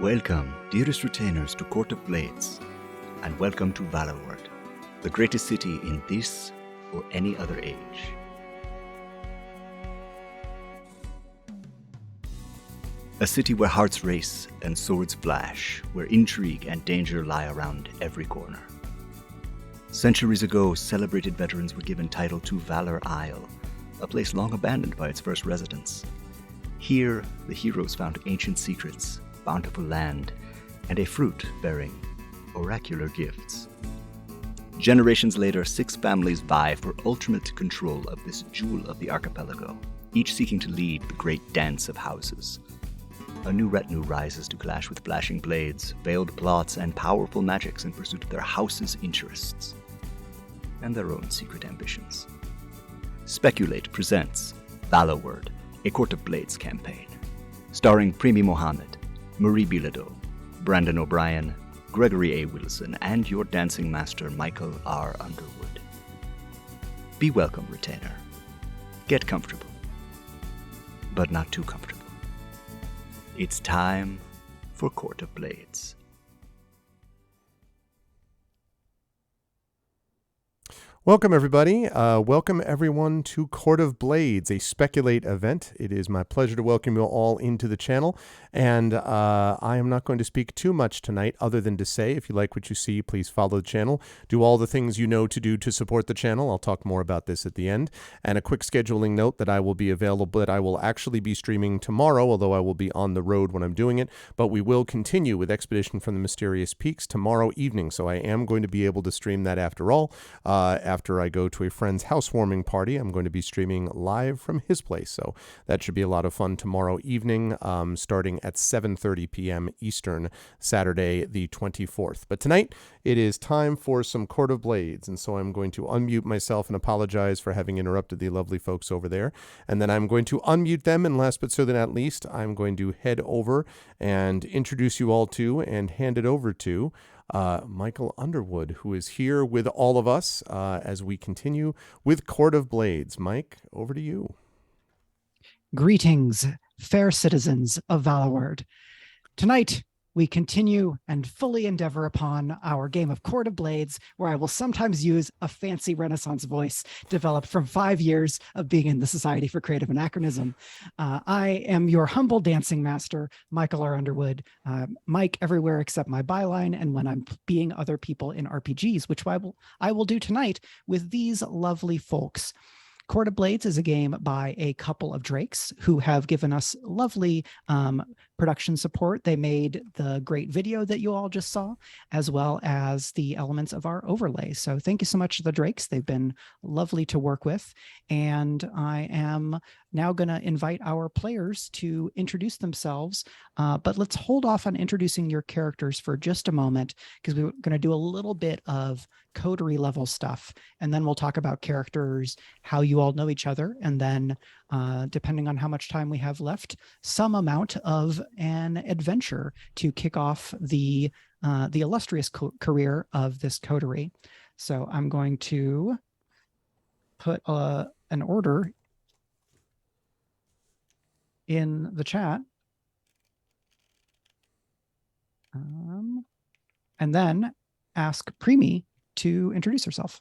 Welcome, dearest retainers, to Court of Blades, and welcome to Valloward, the greatest city in this or any other age. A city where hearts race and swords flash, where intrigue and danger lie around every corner. Centuries ago, celebrated veterans were given title to Valor Isle, a place long abandoned by its first residents. Here, the heroes found ancient secrets, bountiful land, and a fruit bearing oracular gifts. Generations later, 6 families vie for ultimate control of this jewel of the archipelago, each seeking to lead the great dance of houses. A new retinue rises to clash with flashing blades, veiled plots, and powerful magics in pursuit of their house's interests and their own secret ambitions. Speculate presents Valloward, a Court of Blades campaign, starring Premee Mohamed, Marie Bilodeau, Brandon O'Brien, Gregory A. Wilson, and your dancing master, Michael R. Underwood. Be welcome, retainer. Get comfortable, but not too comfortable. It's time for Court of Blades. Welcome, everybody. Welcome, everyone, to Court of Blades, a Speculate event. It is my pleasure to welcome you all into the channel, and I am not going to speak too much tonight other than to say, if you like what you see, please follow the channel. Do all the things you know to do to support the channel. I'll talk more about this at the end. And a quick scheduling note that I will be available, that I will actually be streaming tomorrow, although I will be on the road when I'm doing it, but we will continue with Expedition from the Mysterious Peaks tomorrow evening, so I am going to be able to stream that after all. After I go to a friend's housewarming party, I'm going to be streaming live from his place. So that should be a lot of fun tomorrow evening, starting at 7:30 p.m. Eastern, Saturday the 24th. But tonight, it is time for some Court of Blades. And so I'm going to unmute myself and apologize for having interrupted the lovely folks over there. And then I'm going to unmute them. And last but certainly not least, I'm going to head over and introduce you all to and hand it over to Michael Underwood, who is here with all of us as we continue with Court of Blades. Mike, over to you. Greetings, fair citizens of Valloward. Tonight, we continue and fully endeavor upon our game of Court of Blades, where I will sometimes use a fancy Renaissance voice developed from 5 years of being in the Society for Creative Anachronism. I am your humble dancing master, Michael R. Underwood, Mike everywhere except my byline, and when I'm being other people in RPGs, which I will do tonight with these lovely folks. Court of Blades is a game by a couple of Drakes who have given us lovely production support. They made the great video that you all just saw, as well as the elements of our overlay. So thank you so much to the Drakes. They've been lovely to work with. And I am now going to invite our players to introduce themselves. But let's hold off on introducing your characters for just a moment, because we're going to do a little bit of coterie level stuff. And then we'll talk about characters, how you all know each other, and then depending on how much time we have left, some amount of an adventure to kick off the illustrious career of this coterie. So I'm going to put an order in the chat, and then ask Premee to introduce herself.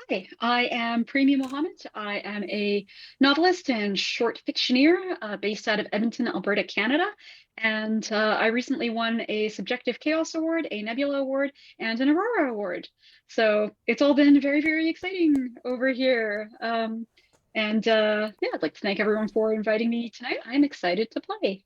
Hi, I am Premee Mohamed. I am a novelist and short fictioneer based out of Edmonton, Alberta, Canada. And I recently won a Subjective Chaos Award, a Nebula Award, and an Aurora Award. So it's all been very, very exciting over here. Yeah, I'd like to thank everyone for inviting me tonight. I'm excited to play.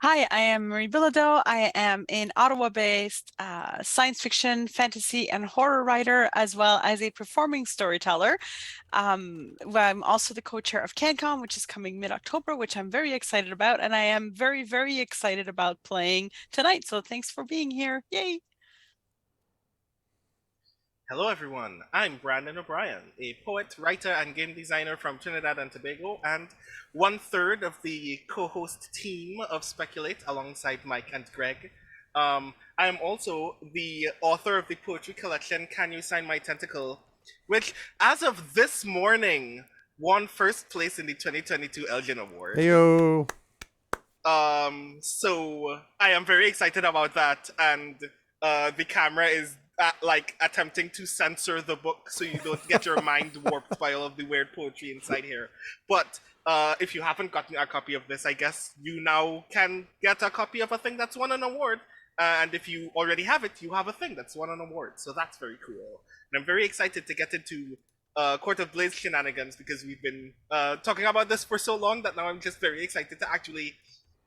Hi, I am Marie Bilodeau. I am an Ottawa-based science fiction, fantasy, and horror writer, as well as a performing storyteller. I'm also the co-chair of CanCon, which is coming mid-October, which I'm very excited about, and I am very, very excited about playing tonight. So thanks for being here. Yay! Hello everyone, I'm Brandon O'Brien, a poet, writer, and game designer from Trinidad and Tobago, and 1/3 of the co-host team of Speculate alongside Mike and Greg. I am also the author of the poetry collection Can You Sign My Tentacle, which as of this morning won first place in the 2022 Elgin Award. Heyo. So I am very excited about that, and the camera is like attempting to censor the book so you don't get your mind warped by all of the weird poetry inside here. But if you haven't gotten a copy of this, I guess you now can get a copy of a thing that's won an award. And if you already have it, you have a thing that's won an award. So that's very cool. And I'm very excited to get into Court of Blades shenanigans, because we've been talking about this for so long that now I'm just very excited to actually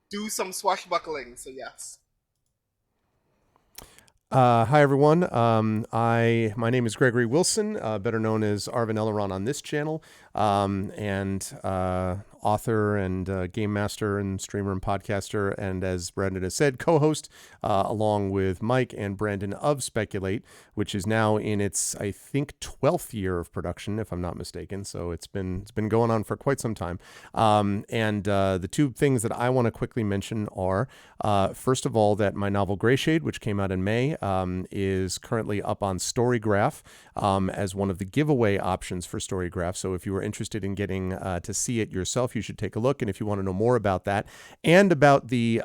do some swashbuckling. So yes. Hi everyone. My name is Gregory Wilson, better known as Arvin Eleron on this channel, and author and game master and streamer and podcaster, and as Brandon has said, co-host along with Mike and Brandon of Speculate, which is now in its, I think, 12th year of production, if I'm not mistaken. So it's been going on for quite some time. And the two things that I want to quickly mention are, first of all, that my novel Greyshade, which came out in May, is currently up on Storygraph as one of the giveaway options for Storygraph. So if you are interested in getting to see it yourself, you should take a look. And if you want to know more about that and about the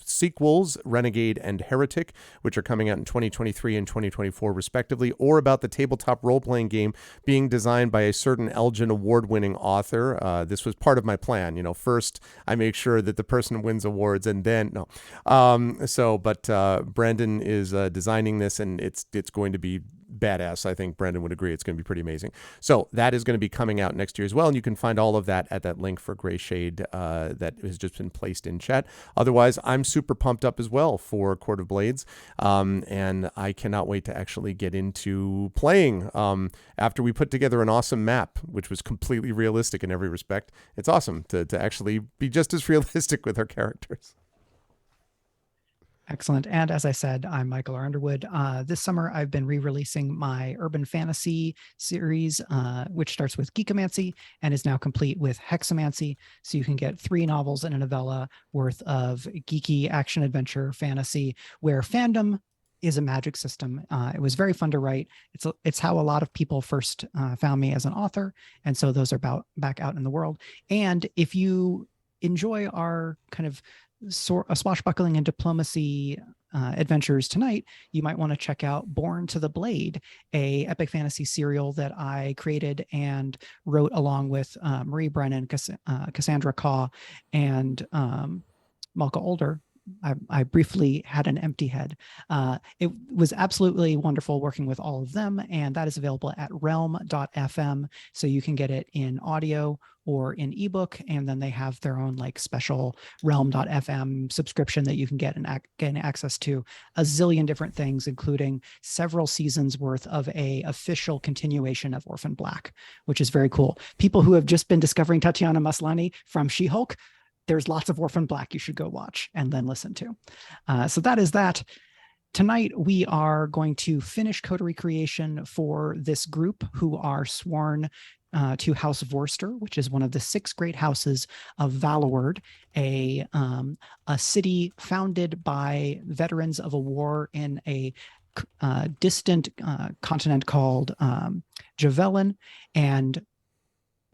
sequels, Renegade and Heretic, which are coming out in 2023 and 2024 respectively, or about the tabletop role-playing game being designed by a certain Elgin award-winning author. This was part of my plan. First I make sure that the person wins awards, and then Brandon is designing this, and it's going to be badass. I think Brandon would agree. It's going to be pretty amazing. So that is going to be coming out next year as well, and you can find all of that at that link for Greyshade that has just been placed in chat. Otherwise, I'm super pumped up as well for Court of Blades, and I cannot wait to actually get into playing after we put together an awesome map, which was completely realistic in every respect. It's awesome to actually be just as realistic with our characters. Excellent. And as I said, I'm Michael R. Underwood. This summer, I've been re-releasing my urban fantasy series, which starts with Geekomancy and is now complete with Hexamancy. So you can get 3 novels and a novella worth of geeky action-adventure fantasy where fandom is a magic system. It was very fun to write. It's how a lot of people first found me as an author. And so those are back out in the world. And if you enjoy our kind of swashbuckling and diplomacy adventures tonight, you might want to check out Born to the Blade, a epic fantasy serial that I created and wrote along with Marie Brennan, Cassandra Kaw, and Malka Older. I briefly had an empty head. It was absolutely wonderful working with all of them, and that is available at realm.fm, so you can get it in audio or in ebook, and then they have their own special realm.fm subscription that you can get and gain access to a zillion different things, including several seasons worth of a official continuation of Orphan Black, which is very cool. People who have just been discovering Tatiana Maslany from She-Hulk, there's lots of Orphan Black you should go watch and then listen to. So that is that. Tonight, we are going to finish coterie creation for this group who are sworn to House Vorster, which is one of the 6 great houses of Valloward, a city founded by veterans of a war in a distant continent called Javelin. And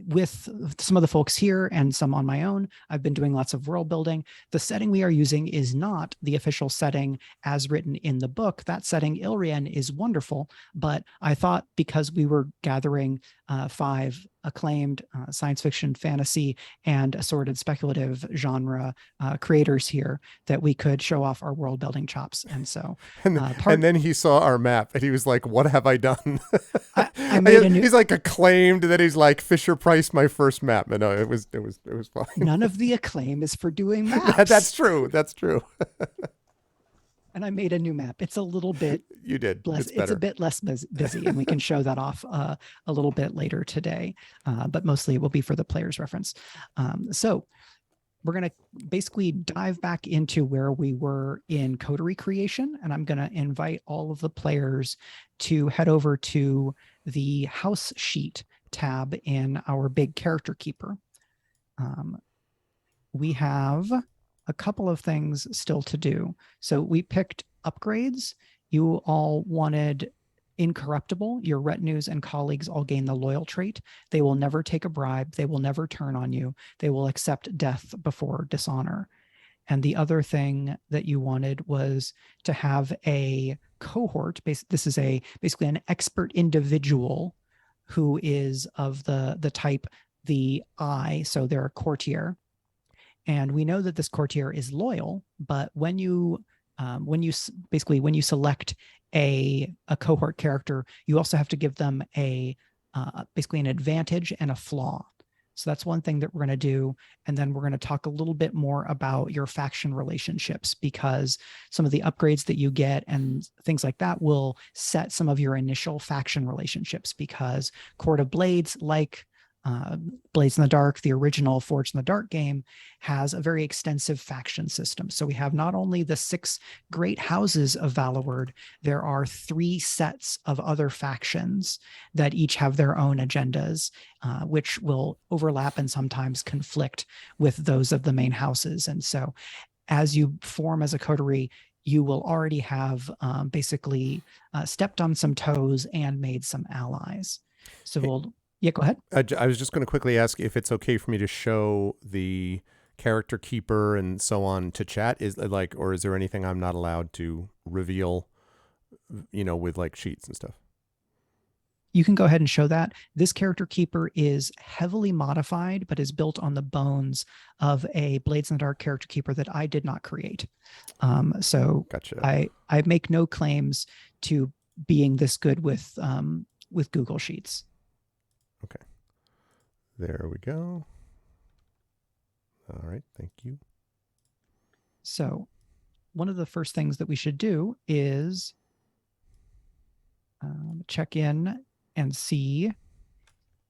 with some of the folks here and some on my own, I've been doing lots of world building. The setting we are using is not the official setting as written in the book. That setting, Ilrian, is wonderful, but I thought because we were gathering 5 acclaimed science fiction, fantasy, and assorted speculative genre creators here that we could show off our world building chops. And so, and then he saw our map and he was like, "What have I done?" I made he's like acclaimed that he's like Fisher Price my first map. But no, it was fine. None of the acclaim is for doing maps. That's true. That's true. And I made a new map. It's a little bit you did. It's a bit less busy, and we can show that off a little bit later today. But mostly it will be for the player's reference. So we're going to basically dive back into where we were in coterie creation, and I'm going to invite all of the players to head over to the house sheet tab in our big character keeper. We have a couple of things still to do. So we picked upgrades. You all wanted incorruptible. Your retinues and colleagues all gain the loyal trait. They will never take a bribe. They will never turn on you. They will accept death before dishonor. And the other thing that you wanted was to have a cohort. This is basically an expert individual who is of the type the I, so they're a courtier. And we know that this courtier is loyal, but when you select a cohort character, you also have to give them basically an advantage and a flaw. So that's one thing that we're going to do. And then we're going to talk a little bit more about your faction relationships, because some of the upgrades that you get and things like that will set some of your initial faction relationships, because Court of Blades, like Blades in the Dark, the original Forged in the Dark game, has a very extensive faction system. So we have not only the 6 great houses of Valloward, there are 3 sets of other factions that each have their own agendas, which will overlap and sometimes conflict with those of the main houses. And so as you form as a coterie, you will already have basically stepped on some toes and made some allies. So yeah, go ahead. I was just going to quickly ask if it's okay for me to show the character keeper and so on to chat. Or is there anything I'm not allowed to reveal, with like sheets and stuff? You can go ahead and show that. This character keeper is heavily modified, but is built on the bones of a Blades in the Dark character keeper that I did not create. So gotcha. I make no claims to being this good with Google Sheets. Okay. There we go. All right. Thank you. So one of the first things that we should do is check in and see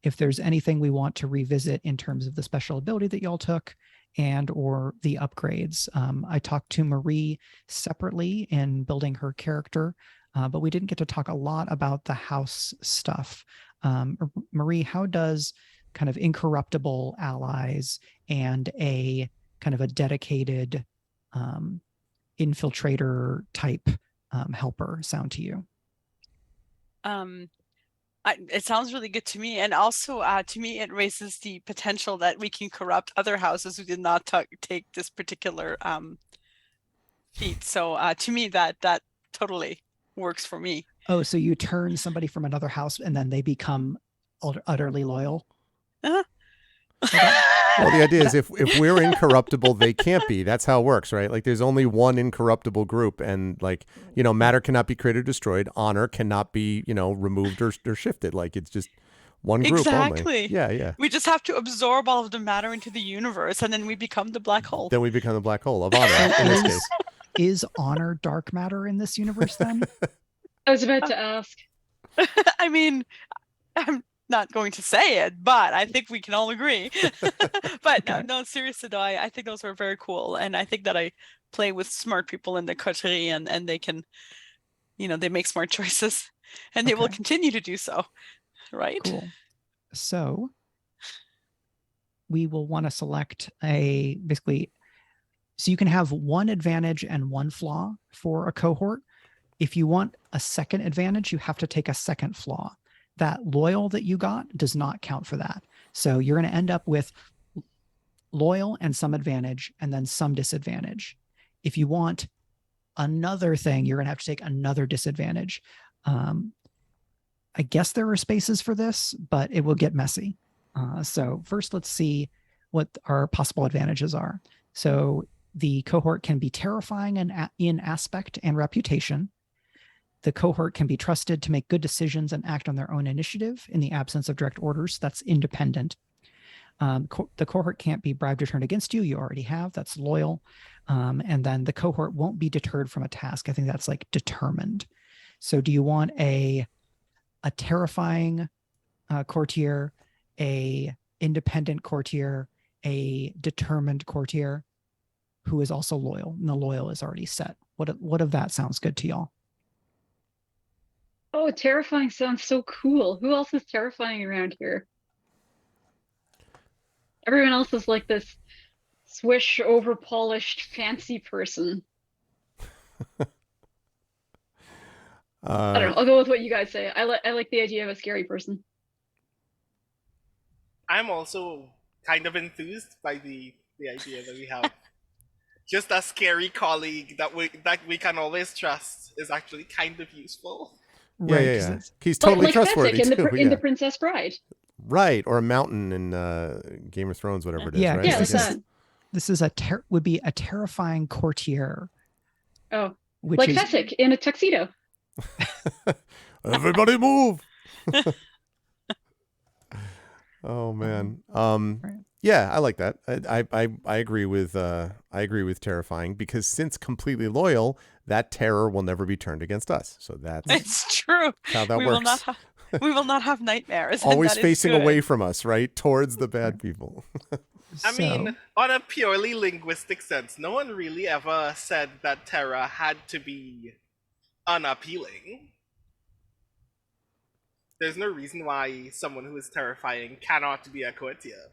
if there's anything we want to revisit in terms of the special ability that y'all took and or the upgrades. I talked to Marie separately in building her character, but we didn't get to talk a lot about the house stuff. Marie, how does kind of incorruptible allies and a kind of a dedicated infiltrator type helper sound to you? It sounds really good to me. And also to me, it raises the potential that we can corrupt other houses who did not take this particular feat. So to me, that totally works for me. Oh, so you turn somebody from another house and then they become utterly loyal? Uh-huh. Well, the idea is if we're incorruptible, they can't be. That's how it works, right? Like there's only one incorruptible group, and matter cannot be created or destroyed. Honor cannot be, removed or shifted. Like it's just one group exactly. only. Yeah. We just have to absorb all of the matter into the universe, and then we become the black hole. Then we become the black hole of honor in this case. Is honor dark matter in this universe then? I was about to ask. I mean, I'm not going to say it, but I think we can all agree. But okay. No, seriously though, I think those are very cool. And I think that I play with smart people in the coterie and they can, they make smart choices and they will continue to do so. Right? Cool. So we will want to select so you can have one advantage and one flaw for a cohort. If you want a second advantage, you have to take a second flaw. That loyal that you got does not count for that. So you're going to end up with loyal and some advantage and then some disadvantage. If you want another thing, you're going to have to take another disadvantage. I guess there are spaces for this, but it will get messy. So first, let's see what our possible advantages are. So the cohort can be terrifying in aspect and reputation. The cohort can be trusted to make good decisions and act on their own initiative in the absence of direct orders. That's independent. The cohort can't be bribed or turned against you. You already have. That's loyal. And then the cohort won't be deterred from a task. I think that's like determined. So do you want a terrifying courtier, a independent courtier, a determined courtier who is also loyal? And the loyal is already set. What of that sounds good to y'all? Oh, terrifying sounds so cool. Who else is terrifying around here? Everyone else is like this swish, over-polished, fancy person. I don't know. I'll go with what you guys say. I like the idea of a scary person. I'm also kind of enthused by the idea that we have just a scary colleague that we can always trust is actually kind of useful. Yeah. He's totally like trustworthy Fezzik too. in the Princess Bride. Right, or a mountain in Game of Thrones, whatever it is. Yeah, right? yeah. This is would be a terrifying courtier. Oh, like Fezzik in a tuxedo. Everybody move! Oh man, yeah, I like that. I agree with terrifying, because since completely loyal, that terror will never be turned against us. So it's true. How that works. We will not have nightmares. Always facing away from us, right? Towards the bad people. I mean, on a purely linguistic sense, no one really ever said that terror had to be unappealing. There's no reason why someone who is terrifying cannot be a courtier.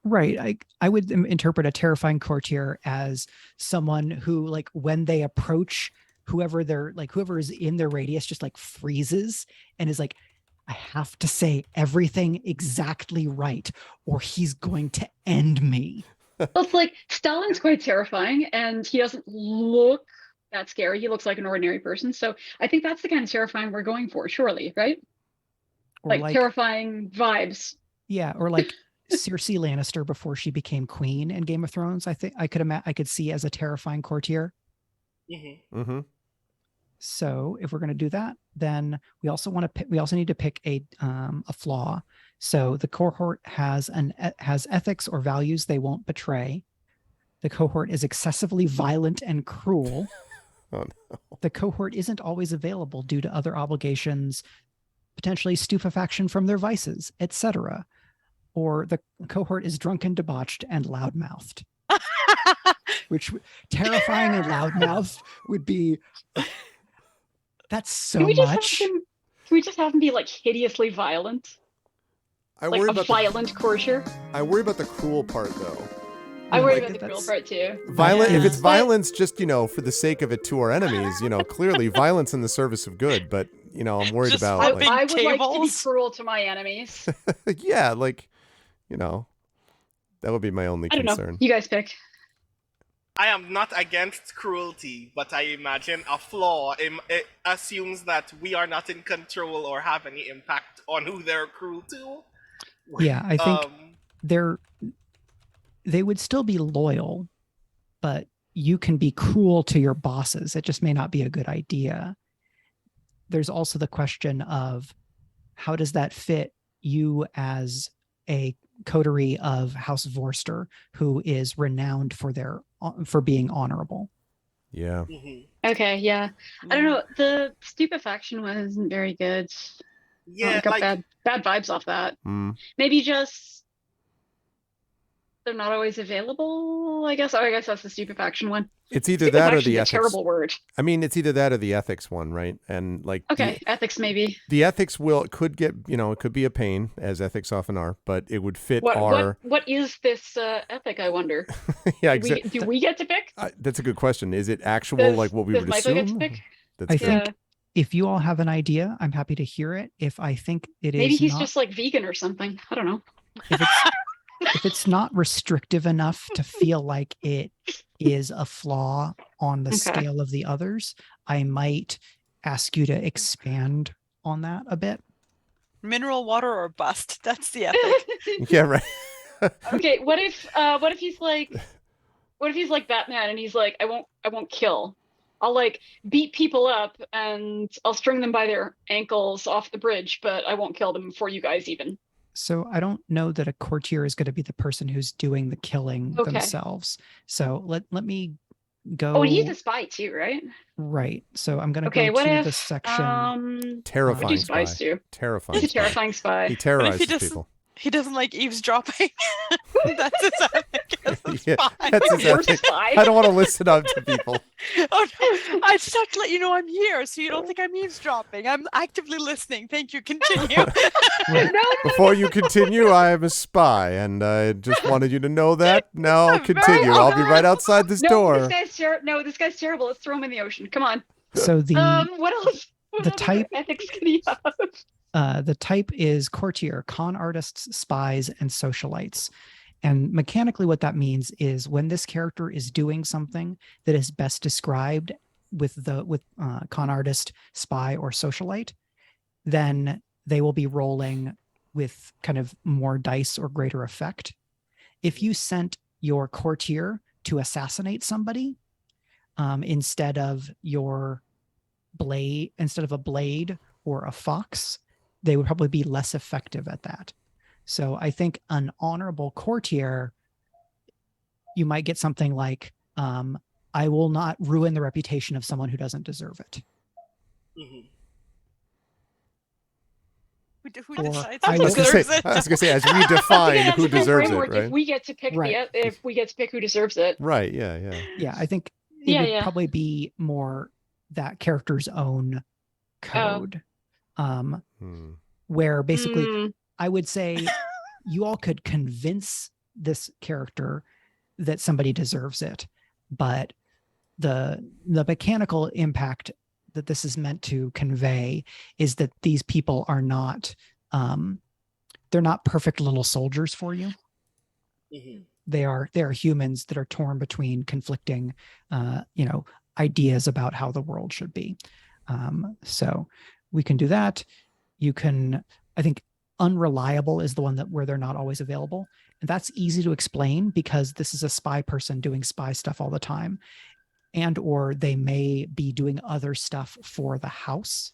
Right. I would interpret a terrifying courtier as someone who, like, when they approach whoever is in their radius, just like freezes and is like, I have to say everything exactly right, or he's going to end me. Well, it's like Stalin's quite terrifying, and he doesn't look that scary. He looks like an ordinary person. So I think that's the kind of terrifying we're going for, surely, right? Like terrifying vibes. Yeah, or like Cersei Lannister before she became queen in Game of Thrones. I think I could see as a terrifying courtier. Mm-hmm. Mm-hmm. So if we're going to do that, then we also need to pick a flaw. So the cohort has ethics or values they won't betray. The cohort is excessively violent and cruel. Oh, no. The cohort isn't always available due to other obligations, potentially stupefaction from their vices, etc. Or the cohort is drunken, debauched, and loudmouthed. Which terrifying and loudmouthed would be. That's so much. Can we just have him be like hideously violent? I like worry a about violent courtier. I worry about the cruel part, though. I worry about the cruel part too. Violent. If it's violence, just for the sake of it to our enemies, clearly violence in the service of good. But I'm worried Just about. I would like to be cruel to my enemies. Yeah, that would be my only I don't concern. know. You guys pick. I am not against cruelty, but I imagine a flaw. It assumes that we are not in control or have any impact on who they're cruel to. Yeah, I think they would still be loyal, but you can be cruel to your bosses. It just may not be a good idea. There's also the question of how does that fit you as a coterie of House Vorster, who is renowned for being honorable. Yeah. Mm-hmm. Okay, yeah. I don't know. The stupefaction wasn't very good. Yeah, I got bad vibes off that. Mm. Maybe just they're not always available, I guess. Oh, I guess that's the stupefaction one. It's either that or the a ethics. Terrible word. I mean, it's either that or the ethics one, right? And ethics maybe. The ethics could get, it could be a pain, as ethics often are, but it would fit what is this ethic, I wonder? Yeah, exactly. Do we get to pick? That's a good question. Is it actual, like what we would Michael assume? Get to pick? I think if you all have an idea, I'm happy to hear it. If I think it is maybe he's just like vegan or something. I don't know. If it's not restrictive enough to feel like it is a flaw on the scale of the others, I might ask you to expand on that a bit. Mineral water or bust. That's the ethic. Yeah, right. Okay, what if he's like Batman and he's like, I won't kill. I'll like beat people up and I'll string them by their ankles off the bridge, but I won't kill them before you guys even. So I don't know that a courtier is going to be the person who's doing the killing themselves. So let me go. Oh, and he's a spy too, right? Right. So I'm going to go to the section. Terrifying spy. Terrifying. He's a terrifying spy. He terrorizes people. He doesn't like eavesdropping. That's his ethic as a spy. Yeah, that's his ethic. I don't want to listen up to people. Oh no! I just have to let you know I'm here, so you don't think I'm eavesdropping. I'm actively listening. Thank you. Continue. Before you continue, I am a spy, and I just wanted you to know that. Now continue. I'll be right outside this door. This guy's terrible. Let's throw him in the ocean. Come on. So what else? What the other type- ethics can you have? the type is courtier, con artists, spies, and socialites. And mechanically, what that means is when this character is doing something that is best described with con artist, spy, or socialite, then they will be rolling with kind of more dice or greater effect. If you sent your courtier to assassinate somebody instead of a blade or a fox, they would probably be less effective at that. So I think an honorable courtier, you might get something like, I will not ruin the reputation of someone who doesn't deserve it. Mm-hmm. Who Or decides I who was gonna deserves say, it? I was gonna say, as we define That's who a good deserves it, framework. right? If we get to pick Right. if we get to pick who deserves it. Right. Yeah. Yeah, I think it Yeah, would yeah. probably be more that character's own code. Where basically Mm, I would say you all could convince this character that somebody deserves it, but the mechanical impact that this is meant to convey is that these people are not they're not perfect little soldiers for you. Mm-hmm. They are humans that are torn between conflicting ideas about how the world should be. So we can do that. You can, I think unreliable is the one where they're not always available. And that's easy to explain because this is a spy person doing spy stuff all the time. And or they may be doing other stuff for the house.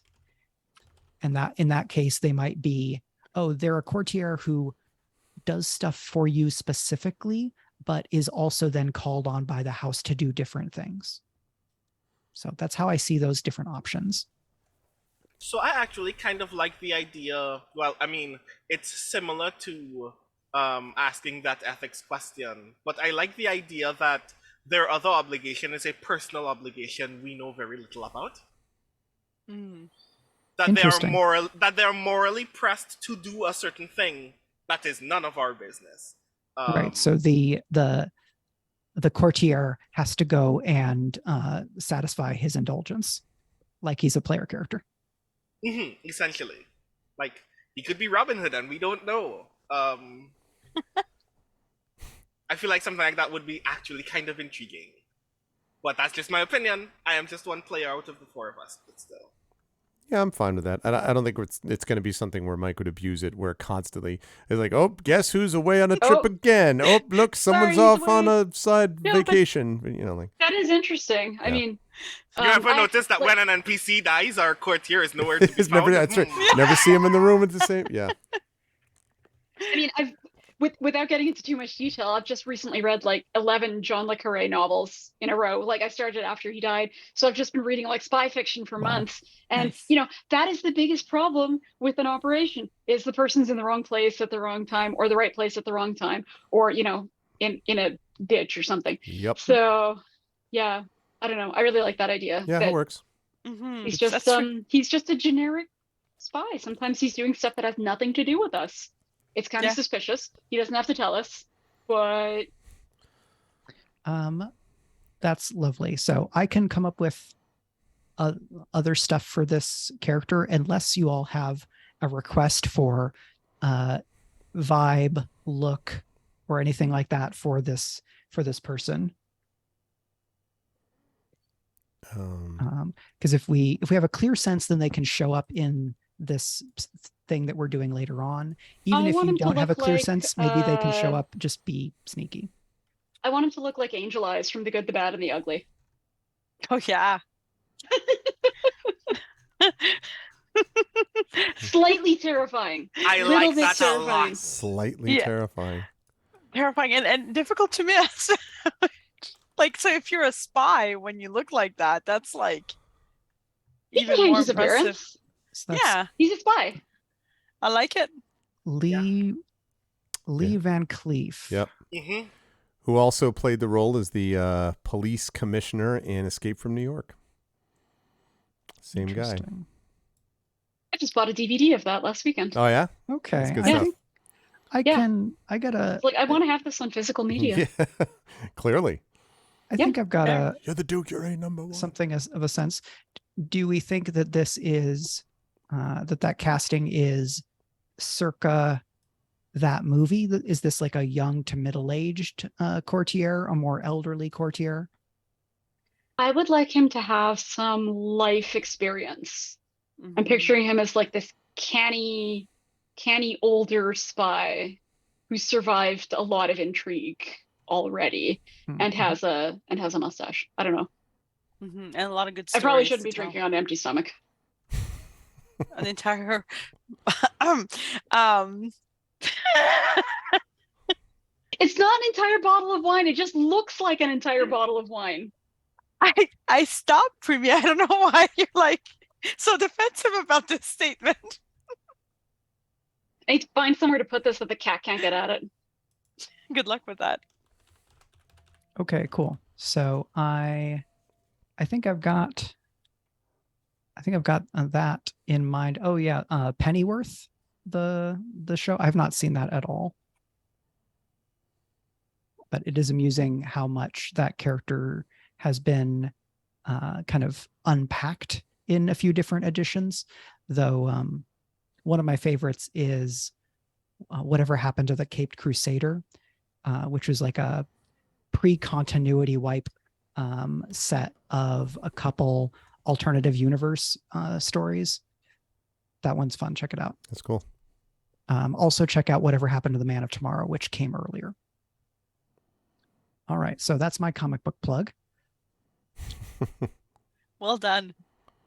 And that in that case, they might be, they're a courtier who does stuff for you specifically, but is also then called on by the house to do different things. So that's how I see those different options. So I actually kind of like the idea. Well, I mean, it's similar to asking that ethics question, but I like the idea that their other obligation is a personal obligation we know very little about. Mm. That they are morally pressed to do a certain thing that is none of our business. Right. So the courtier has to go and satisfy his indulgence, like he's a player character. Essentially, like he could be Robin Hood, and we don't know. I feel like something like that would be actually kind of intriguing, but that's just my opinion. I am just one player out of the four of us, but still. Yeah, I'm fine with that. I don't think it's going to be something where Mike would abuse it, where constantly it's like, oh, guess who's away on a trip again? Oh, look, someone's Sorry, off on a side vacation. Like that is interesting. I mean, you ever notice that when an NPC dies, our courtier is nowhere to be it's found? that's right. Never see him in the room at the same. Yeah. I mean, without getting into too much detail, I've just recently read like 11 John le Carré novels in a row. Like I started after he died, so I've just been reading like spy fiction for months. And Nice. that is the biggest problem with an operation: is the person's in the wrong place at the wrong time, or the right place at the wrong time, or in a ditch or something. Yep. So yeah, I don't know. I really like that idea. Yeah, that it works. Mm-hmm. He's just he's just a generic spy. Sometimes he's doing stuff that has nothing to do with us. It's kind of suspicious. He doesn't have to tell us, but that's lovely. So I can come up with other stuff for this character, unless you all have a request for vibe, look, or anything like that for this person. Because if we have a clear sense, then they can show up in this thing that we're doing later on. Even if you don't have a clear sense, maybe they can show up, just be sneaky. I want him to look like Angel Eyes from The Good, the Bad, and the Ugly. Oh yeah. Slightly terrifying. I Little like bit that a terrifying. lot. Slightly terrifying. Terrifying and difficult to miss. Like, so if you're a spy when you look like that, that's like He can even change more his impressive. appearance. So Yeah, He's a spy. I like it. Lee Van Cleef. Yep. Mm-hmm. Who also played the role as the police commissioner in Escape from New York. Same guy. Interesting. I just bought a DVD of that last weekend. Oh yeah. Okay. That's good I stuff. think I gotta. It's like, I want to have this on physical media. Yeah. Clearly. I think I've got You're the Duke. You're a number one. something of a sense. do we think that this is that casting is circa that movie? Is this like a young to middle-aged courtier, a more elderly courtier? I would like him to have some life experience. I'm picturing him as like this canny older spy who survived a lot of intrigue already and has a mustache. I don't know. And a lot of good I stories. probably shouldn't be to tell. drinking on an empty stomach. An entire It's not an entire bottle of wine. It just looks like an entire bottle of wine. I stopped, Premee. I don't know why you're like so defensive about this statement. I need to find somewhere to put this that the cat can't get at it. Good luck with that. Okay, cool. So I think I've got that in mind. Oh yeah, Pennyworth, the show. I've not seen that at all, but it is amusing how much that character has been kind of unpacked in a few different editions. Though one of my favorites is Whatever Happened to the Caped Crusader, which was like a pre-continuity wipe set of a couple alternative universe stories. That one's fun. Check it out. That's cool. Also check out Whatever Happened to the Man of Tomorrow, which came earlier. All right, so that's my comic book plug. Well done.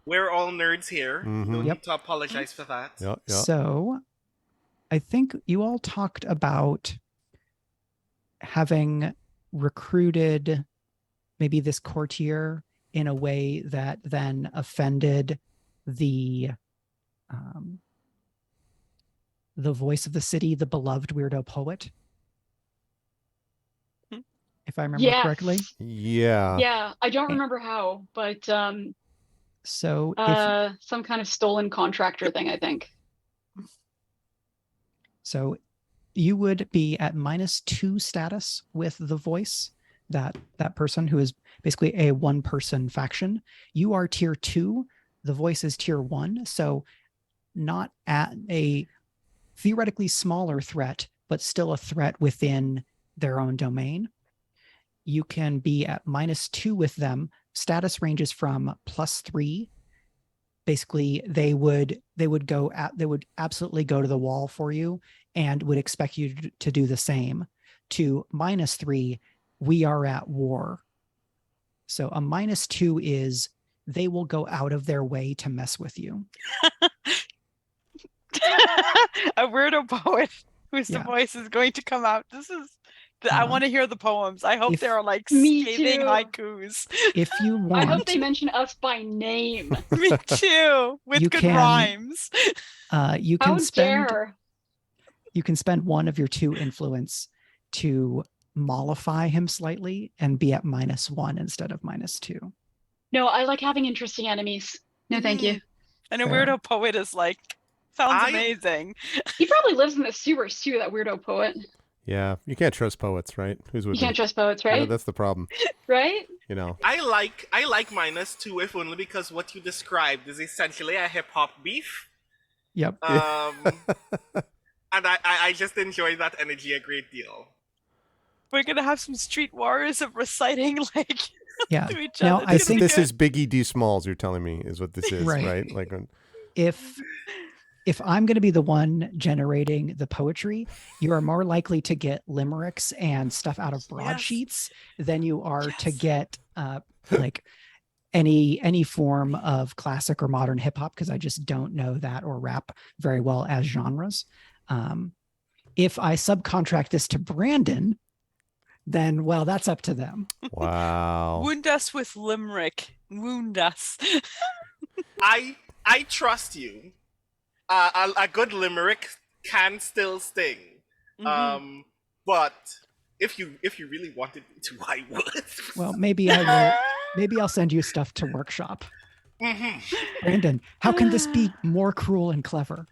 We're all nerds here. No need to apologize for that. Yep. So I think you all talked about having recruited maybe this courtier in a way that then offended the voice of the city, the beloved weirdo poet. If I remember correctly. Yeah. Yeah, I don't remember how, but so some kind of stolen contractor thing, I think. So you would be at -2 status with the voice, that person who is basically a one-person faction. You are tier 2. The voice is tier 1. So not at a theoretically smaller threat, but still a threat within their own domain. You can be at -2 with them. Status ranges from +3. Basically, they would absolutely go to the wall for you and would expect you to do the same, to -3, we are at war. So a -2 is they will go out of their way to mess with you. A weirdo poet whose voice is going to come out. This is I want to hear the poems. I hope there are like scathing haikus. If you want, I hope they mention us by name. Me too, with good rhymes. You can spend one of your 2 influence to mollify him slightly and be at -1 instead of -2. No, I like having interesting enemies. No, thank you. And a weirdo poet is like, sounds amazing. He probably lives in the sewers too, that weirdo poet. Yeah, you can't trust poets, right? You can't trust poets, right? Yeah, that's the problem. Right? You know. I like -2 if only because what you described is essentially a hip hop beef. Yep. And I just enjoy that energy a great deal. We're gonna have some street wars of reciting like to each now, other. I think this is Biggie D. Smalls. You're telling me is what this is, right? Like if I'm going to be the one generating the poetry, you are more likely to get limericks and stuff out of broadsheets than you are to get like any form of classic or modern hip hop, because I just don't know that or rap very well as genres. If I subcontract this to Brandon, then well, that's up to them. Wow. Wound us with limerick. Wound us. I trust you. A good limerick can still sting. But if you really wanted me to, I would. Well, maybe I will. Maybe I'll send you stuff to workshop. Brandon, how can this be more cruel and clever?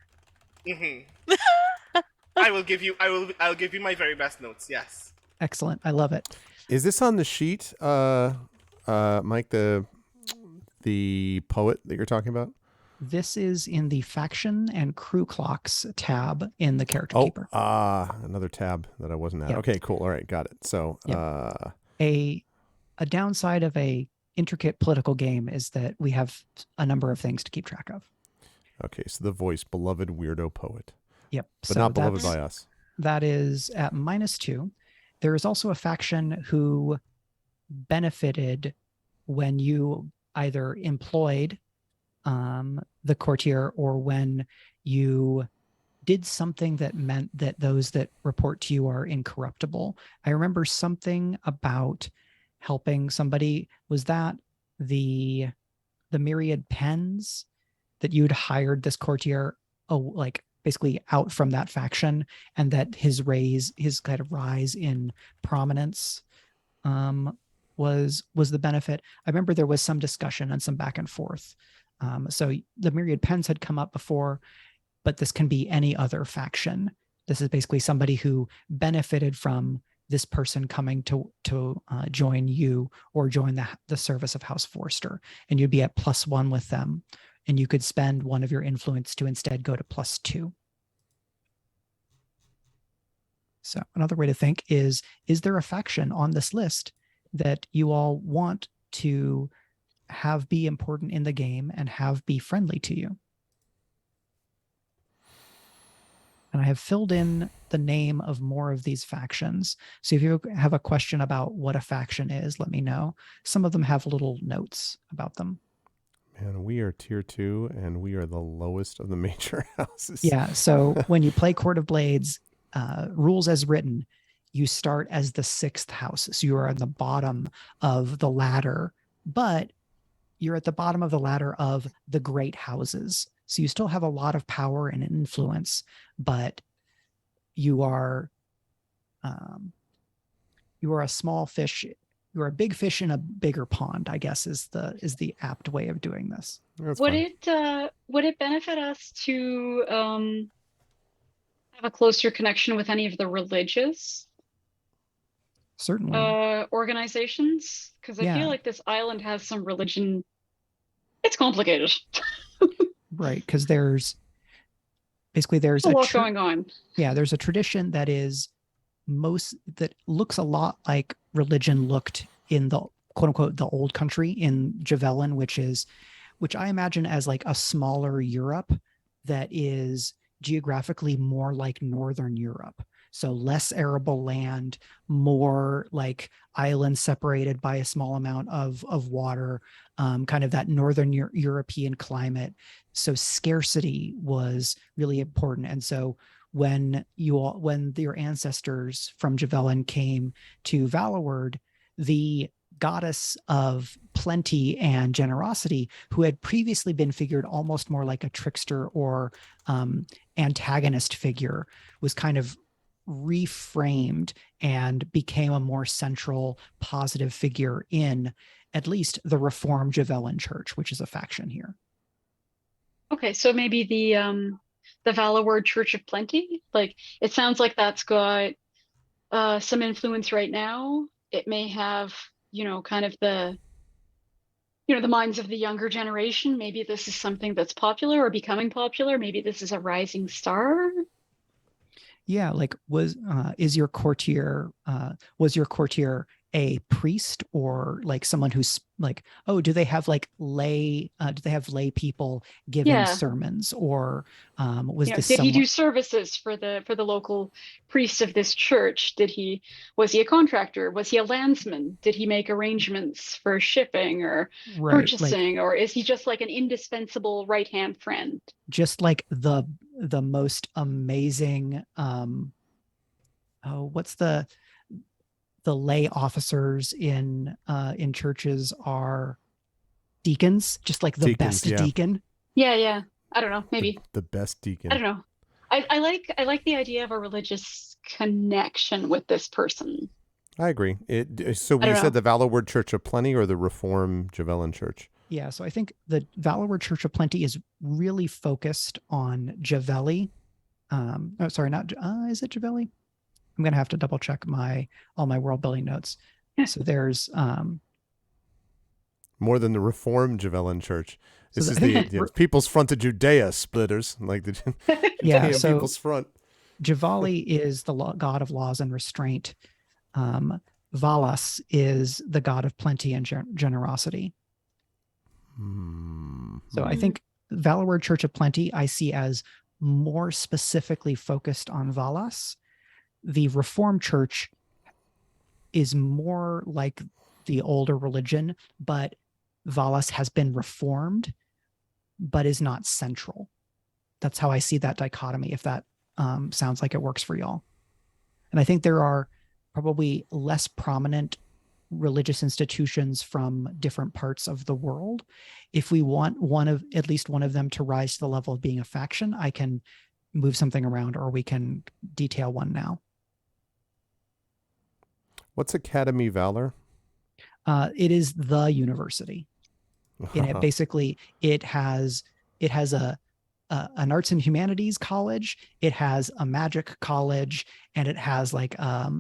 I'll give you my very best notes. Yes. Excellent. I love it. Is this on the sheet, Mike? The the poet that you're talking about? This is in the faction and crew clocks tab in the character Oh, keeper. Another tab that I wasn't at. Yep. Okay, cool. All right, got it. So, Yep. A downside of a intricate political game is that we have a number of things to keep track of. Okay, so the voice, beloved weirdo poet. Yep. But so not beloved by us. That is at -2. There is also a faction who benefited when you either employed the courtier or when you did something that meant that those that report to you are incorruptible. I remember something about helping somebody. Was that the myriad pens that you'd hired this courtier, like basically out from that faction, and that his kind of rise in prominence was the benefit? I remember there was some discussion and some back and forth. So the myriad pens had come up before, but this can be any other faction. This is basically somebody who benefited from this person coming to join you or join the service of House Vorster, and you'd be at +1 with them, and you could spend one of your influence to instead go to +2. So another way to think is there a faction on this list that you all want to have be important in the game and have be friendly to you? And I have filled in the name of more of these factions. So if you have a question about what a faction is, let me know. Some of them have little notes about them. Man, we are tier 2 and we are the lowest of the major houses. Yeah, so when you play Court of Blades, rules as written, you start as the 6th house. So you are at the bottom of the ladder, but you're at the bottom of the ladder of the great houses. So you still have a lot of power and influence, but you are a small fish. You're a big fish in a bigger pond, I guess is the apt way of doing this. Would it benefit us to have a closer connection with any of the religious certainly organizations? Because I feel like this island has some religion. It's complicated. Right, because there's a lot going on. Yeah, there's a tradition that looks a lot like religion looked in the quote unquote the old country in Javelin, which I imagine as like a smaller Europe that is geographically more like Northern Europe. So less arable land, more like islands separated by a small amount of water, kind of that Northern European climate. So scarcity was really important. And so when your ancestors from Javelin came to Valloward, the goddess of plenty and generosity, who had previously been figured almost more like a trickster or antagonist figure, was kind of reframed and became a more central positive figure in at least the Reformed Javelin Church, which is a faction here. Okay, so maybe the Valloward Church of Plenty, like it sounds like that's got some influence right now. It may have, kind of the minds of the younger generation. Maybe this is something that's popular or becoming popular. Maybe this is a rising star. Yeah, like was your courtier a priest or like someone who's like, oh, do they have lay people giving sermons, or did he do services for the local priest of this church? Was he a contractor? Was he a landsman? Did he make arrangements for shipping or purchasing, or is he just like an indispensable right-hand friend? Just like the most amazing what's the lay officers in churches are deacons, just like the best deacon. Yeah. I don't know. Maybe the best deacon. I don't know. I like the idea of a religious connection with this person. I agree. So you said the Valloward Church of Plenty or the Reformed Javelin Church? Yeah, so I think the Valloward Church of Plenty is really focused on Javeli. Is it Javeli? I'm going to have to double check all my world building notes. So there's More than the Reformed Javelin Church. This So is the People's Front of Judea splitters, like the Yeah, Judean so People's Front. Javali is the god of laws and restraint. Valas is the god of plenty and generosity. So I think Valloward Church of Plenty I see as more specifically focused on Valas. The Reformed Church is more like the older religion, but Valas has been reformed, but is not central. That's how I see that dichotomy, if that sounds like it works for y'all. And I think there are probably less prominent religious institutions from different parts of the world. If we want at least one of them to rise to the level of being a faction, I can move something around, or we can detail one now. What's Academy Valor? It is the university. And it basically, it has an arts and humanities college, it has a magic college, and it has like a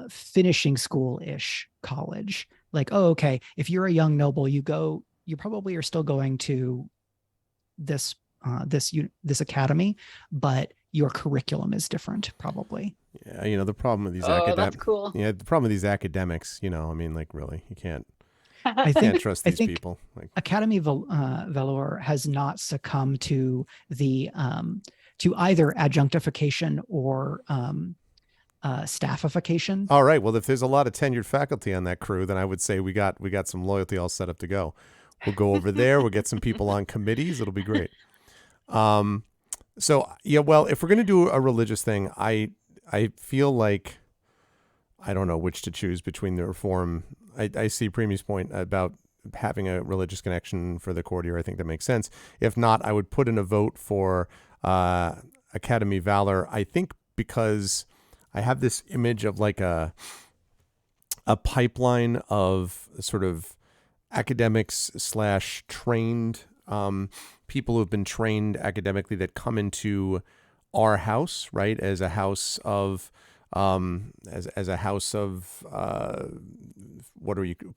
finishing school-ish college. Like, oh, okay, if you're a young noble, you probably are still going to this academy, but your curriculum is different, probably. Yeah, the problem with these that's cool. Yeah, the problem with these academics, I mean, like, really, you can't trust these people. Like, Academy Velour has not succumbed to the to either adjunctification or staffification. all right, well, if there's a lot of tenured faculty on that crew, then I would say we got some loyalty all set up to go. We'll go over there. We'll get some people on committees. It'll be great. So yeah, well, if we're gonna do a religious thing, I feel like I don't know which to choose between the Reform. I see Premee's point about having a religious connection for the courtier. I think that makes sense. If not, I would put in a vote for Academy Valor. I think because I have this image of like a pipeline of sort of academics / trained people who have been trained academically that come into our house, right, as a house of as a house of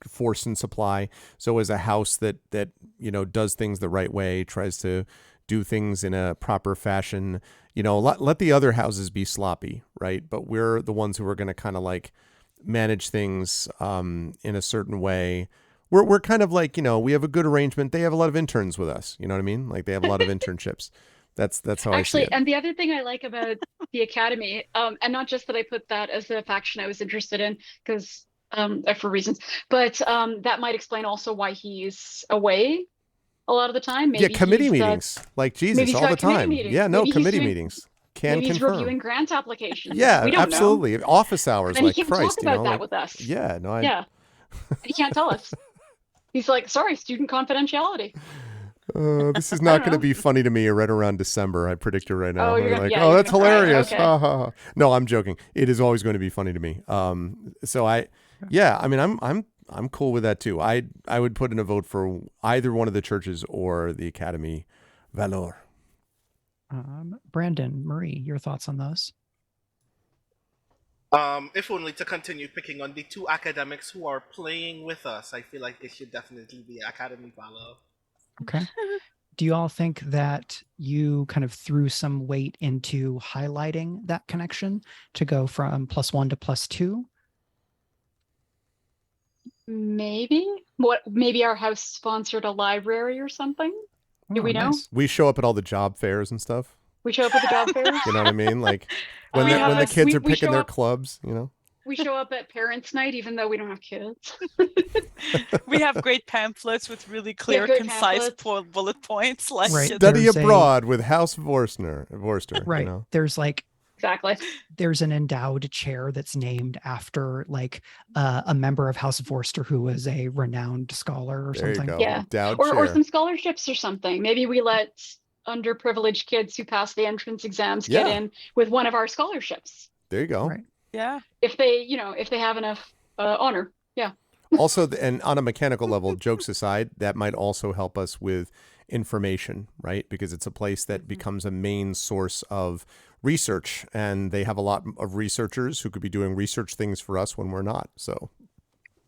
force and supply. So as a house that does things the right way, tries to do things in a proper fashion. Let the other houses be sloppy, right? But we're the ones who are going to kind of like manage things in a certain way. We're kind of like, we have a good arrangement. They have a lot of interns with us. You know what I mean? Like they have a lot of internships. That's how I see it. And the other thing I like about the Academy, and not just that I put that as a faction I was interested in, because for reasons, but that might explain also why he's away a lot of the time. Maybe committee meetings, like Jesus, all the time. Yeah, no, committee meetings. Maybe he's confirm. reviewing grant applications. Yeah, we don't absolutely. know. Office hours, And like he can't Christ. talk about that with us. Yeah, no, Yeah, he can't tell us. He's like, sorry, student confidentiality. This is not going to be funny to me right around December. I predict it right now. Oh, you're like, yeah, that's hilarious. Okay. Ha, ha, ha. No, I'm joking. It is always going to be funny to me. So I mean, I'm cool with that too. I would put in a vote for either one of the churches or the Academy Valor. Brandon, Marie, your thoughts on those? If only to continue picking on the two academics who are playing with us, I feel like it should definitely be Academy Valor. Okay. Do you all think that you kind of threw some weight into highlighting that connection to go from +1 to +2? Maybe. Maybe our house sponsored a library or something. Do we know? Nice. We show up at all the job fairs and stuff. We show up at the job fairs. You know what I mean? Like when We the kids are we picking show their up- clubs, We show up at parents' night, even though we don't have kids. We have great pamphlets with really clear, great concise pamphlets. bullet points. Like Right. just- Study There's abroad with House Vorster. Right. There's like Exactly. there's an endowed chair that's named after like a member of House Vorster who was a renowned scholar or There something. you go. Yeah. Endowed Or chair. some scholarships or something. Maybe we let underprivileged kids who pass the entrance exams get Yeah. in with one of our scholarships. There you go. Right. yeah. If they have enough honor. Yeah. Also, and on a mechanical level, jokes aside, that might also help us with information, right? Because it's a place that becomes a main source of research, and they have a lot of researchers who could be doing research things for us when we're not. So,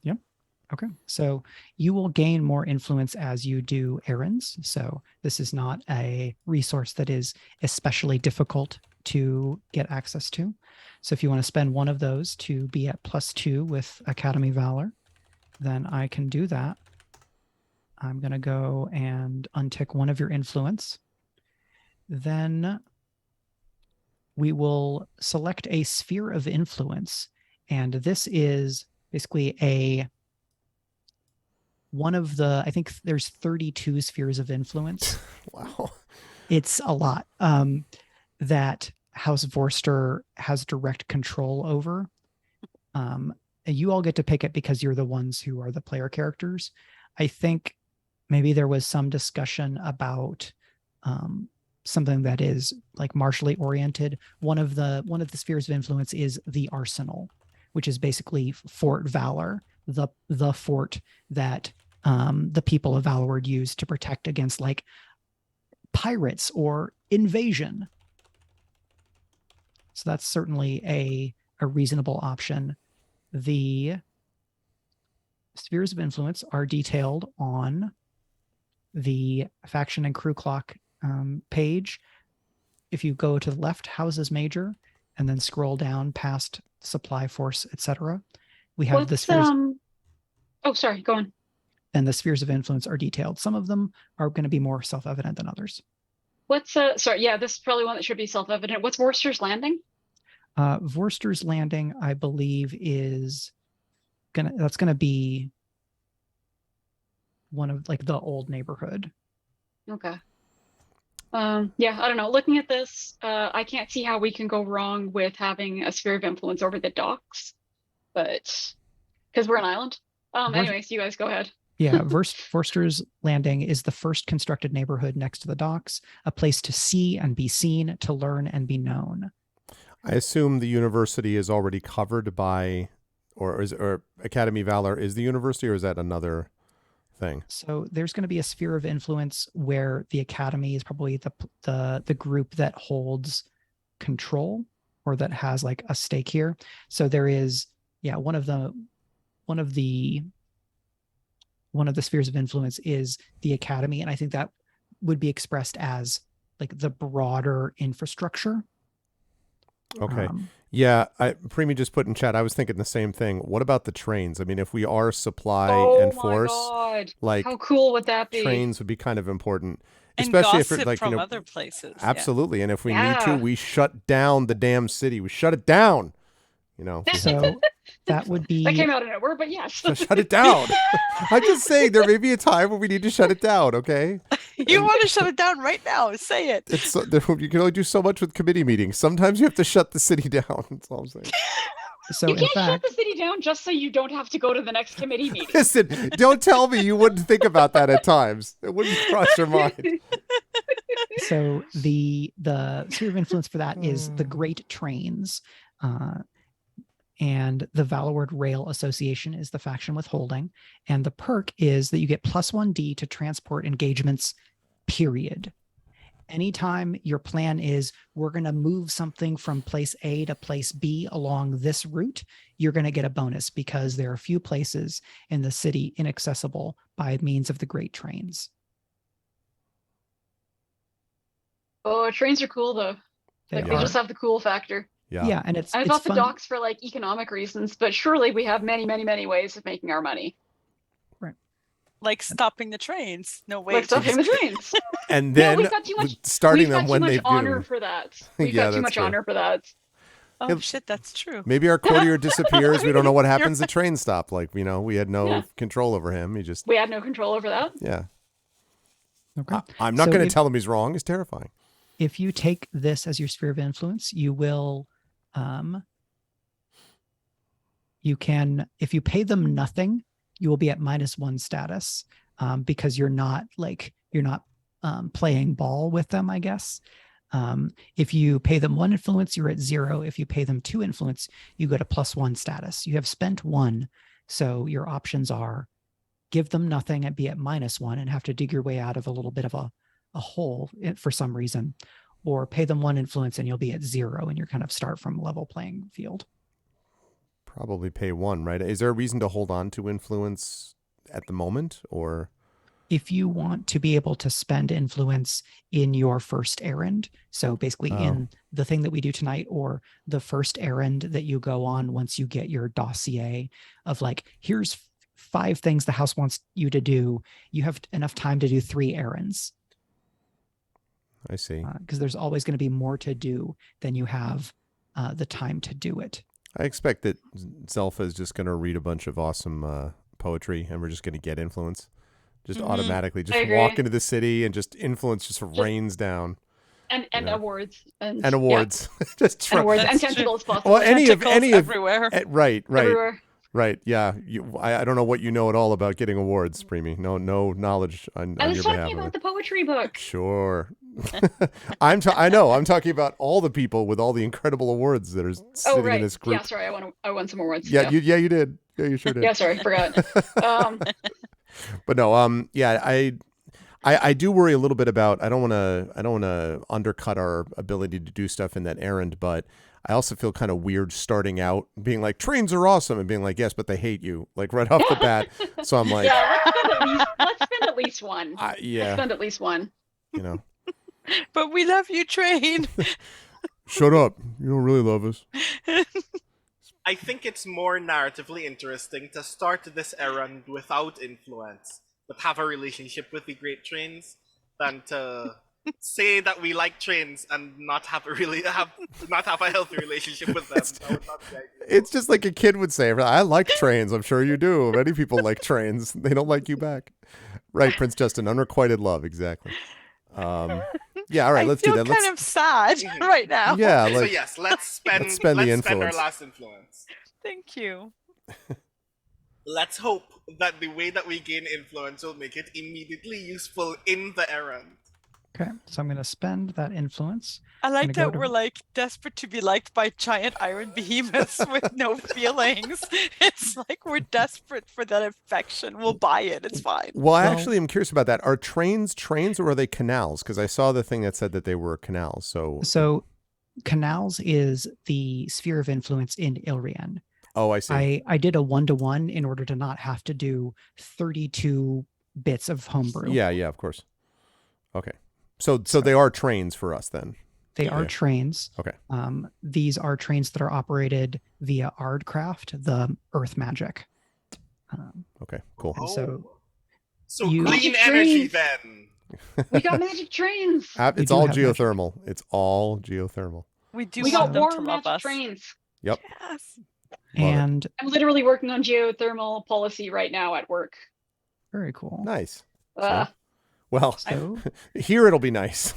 Yep. Okay, so you will gain more influence as you do errands. So this is not a resource that is especially difficult to get access to. So if you want to spend one of those to be at +2 with Academy Valor, then I can do that. I'm going to go and untick one of your influence. Then we will select a sphere of influence. And this is basically one of the, I think there's 32 spheres of influence. Wow. It's a lot that House Vorster has direct control over. You all get to pick it because you're the ones who are the player characters. I think maybe there was some discussion about something that is like martially oriented. One of the spheres of influence is the Arsenal, which is basically Fort Valor, the fort that the people of Valloward use to protect against like pirates or invasion. So that's certainly a reasonable option. The spheres of influence are detailed on the faction and crew clock page. If you go to the left, houses major, and then scroll down past supply force, etc., we have the spheres. Oh, sorry, go on. And the spheres of influence are detailed. Some of them are going to be more self-evident than others. What's sorry, yeah, this is probably one that should be self-evident. What's Vorster's Landing? Vorster's Landing, I believe, is that's gonna be one of like the old neighborhood. Okay. Yeah, I don't know. Looking at this, I can't see how we can go wrong with having a sphere of influence over the docks, but because we're an island. Anyways, you guys go ahead. Yeah, Vorster's Landing is the first constructed neighborhood next to the docks, a place to see and be seen, to learn and be known. I assume the university is already covered by, or Academy Valor is the university, or is that another thing? So there's going to be a sphere of influence where the Academy is probably the group that holds control or that has like a stake here. So there is, yeah, one of the spheres of influence is the Academy, and I think that would be expressed as like the broader infrastructure. Okay. Yeah, Premee just put in chat, I was thinking the same thing. What about the trains? I mean, if we are supply and force, God. like How cool would that be? Trains would be kind of important. And especially gossip if it like from you know, other places. Absolutely. Yeah. And if we need to, we shut down the damn city. We shut it down. You know. So that would be, that came out of nowhere, but yes. Shut it down. I'm just saying there may be a time when we need to shut it down, okay? You want to shut it down right now. Say it. You can only do so much with committee meetings. Sometimes you have to shut the city down. That's all I'm saying. So you can't shut the city down just so you don't have to go to the next committee meeting. Listen, don't tell me you wouldn't think about that at times. It wouldn't cross your mind. So the sphere of influence for that is the Great Trains. And the Valloward Rail Association is the faction withholding. And the perk is that you get +1D to transport engagements, period. Anytime your plan is, we're going to move something from place A to place B along this route, you're going to get a bonus because there are a few places in the city inaccessible by means of the Great Trains. Oh, trains are cool though. They just have the cool factor. Yeah, and I thought the fun. docks for like economic reasons, but surely we have many, many, many ways of making our money. Right. Like stopping the trains. No way. Like stopping the trains. And then we've got too much, starting them when they do. honor for that. We've got too much honor for that. Oh shit, that's true. Maybe our courtier disappears. We don't know what happens. The train stop. Like, you know, we had no control over him. We had no control over that. Yeah. Okay. I'm not going to tell him he's wrong. It's terrifying. If you take this as your sphere of influence, you will, you can, if you pay them nothing, you will be at -1 status, because you're not playing ball with them, I guess. If you pay them 1 influence, you're at 0. If you pay them 2 influence, you go to +1 status. You have spent 1. So your options are give them nothing and be at -1 and have to dig your way out of a little bit of a hole for some reason, or pay them 1 influence and you'll be at 0 and you're kind of start from level playing field. probably pay 1, right? Is there a reason to hold on to influence at the moment, or? If you want to be able to spend influence in your first errand, so basically in the thing that we do tonight, or the first errand that you go on once you get your dossier of like, here's 5 things the house wants you to do, you have enough time to do 3 errands. I see. Because there's always going to be more to do than you have the time to do it. I expect that Zelfa is just going to read a bunch of awesome poetry, and we're just going to get influence. Just automatically, just walk into the city, and just influence just rains down. And awards. And awards. Yeah. just and awards and tentacles possible. Well, any of everywhere. Right. Everywhere. Right. Yeah. I don't know what you know at all about getting awards, Premee. No knowledge on I was your behalf. talking about the poetry book. Sure. I'm talking about all the people with all the incredible awards that are sitting in this group. Yeah, sorry. I won some awards. Yeah, you did. Yeah, you sure did. Yeah, sorry, forgot. But no, yeah, I do worry a little bit about. I don't want to undercut our ability to do stuff in that errand, but I also feel kind of weird starting out being like, trains are awesome, and being like, yes, but they hate you, like right off the bat. So I'm like, yeah, let's spend at least one. Yeah, let's spend at least one. You know. But we love you, Train. Shut up! You don't really love us. I think it's more narratively interesting to start this errand without influence, but have a relationship with the great trains, than to say that we like trains and not have a healthy relationship with them. That would not be ideal. It's just like a kid would say, I like trains. I'm sure you do. Many people like trains. They don't like you back. Right, Prince Justin, unrequited love, exactly. Yeah, all right, let's do that. I feel kind of sad right now. Yeah, so yes, let's spend our last influence. Thank you. Let's hope that the way that we gain influence will make it immediately useful in the errand. Okay, so I'm going to spend that influence. I like that we're like desperate to be liked by giant iron behemoths with no feelings. It's like we're desperate for that affection. We'll buy it. It's fine. Well, I actually am curious about that. Are trains or are they canals? Because I saw the thing that said that they were canals. So canals is the sphere of influence in Ilrian. Oh, I see. I did a 1-to-1 in order to not have to do 32 bits of homebrew. Yeah, of course. Okay. So they are trains for us then. They are trains. Okay. These are trains that are operated via Ardcraft, the earth magic. Okay, cool. So clean energy then. We got magic trains. It's all geothermal. It's all geothermal. We got warm magic trains. Yep. Yes. And I'm literally working on geothermal policy right now at work. Very cool. Nice. So, here it'll be nice.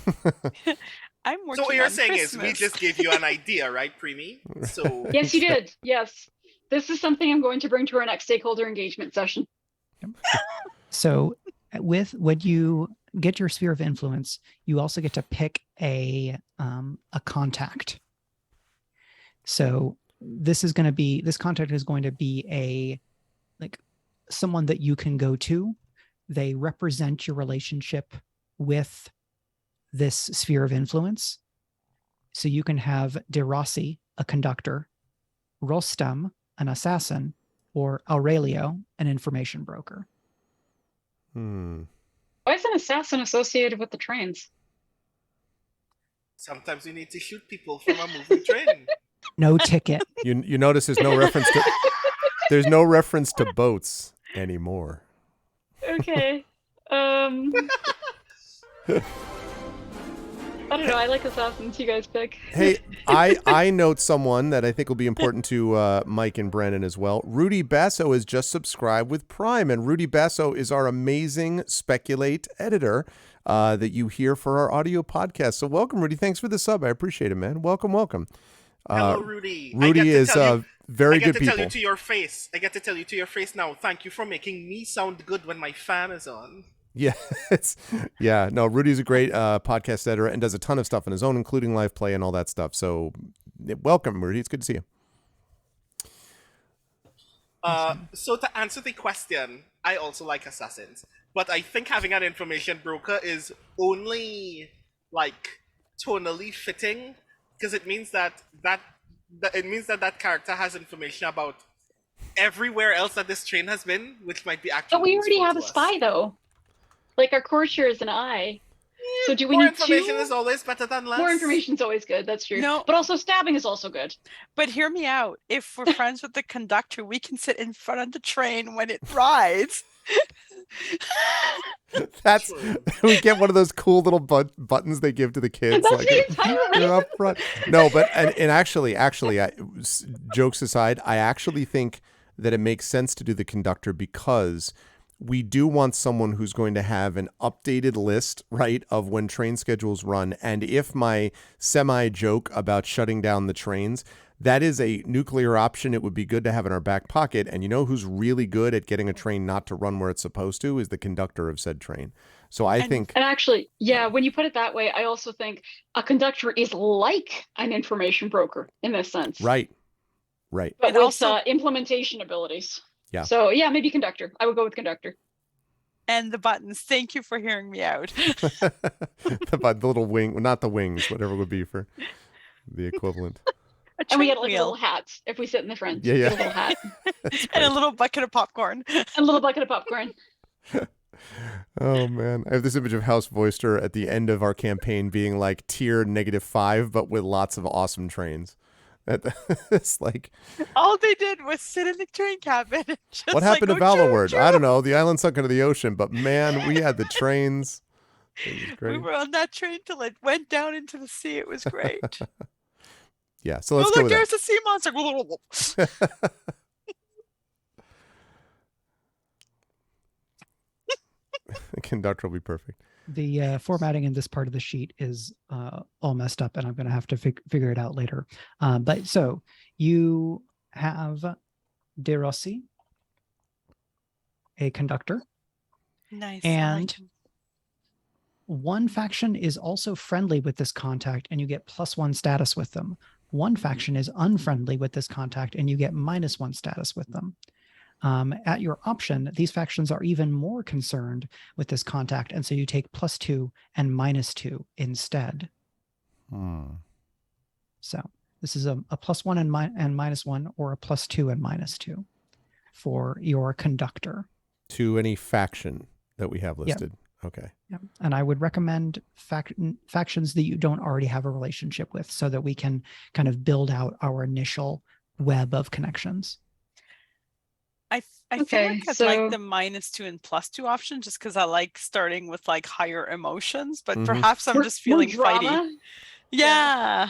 I'm working. So what you're on saying Christmas. is we just gave you an idea, right, Premee? So yes, you did. Yes, this is something I'm going to bring to our next stakeholder engagement session. So, when you get your sphere of influence, you also get to pick a contact. So this contact is going to be someone that you can go to. They represent your relationship with this sphere of influence. So you can have De Rossi, a conductor, Rostam, an assassin, or Aurelio, an information broker. Why is an assassin associated with the trains? Sometimes you need to shoot people from a moving train. No ticket. You notice there's no reference to boats anymore. Okay. I don't know. I like assassins. You guys pick. Hey, I note someone that I think will be important to Mike and Brandon as well. Rudy Basso has just subscribed with Prime, and Rudy Basso is our amazing Speculate editor that you hear for our audio podcast. So welcome, Rudy. Thanks for the sub. I appreciate it, man. Welcome. Hello, Rudy. Rudy is very good people. I get to tell you to your face. I get to tell you to your face now. Thank you for making me sound good when my fan is on. Yeah, Rudy's a great podcast editor and does a ton of stuff on his own, including live play and all that stuff. So welcome, Rudy. It's good to see you. So to answer the question, I also like assassins, but I think having an information broker is only tonally fitting, because it means that character has information about everywhere else that this train has been, which might be actually. But we already useful have to a us. spy, though. Like our courtier is an eye. So do we More need information two? is always better than less. More information is always good. That's true. No. But also stabbing is also good. But hear me out. If we're friends with the conductor, we can sit in front of the train when it rides. That's True. we get one of those cool little buttons they give to the kids. That's like the entire you're up front. No, but and actually, jokes aside, I actually think that it makes sense to do the conductor because we do want someone who's going to have an updated list, right, of when train schedules run. And if my semi-joke about shutting down the trains, that is a nuclear option it would be good to have in our back pocket. And you know who's really good at getting a train not to run where it's supposed to is the conductor of said train. So I think... And actually, yeah, when you put it that way, I also think a conductor is like an information broker in this sense. Right. But And with also- implementation abilities. Yeah. So yeah, maybe conductor. I would go with conductor. And the buttons. Thank you for hearing me out. the little wing, not the wings, whatever would be for the equivalent. And we train get like wheel. little hats if we sit in the front. Yeah, yeah. Get a little hat. And a little bucket of popcorn. And a little bucket of popcorn. Oh man, I have this image of House Vorster at the end of our campaign being like tier -5, but with lots of awesome trains. It's like, All they did was sit in the train cabin. And just what happened like, to "Oh, choo, Valloward? choo." I don't know. The island sunk into the ocean, but man, we had the trains. It was We great. were on that train till it went down into the sea. It was great. Yeah, so Oh, let's go look, with there's a sea monster. that. The conductor will be perfect. The formatting in this part of the sheet is all messed up, and I'm going to have to figure it out later. But so you have De Rossi, a conductor, Nice. and one faction is also friendly with this contact, and you get +1 status with them. One faction is unfriendly with this contact, and you get -1 status with them. At your option, these factions are even more concerned with this contact, and so you take +2 and -2 instead. So this is a +1 and -1, or a +2 and -2 for your conductor. To any faction that we have listed. Okay. Yeah. And I would recommend factions that you don't already have a relationship with, so that we can kind of build out our initial web of connections. I feel Okay, like I'd so- like the -2 and +2 option just because I like starting with like higher emotions, but Mhm. perhaps I'm More- just feeling more fighty. drama. Yeah.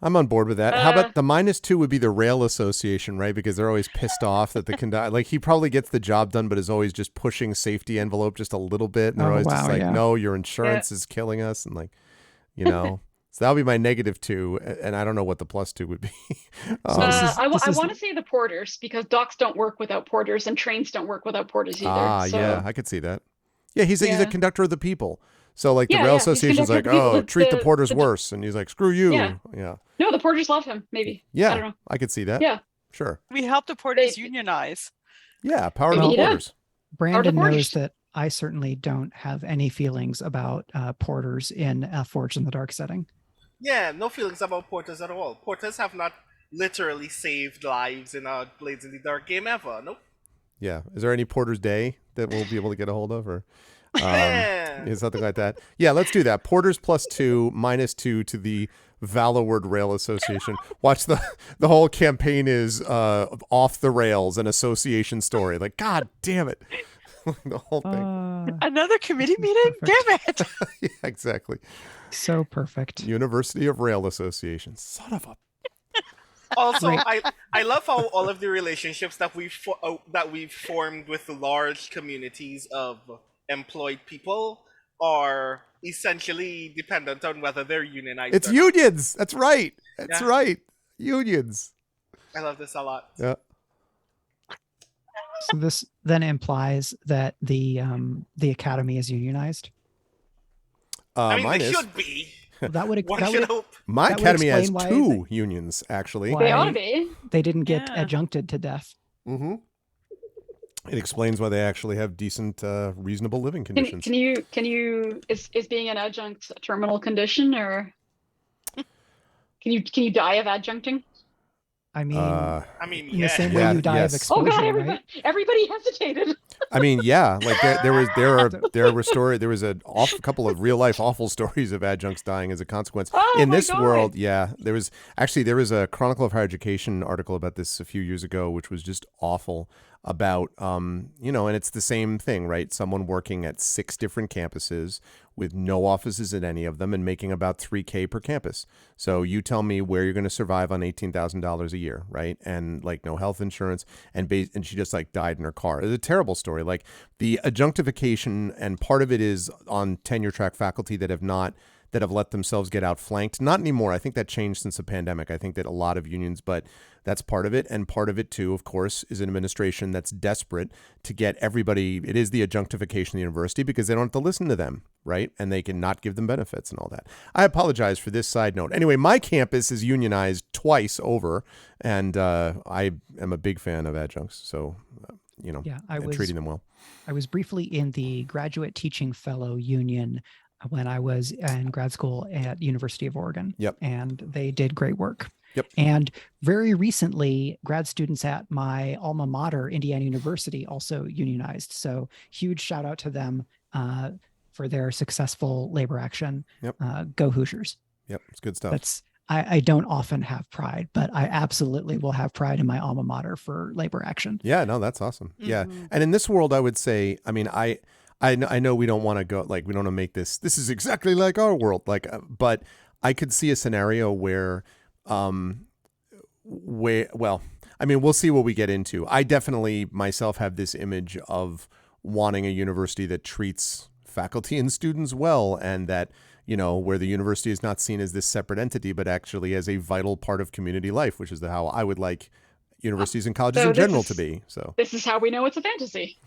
I'm on board with that. How about Uh, the -2 would be the rail association, right? Because they're always pissed off that the conductor, like he probably gets the job done, but is always just pushing safety envelope just a little bit. And they're Oh, always just wow, like, yeah. no, your insurance is killing us. And like, you know, so that'll be my -2. And I don't know what the +2 would be. So this is- I this is- want to say the porters, because docks don't work without porters and trains don't work without porters either. So, yeah, I could see that. Yeah, he's a Yeah. conductor of the people. So like the Yeah, rail yeah, he's association's like, conductor of the people. oh, treat the The- porters the- worse. And he's like, screw you. Yeah. Yeah. No, the porters love him, maybe. Yeah, I don't know. I could see that. Yeah. Sure. We help the porters They- unionize. Yeah, power to Maybe the he does. porters. Brandon knows porters. that I certainly don't have any feelings about porters in a Forge in the Dark setting. Yeah, no feelings about porters at all. Porters have not literally saved lives in a Blades in the Dark game ever. Nope. Yeah. Is there any Porter's Day that we'll be able to get a hold of, or Yeah. something like that? Yeah, let's do that. Porters +2, -2 to the Valloward Rail Association. Watch the whole campaign is off the rails, an association story. Like, God damn it. The whole thing. Another committee meeting? Damn it. Yeah, exactly. So perfect. University of Rail Association. Son of a... Also, Right. I love how all of the relationships that we've formed with large communities of employed people are essentially dependent on whether they're unionized. It's or not. unions. That's right. That's Yeah. right. Unions. I love this a lot. Yeah. So this then implies that the academy is unionized. I mean, Mine they is. should be. That would One that should would hope. My that would academy has explain why 2 unions, actually. Why- They ought to be. they didn't get Yeah. adjuncted to death. Mm-hmm. It explains why they actually have decent, reasonable living conditions. Can you is being an adjunct a terminal condition, or can you die of adjuncting? I mean, I mean, in yeah. the same way Yeah, you die of yes. Oh exposure, God, right? everybody hesitated. I mean, yeah, like there was a couple of real life awful stories of adjuncts dying as a consequence. Oh In my this God. world, yeah, there was a Chronicle of Higher Education article about this a few years ago, which was just awful about, and it's the same thing, right? Someone working at 6 different campuses with no offices at any of them and making about $3,000 per campus. So you tell me where you're going to survive on $18,000 a year, right? And like no health insurance, and she just like died in her car. It's a terrible story. Like the adjunctification, and part of it is on tenure track faculty that have let themselves get outflanked. Not anymore. I think that changed since the pandemic. I think that a lot of unions, but that's part of it. And part of it too, of course, is an administration that's desperate to get everybody. It is the adjunctification of the university because they don't have to listen to them, right? And they can not give them benefits and all that. I apologize for this side note. Anyway, my campus is unionized twice over, and I am a big fan of adjuncts. So, treating them well. I was briefly in the graduate teaching fellow union when I was in grad school at University of Oregon. Yep. And they did great work. Yep. And very recently, grad students at my alma mater, Indiana University, also unionized. So huge shout out to them for their successful labor action. Yep. Go Hoosiers. Yep. It's good stuff. I don't often have pride, but I absolutely will have pride in my alma mater for labor action. Yeah, no, that's awesome. Mm-hmm. Yeah. And in this world, I would say, I mean, I know we don't want to go, like, we don't want to make this is exactly like our world, like, but I could see a scenario where, well, I mean, we'll see what we get into. I definitely myself have this image of wanting a university that treats faculty and students well, and that, where the university is not seen as this separate entity, but actually as a vital part of community life, which is how I would like universities and colleges in general to be. So this is how we know it's a fantasy.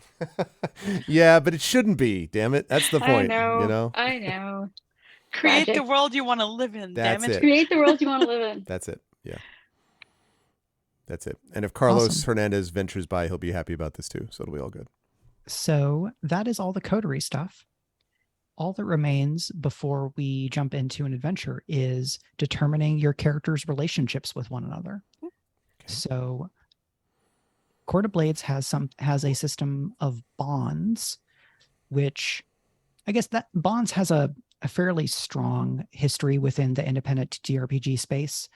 Yeah, but it shouldn't be. Damn it, that's the point. I know. Create the world you want to live in. That's damn it. it. Create the world you want to live in. That's it. Yeah. That's it. And if Carlos Hernandez ventures by, he'll be happy about this too. So it'll be all good. So that is all the coterie stuff. All that remains before we jump into an adventure is determining your character's relationships with one another. Okay. So Court of Blades has a system of bonds, which I guess that bonds has a fairly strong history within the independent TRPG space.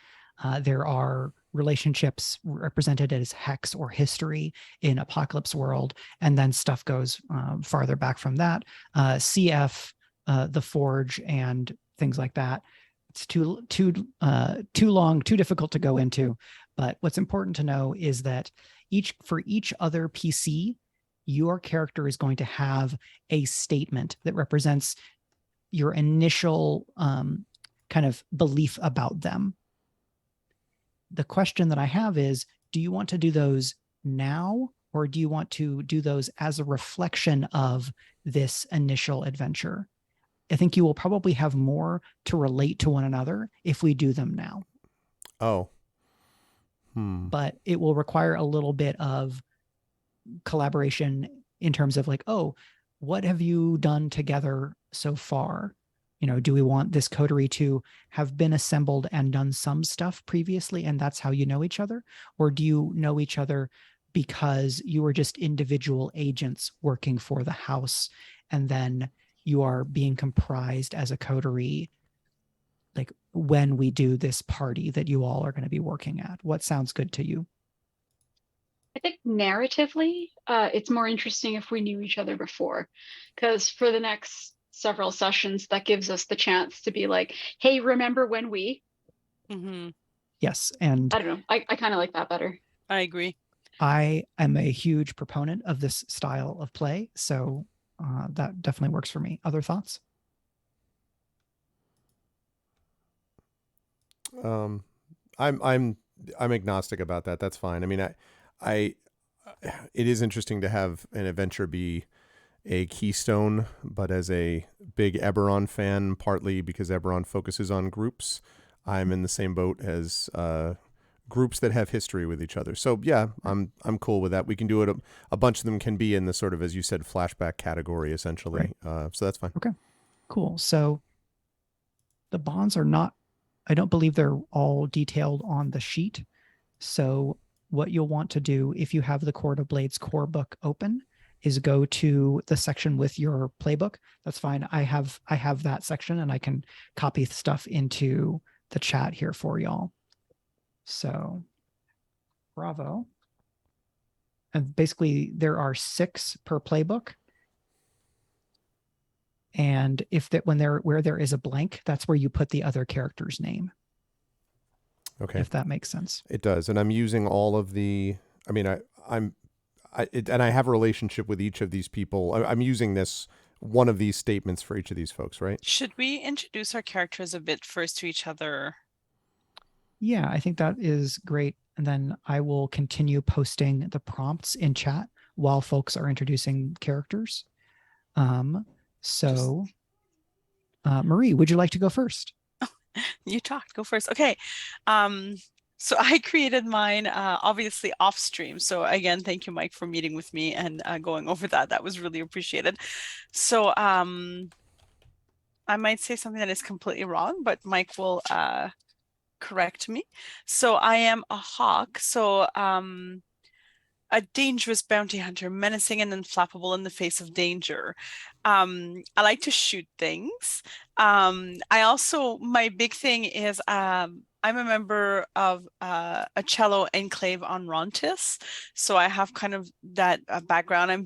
There are relationships represented as hex or history in Apocalypse World, and then stuff goes farther back from that. CF, the Forge, and things like that. It's too long, too difficult to go into. But what's important to know is that for each other PC, your character is going to have a statement that represents your initial kind of belief about them. The question that I have is, do you want to do those now, or do you want to do those as a reflection of this initial adventure? I think you will probably have more to relate to one another if we do them now. Oh. But it will require a little bit of collaboration in terms of like, oh, what have you done together so far? Do we want this coterie to have been assembled and done some stuff previously, and that's how you know each other? Or do you know each other because you were just individual agents working for the house, and then you are being comprised as a coterie, like when we do this party that you all are going to be working at? What sounds good to you? I think narratively, it's more interesting if we knew each other before, because for the next several sessions, that gives us the chance to be like, hey, remember when we? Mm-hmm. Yes. And I don't know. I kind of like that better. I agree. I am a huge proponent of this style of play. So that definitely works for me. Other thoughts? I'm agnostic about that. That's fine. I mean, it is interesting to have an adventure be a keystone, but as a big Eberron fan, partly because Eberron focuses on groups, I'm in the same boat as groups that have history with each other. So yeah, I'm cool with that. We can do it. A bunch of them can be in the sort of, as you said, flashback category, essentially. Right. So that's fine. Okay, cool. So the bonds are not, I don't believe they're all detailed on the sheet. So what you'll want to do if you have the Court of Blades core book open is go to the section with your playbook. That's fine. I have that section and I can copy stuff into the chat here for y'all. So bravo. And basically there are 6 per playbook. And if that where there is a blank, that's where you put the other character's name. Okay. If that makes sense. It does. And I'm using all of the, I mean, and I have a relationship with each of these people. I'm using one of these statements for each of these folks, right? Should we introduce our characters a bit first to each other? Yeah, I think that is great. And then I will continue posting the prompts in chat while folks are introducing characters. Marie, would you like to go first? You talked. Go first. Okay. So I created mine, obviously off stream. So again, thank you, Mike, for meeting with me and going over that. That was really appreciated. So I might say something that is completely wrong, but Mike will correct me. So I am a hawk. So a dangerous bounty hunter, menacing and unflappable in the face of danger. I like to shoot things. My big thing is I'm a member of a cello enclave on Rontis. So I have kind of that background. I'm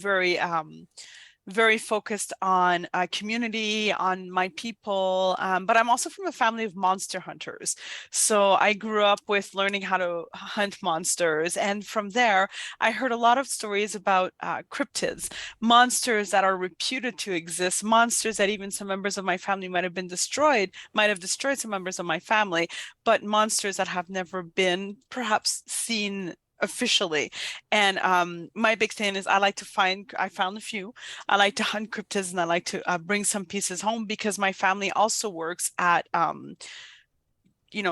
very focused on community, on my people, but I'm also from a family of monster hunters. So I grew up with learning how to hunt monsters. And from there, I heard a lot of stories about cryptids, monsters that are reputed to exist, monsters that even some members of my family might have destroyed some members of my family, but monsters that have never been perhaps seen officially. And my big thing is I found a few. I like to hunt cryptids and I like to bring some pieces home because my family also works at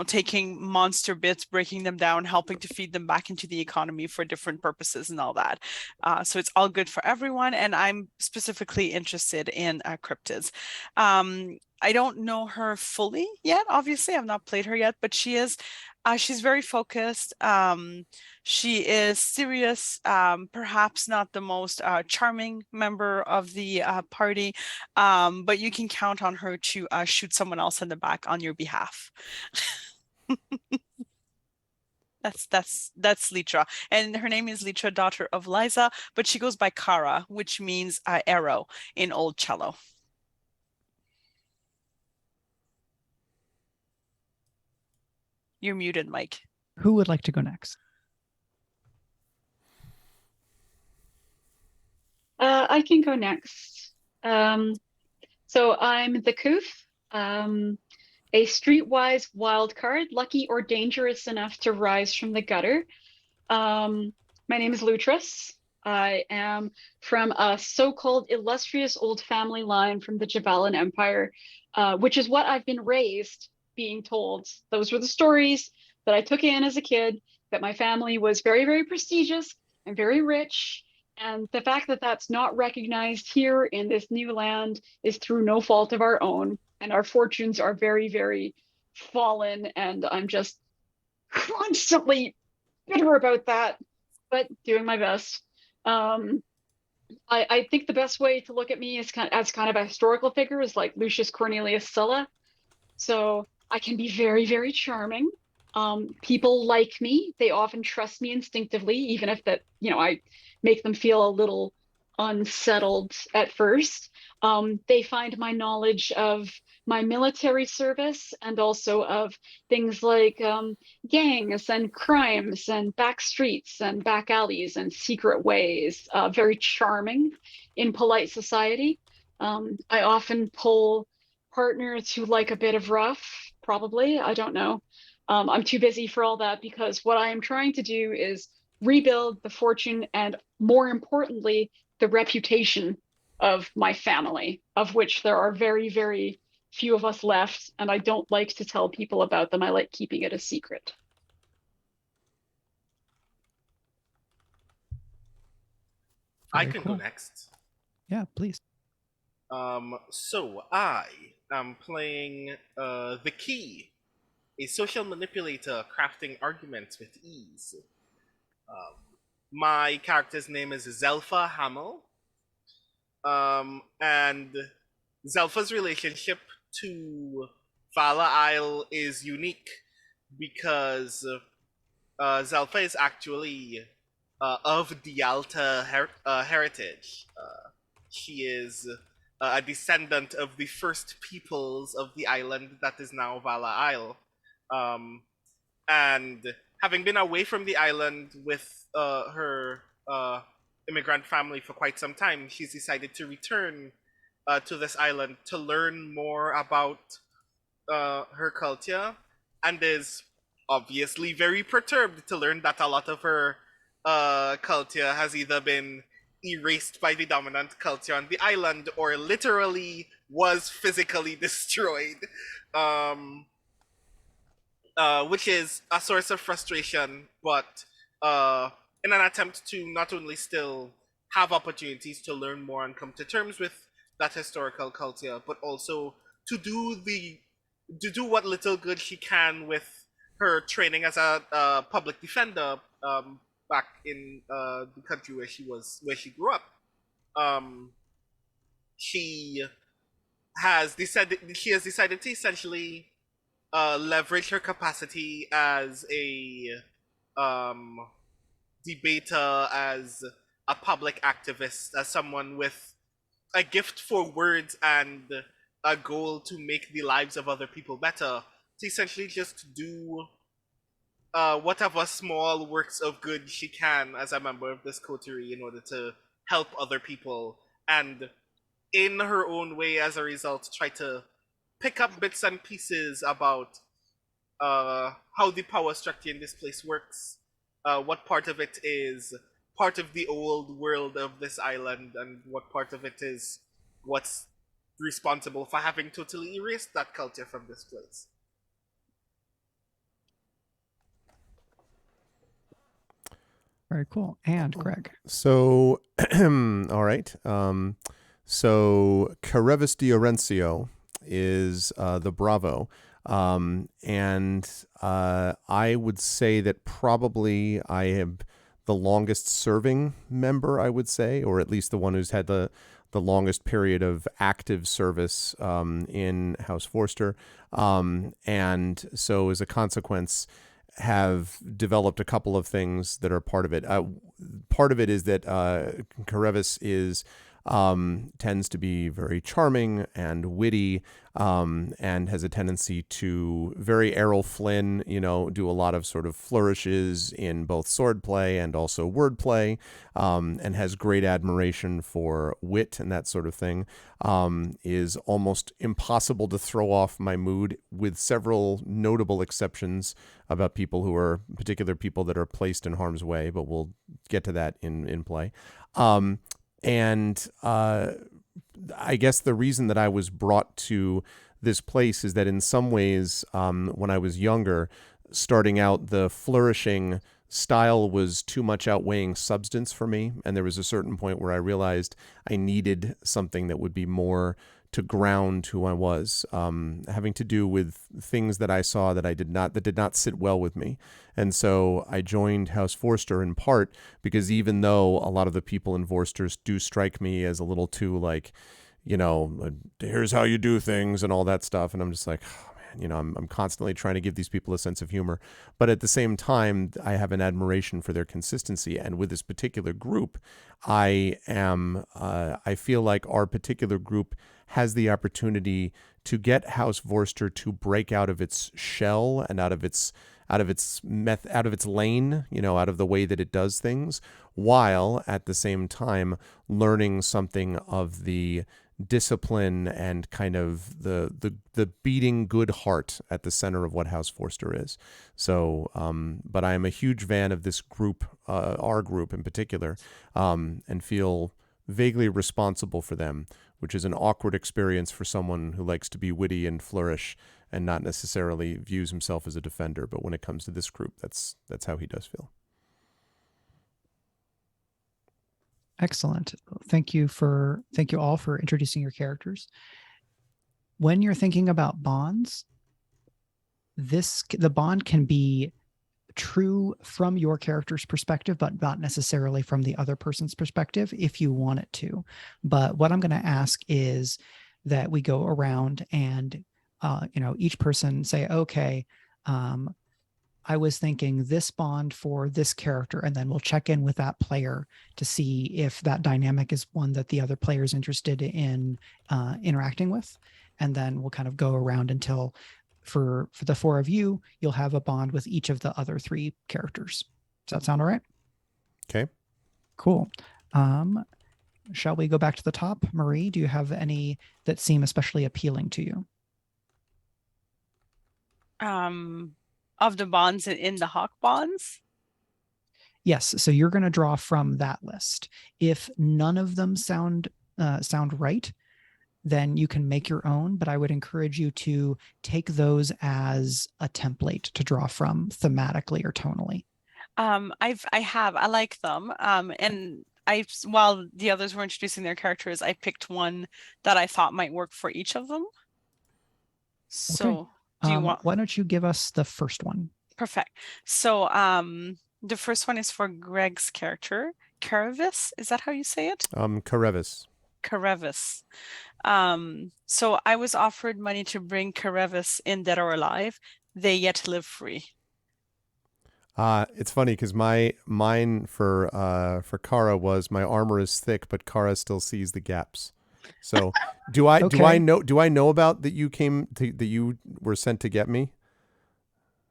taking monster bits, breaking them down, helping to feed them back into the economy for different purposes and all that. So it's all good for everyone. And I'm specifically interested in cryptids. I don't know her fully yet. Obviously, I've not played her yet, but she's very focused. She is serious, perhaps not the most charming member of the party, but you can count on her to shoot someone else in the back on your behalf. That's Litra, and her name is Litra, daughter of Liza, but she goes by Kara, which means arrow in Old Cello. You're muted, Mike. Who would like to go next? I can go next. So I'm the Coof, a streetwise wild card, lucky or dangerous enough to rise from the gutter. My name is Lutris. I am from a so-called illustrious old family line from the Javelin Empire, which is what I've been raised being told. Those were the stories that I took in as a kid, that my family was very, very prestigious and very rich. And the fact that that's not recognized here in this new land is through no fault of our own. And our fortunes are very, very fallen. And I'm just constantly bitter about that, but doing my best. I think the best way to look at me is as kind of a historical figure is like Lucius Cornelius Sulla. So I can be very, very charming. People like me. They often trust me instinctively, even if I make them feel a little unsettled at first. They find my knowledge of my military service and also of things like gangs and crimes and back streets and back alleys and secret ways very charming in polite society. I often pull partners who like a bit of rough, probably. I don't know. I'm too busy for all that because what I am trying to do is rebuild the fortune and, more importantly, the reputation of my family, of which there are very, very few of us left, and I don't like to tell people about them. I like keeping it a secret. I can go next. Yeah, please. So I am playing the Key, a social manipulator crafting arguments with ease. My character's name is Zelfa Hamel, and Zelfa's relationship to Vala Isle is unique because Zelfa is actually of Dialta heritage. She is a descendant of the first peoples of the island that is now Vala Isle. And having been away from the island with her immigrant family for quite some time, she's decided to return to this island to learn more about her culture, and is obviously very perturbed to learn that a lot of her culture has either been erased by the dominant culture on the island or literally was physically destroyed. Which is a source of frustration, but in an attempt to not only still have opportunities to learn more and come to terms with that historical culture, but also to do what little good she can with her training as a public defender back in the country where she grew up. She has decided to essentially leverage her capacity as a debater, as a public activist, as someone with a gift for words and a goal to make the lives of other people better, to essentially just do whatever small works of good she can as a member of this coterie in order to help other people, and in her own way, as a result, try to pick up bits and pieces about how the power structure in this place works, what part of it is part of the old world of this island, and what part of it is what's responsible for having totally erased that culture from this place. Very cool. And Greg. So, all right. So Carevis Diorencio is the Bravo. And I would say that probably I am the longest serving member, I would say, or at least the one who's had the longest period of active service in House Vorster. And so as a consequence, have developed a couple of things that are part of it. Part of it is that Carevis is tends to be very charming and witty, and has a tendency to, very Errol Flynn, do a lot of sort of flourishes in both swordplay and also wordplay, and has great admiration for wit and that sort of thing. Is almost impossible to throw off my mood, with several notable exceptions about particular people that are placed in harm's way, but we'll get to that in play. And I guess the reason that I was brought to this place is that in some ways, when I was younger, starting out, the flourishing style was too much outweighing substance for me. And there was a certain point where I realized I needed something that would be more to ground who I was, having to do with things that I saw that did not sit well with me. And so I joined House Vorster in part because, even though a lot of the people in Vorsters do strike me as a little too here's how you do things and all that stuff, and I'm just like, oh, man, I'm constantly trying to give these people a sense of humor, but at the same time, I have an admiration for their consistency. And with this particular group, I feel like our particular group has the opportunity to get House Vorster to break out of its shell and out of its lane, out of the way that it does things, while at the same time learning something of the discipline and kind of the beating good heart at the center of what House Vorster is. So, but I am a huge fan of this group, our group in particular, and feel vaguely responsible for them, which is an awkward experience for someone who likes to be witty and flourish and not necessarily views himself as a defender. But when it comes to this group, that's how he does feel. Excellent. Thank you all for introducing your characters. When you're thinking about bonds, the bond can be true from your character's perspective, but not necessarily from the other person's perspective if you want it to. But what I'm going to ask is that we go around and, each person say, okay, I was thinking this bond for this character, and then we'll check in with that player to see if that dynamic is one that the other player is interested in interacting with. And then we'll kind of go around until for the four of you, you'll have a bond with each of the other three characters. Does that sound all right? Okay. Cool. Shall we go back to the top? Marie, do you have any that seem especially appealing to you? Of the bonds in the Hawk bonds? Yes. So you're going to draw from that list. If none of them sound right, then you can make your own, but I would encourage you to take those as a template to draw from thematically or tonally. I like them. And while the others were introducing their characters, I picked one that I thought might work for each of them. So okay. Why don't you give us the first one? Perfect. So the first one is for Greg's character, Caravis. Is that how you say it? Caravis. Caravis. So I was offered money to bring Caravis in, dead or alive. They yet live free. It's funny because mine for Kara was my armor is thick, but Kara still sees the gaps. So do I know about that you were sent to get me?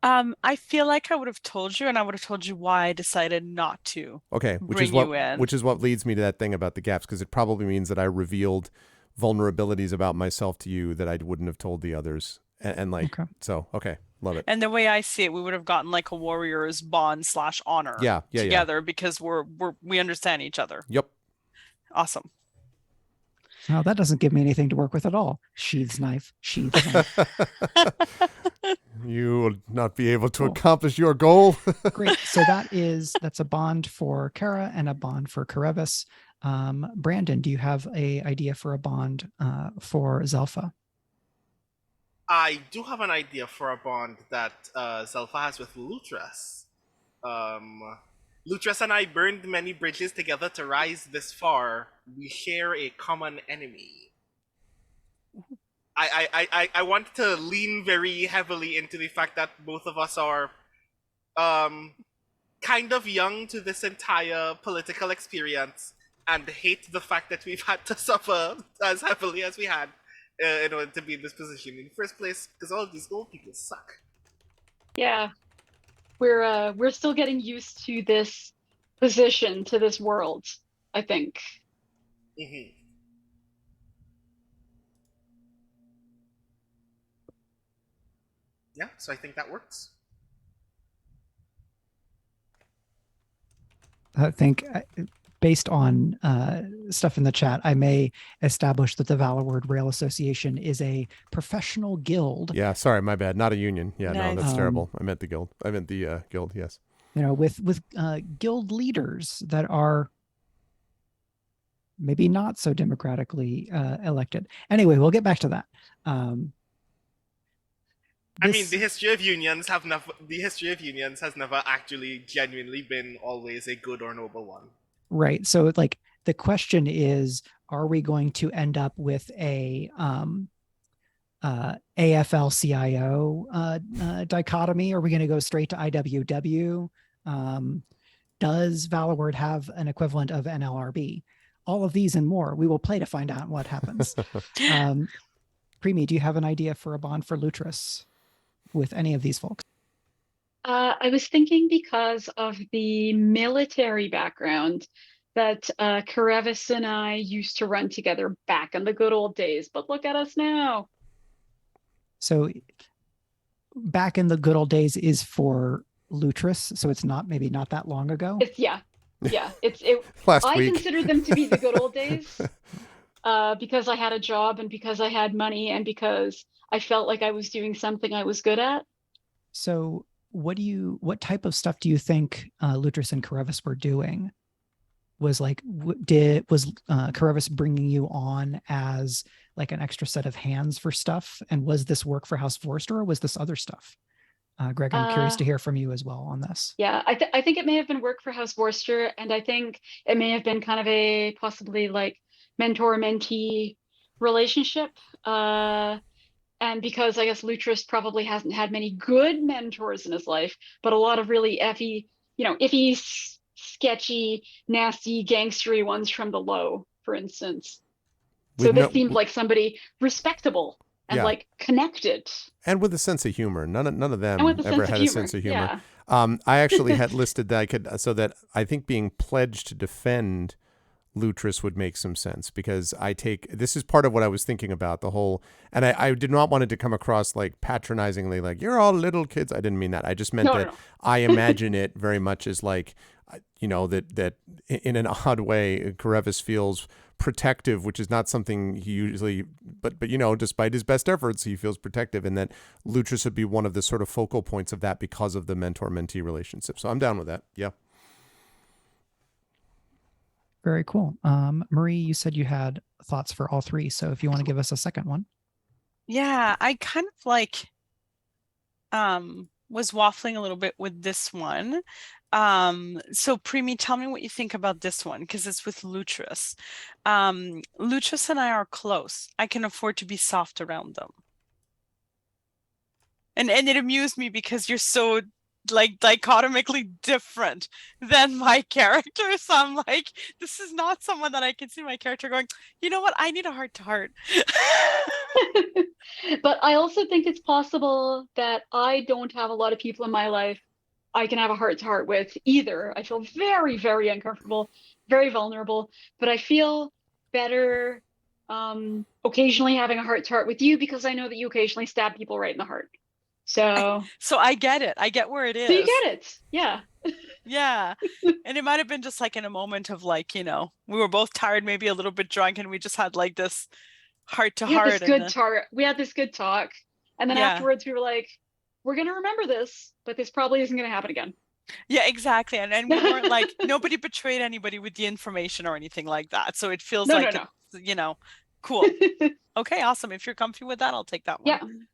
I feel like I would have told you, and I would have told you why I decided not to. Okay, which is what leads me to that thing about the gaps, because it probably means that I revealed vulnerabilities about myself to you that I wouldn't have told the others, okay, love it. And the way I see it, we would have gotten like a warrior's bond / honor together because we understand each other. Yep. Awesome. Well, that doesn't give me anything to work with at all. Sheath's knife. You will not be able to accomplish your goal. Great. So that's a bond for Kara and a bond for Caravis. Brandon, do you have a idea for a bond for Zelfa? I do have an idea for a bond that Zelfa has with Lutras. Lutras and I burned many bridges together to rise this far. We share a common enemy. I want to lean very heavily into the fact that both of us are kind of young to this entire political experience and hate the fact that we've had to suffer as heavily as we had in order to be in this position in the first place, because all of these old people suck. Yeah. We're still getting used to this position, to this world, I think. Mm-hmm. Yeah, so I think that works. I think based on stuff in the chat, I may establish that the Valloward Rail Association is a professional guild. Yeah, sorry, my bad. Not a union. Yeah, nice. No, that's terrible. I meant the guild. I meant the guild, yes. With guild leaders that are maybe not so democratically elected. Anyway, we'll get back to that. I mean, the history of unions has never actually genuinely been always a good or noble one. Right. So like the question is, are we going to end up with a AFL-CIO dichotomy? Are we going to go straight to IWW? Does Valloward have an equivalent of NLRB? All of these and more we will play to find out what happens. Premee, do you have an idea for a bond for Lutras with any of these folks? I was thinking, because of the military background, that Caravis and I used to run together back in the good old days, but look at us now. So back in the good old days is for Lutras, so it's maybe not that long ago. Last I week. consider them to be the good old days because I had a job and because I had money and because I felt like I was doing something I was good at. So what type of stuff do you think Lutras and Caravis were doing? Was Caravis bringing you on as like an extra set of hands for stuff? And was this work for House Vorster, or was this other stuff? Greg, I'm curious to hear from you as well on this. Yeah, I think it may have been work for House Vorster, and I think it may have been kind of a possibly like mentor-mentee relationship. And because I guess Lutris probably hasn't had many good mentors in his life, but a lot of really iffy, sketchy, nasty, gangstery ones from the low, for instance. So this seemed like somebody respectable and like connected. And with a sense of humor. None of them ever had a sense of humor. Yeah. I actually had listed that so that I think being pledged to defend Lutris would make some sense, because this is part of what I was thinking about the whole, and I did not want it to come across like patronizingly, like you're all little kids. I didn't mean that. I just meant that I imagine it very much as like, that in an odd way, Karevis feels protective, which is not something he usually, but despite his best efforts, he feels protective, and that Lutris would be one of the sort of focal points of that because of the mentor-mentee relationship. So I'm down with that. Yeah. Very cool. Marie, you said you had thoughts for all three. So if you want to give us a second one. Yeah, I kind of like was waffling a little bit with this one. So Premee, tell me what you think about this one, because it's with Lutris. Lutris and I are close. I can afford to be soft around them. And it amused me because you're so like dichotomically different than my character. So I'm like, this is not someone that I can see my character going, you know what, I need a heart-to-heart. But I also think it's possible that I don't have a lot of people in my life I can have a heart-to-heart with either. I feel very, very uncomfortable, very vulnerable, but I feel better occasionally having a heart-to-heart with you, because I know that you occasionally stab people right in the heart. So I get it. I get where it is. So you get it. Yeah. Yeah. And it might have been just like in a moment of like, we were both tired, maybe a little bit drunk, and we just had like this heart to heart. We had this good talk. And then afterwards we were like, we're going to remember this, but this probably isn't going to happen again. Yeah, exactly. And we weren't like, nobody betrayed anybody with the information or anything like that. So it feels cool. Okay, awesome. If you're comfy with that, I'll take that one.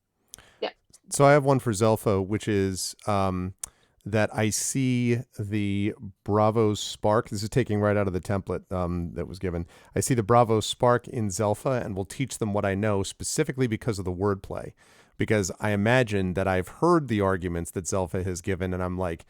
Yeah. So I have one for Zelfa, which is that I see the Bravo spark. This is taking right out of the template that was given. I see the Bravo spark in Zelfa, and will teach them what I know, specifically because of the wordplay. Because I imagine that I've heard the arguments that Zelfa has given, and I'm like,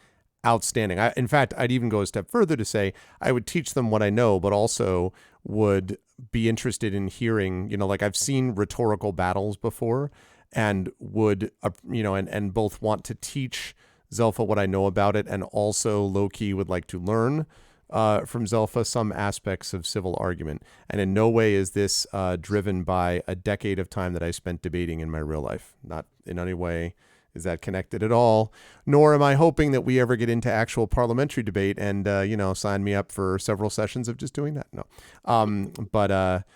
outstanding. In fact, I'd even go a step further to say I would teach them what I know, but also would be interested in hearing, like I've seen rhetorical battles before, and would, and both want to teach Zelfa what I know about it, and also low-key would like to learn from Zelfa some aspects of civil argument. And in no way is this driven by a decade of time that I spent debating in my real life. Not in any way is that connected at all, nor am I hoping that we ever get into actual parliamentary debate and, sign me up for several sessions of just doing that. No.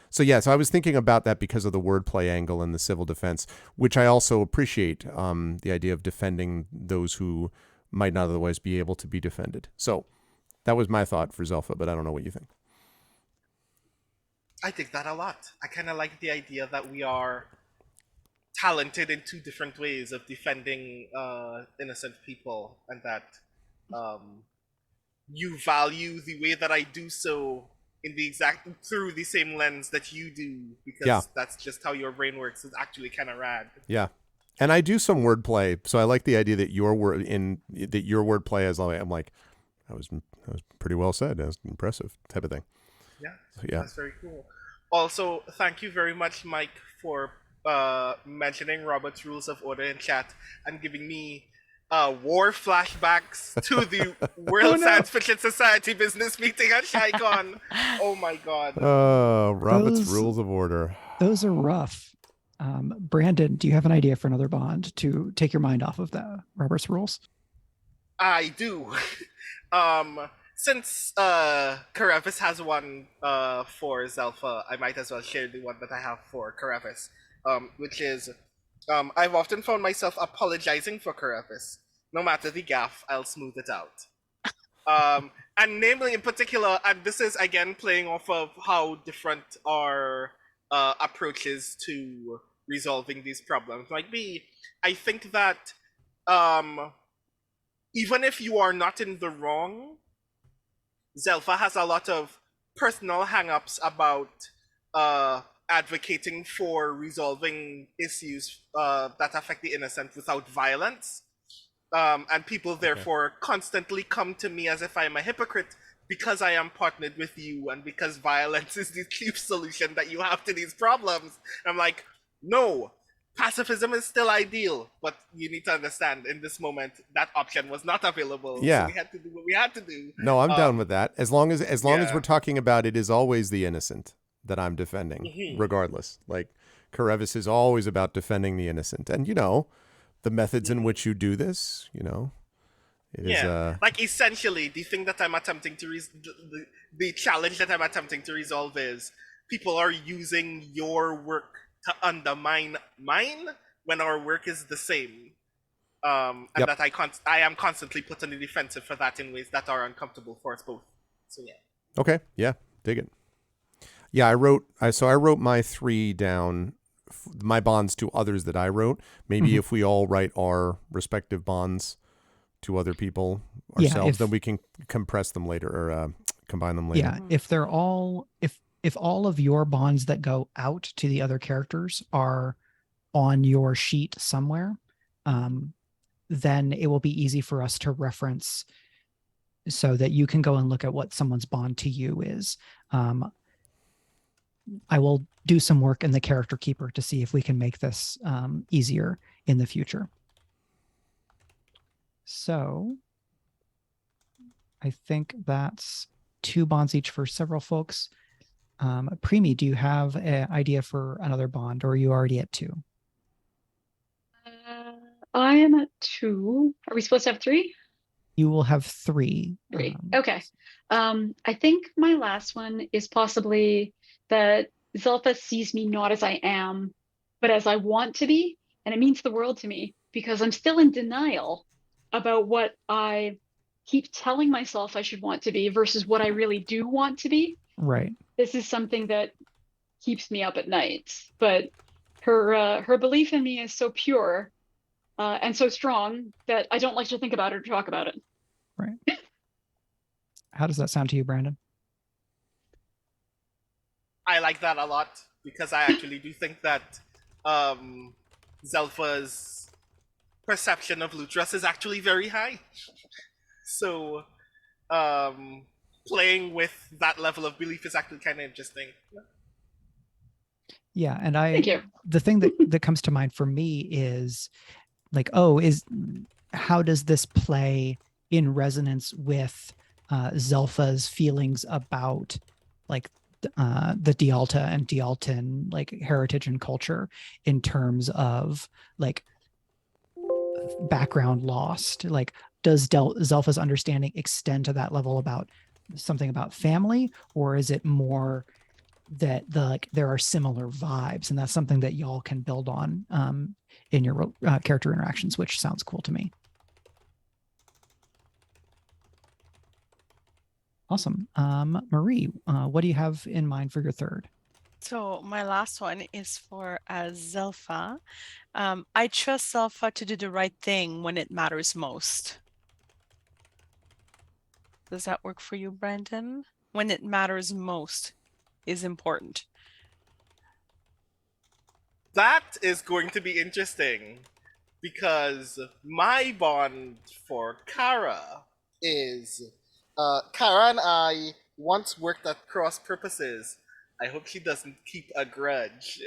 So I was thinking about that because of the wordplay angle and the civil defense, which I also appreciate, the idea of defending those who might not otherwise be able to be defended. So that was my thought for Zelfa, but I don't know what you think. I dig that a lot. I kind of like the idea that we are talented in two different ways of defending innocent people, and that you value the way that I do so through the same lens that you do, because that's just how your brain works. Is actually kind of rad. Yeah. And I do some wordplay, so I like the idea that your wordplay is like, I'm like, that was pretty well said. That was impressive type of thing. Yeah. So, yeah. That's very cool. Also, thank you very much, Mike, for mentioning Robert's Rules of Order in chat and giving me war flashbacks to the World Science Fiction Society business meeting at ShyCon. Oh my god. Robert's Rules of Order. Those are rough. Brandon, do you have an idea for another bond to take your mind off of the Robert's Rules? I do. Since Karevis has one for Zelfa, I might as well share the one that I have for Karevis. Which is, I've often found myself apologizing for Karevis. No matter the gaffe, I'll smooth it out. And namely in particular, and this is again playing off of how different our approaches to resolving these problems might be. I think that even if you are not in the wrong, Zelfa has a lot of personal hang-ups about advocating for resolving issues that affect the innocent without violence. And people therefore constantly come to me as if I am a hypocrite because I am partnered with you and because violence is the chief solution that you have to these problems. I'm like, no, pacifism is still ideal, but you need to understand in this moment that option was not available. Yeah. So we had to do what we had to do. No, I'm down with that. As long as yeah. we're talking about it is always the innocent that I'm defending, regardless. Like Karevis is always about defending the innocent. And the methods in which you do this, it is like essentially the thing that I'm attempting to the challenge that I'm attempting to resolve is people are using your work to undermine mine when our work is the same. And that I am constantly put on the defensive for that in ways that are uncomfortable for us both. So yeah. Okay, yeah, dig it. Yeah, I wrote my 3 down, my bonds to others that I wrote. Maybe if we all write our respective bonds to other people ourselves, then we can compress them later or combine them later. Yeah, if they're all if all of your bonds that go out to the other characters are on your sheet somewhere, then it will be easy for us to reference so that you can go and look at what someone's bond to you is. I will do some work in the character keeper to see if we can make this easier in the future. So I think that's 2 bonds each for several folks. Premee, do you have an idea for another bond, or are you already at 2? I am at 2. Are we supposed to have 3? You will have 3. 3. Okay. I think my last one is possibly that Zelfa sees me not as I am, but as I want to be, and it means the world to me because I'm still in denial about what I keep telling myself I should want to be versus what I really do want to be. Right. This is something that keeps me up at night, but her belief in me is so pure and so strong that I don't like to think about it or talk about it. Right. How does that sound to you, Brandon? I like that a lot because I actually do think that Zelfa's perception of Lutras is actually very high. So playing with that level of belief is actually kind of interesting. Yeah, and Thank you. the thing that comes to mind for me is like, how does this play in resonance with Zelfa's feelings about like the Dialta and Dialtan like heritage and culture in terms of like background lost? Like, does Zelfa's understanding extend to that level about something about family, or is it more that there are similar vibes, and that's something that y'all can build on in your character interactions, which sounds cool to me. Awesome. Marie, what do you have in mind for your 3rd? So my last one is for Zelfa. I trust Zelfa to do the right thing when it matters most. Does that work for you, Brandon? When it matters most is important. That is going to be interesting because my bond for Kara is Kara and I once worked at cross purposes. I hope she doesn't keep a grudge.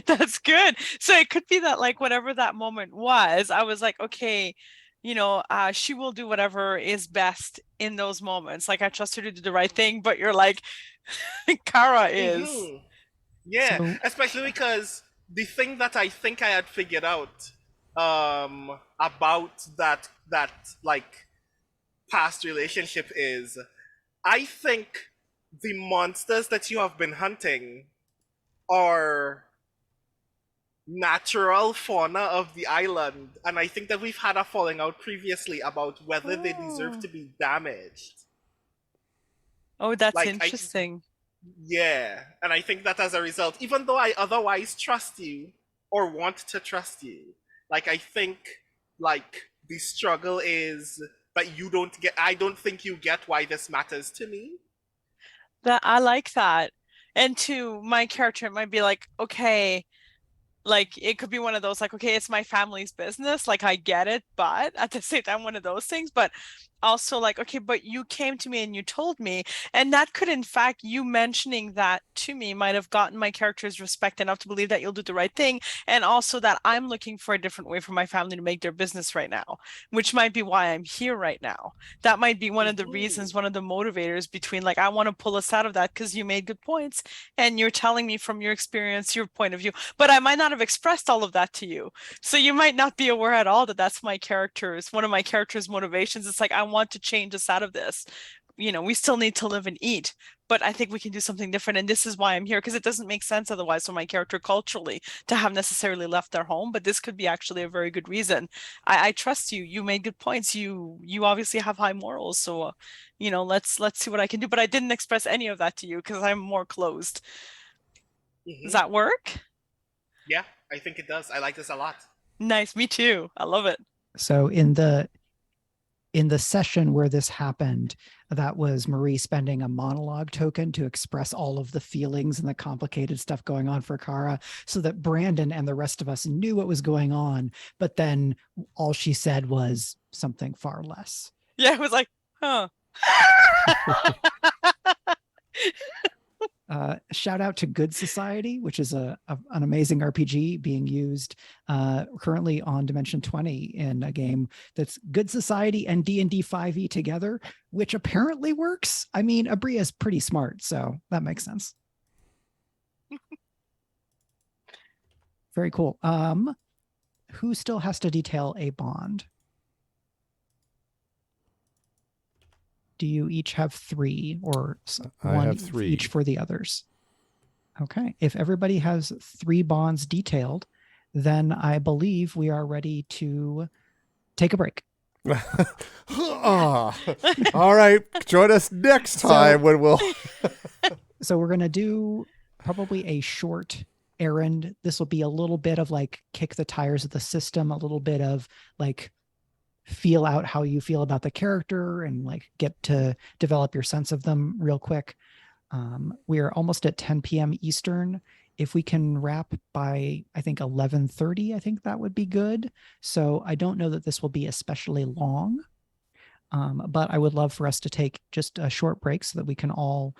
That's good. So it could be that like whatever that moment was, I was like, okay, she will do whatever is best in those moments. Like I trust her to do the right thing, but you're like, Kara is. Yeah, so, especially because the thing that I think I had figured out about that like past relationship is I think the monsters that you have been hunting are natural fauna of the island, and I think that we've had a falling out previously about whether they deserve to be damaged. Oh, that's like, interesting. Yeah, and I think that as a result, even though I otherwise trust you or want to trust you, Like, I think, like, the struggle is that I don't think you get why this matters to me. That I like that. And to my character, it might be like, okay, like it could be one of those like, okay, it's my family's business, like I get it, but at the same time one of those things, but also like, okay, but you came to me and you told me, and that could in fact, you mentioning that to me might have gotten my character's respect enough to believe that you'll do the right thing, and also that I'm looking for a different way for my family to make their business right now, which might be why I'm here right now. That might be one of the reasons, one of the motivators between like, I want to pull us out of that because you made good points and you're telling me from your experience, your point of view, but I might not have expressed all of that to you. So you might not be aware at all that that's one of my character's motivations. It's like, I want to change us out of this. We still need to live and eat, but I think we can do something different. And this is why I'm here, because it doesn't make sense otherwise for my character culturally to have necessarily left their home. But this could be actually a very good reason. I trust you. You made good points. You obviously have high morals. So, let's see what I can do. But I didn't express any of that to you because I'm more closed. Does that work? Yeah, I think it does. I like this a lot. Nice. Me too. I love it. So in the session where this happened, that was Marie spending a monologue token to express all of the feelings and the complicated stuff going on for Kara, so that Brandon and the rest of us knew what was going on. But then all she said was something far less. Yeah, it was like, huh. Shout out to Good Society, which is an amazing RPG being used currently on Dimension 20 in a game that's Good Society and D&D 5e together, which apparently works. I mean, Abria is pretty smart, so that makes sense. Very cool. Who still has to detail a bond? Do you each have 3 or one have 3 each for the others? Okay. If everybody has 3 bonds detailed, then I believe we are ready to take a break. All right. Join us next time when we'll. So we're going to do probably a short errand. This will be a little bit of like kick the tires of the system, a little bit of like feel out how you feel about the character and like get to develop your sense of them real quick. We are almost at 10 p.m. Eastern. If we can wrap by, I think 11:30, I think that would be good. So I don't know that this will be especially long, but I would love for us to take just a short break so that we can all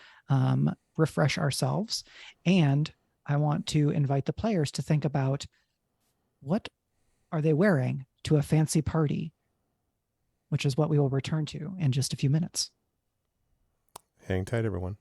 refresh ourselves. And I want to invite the players to think about what are they wearing to a fancy party, which is what we will return to in just a few minutes. Hang tight, everyone.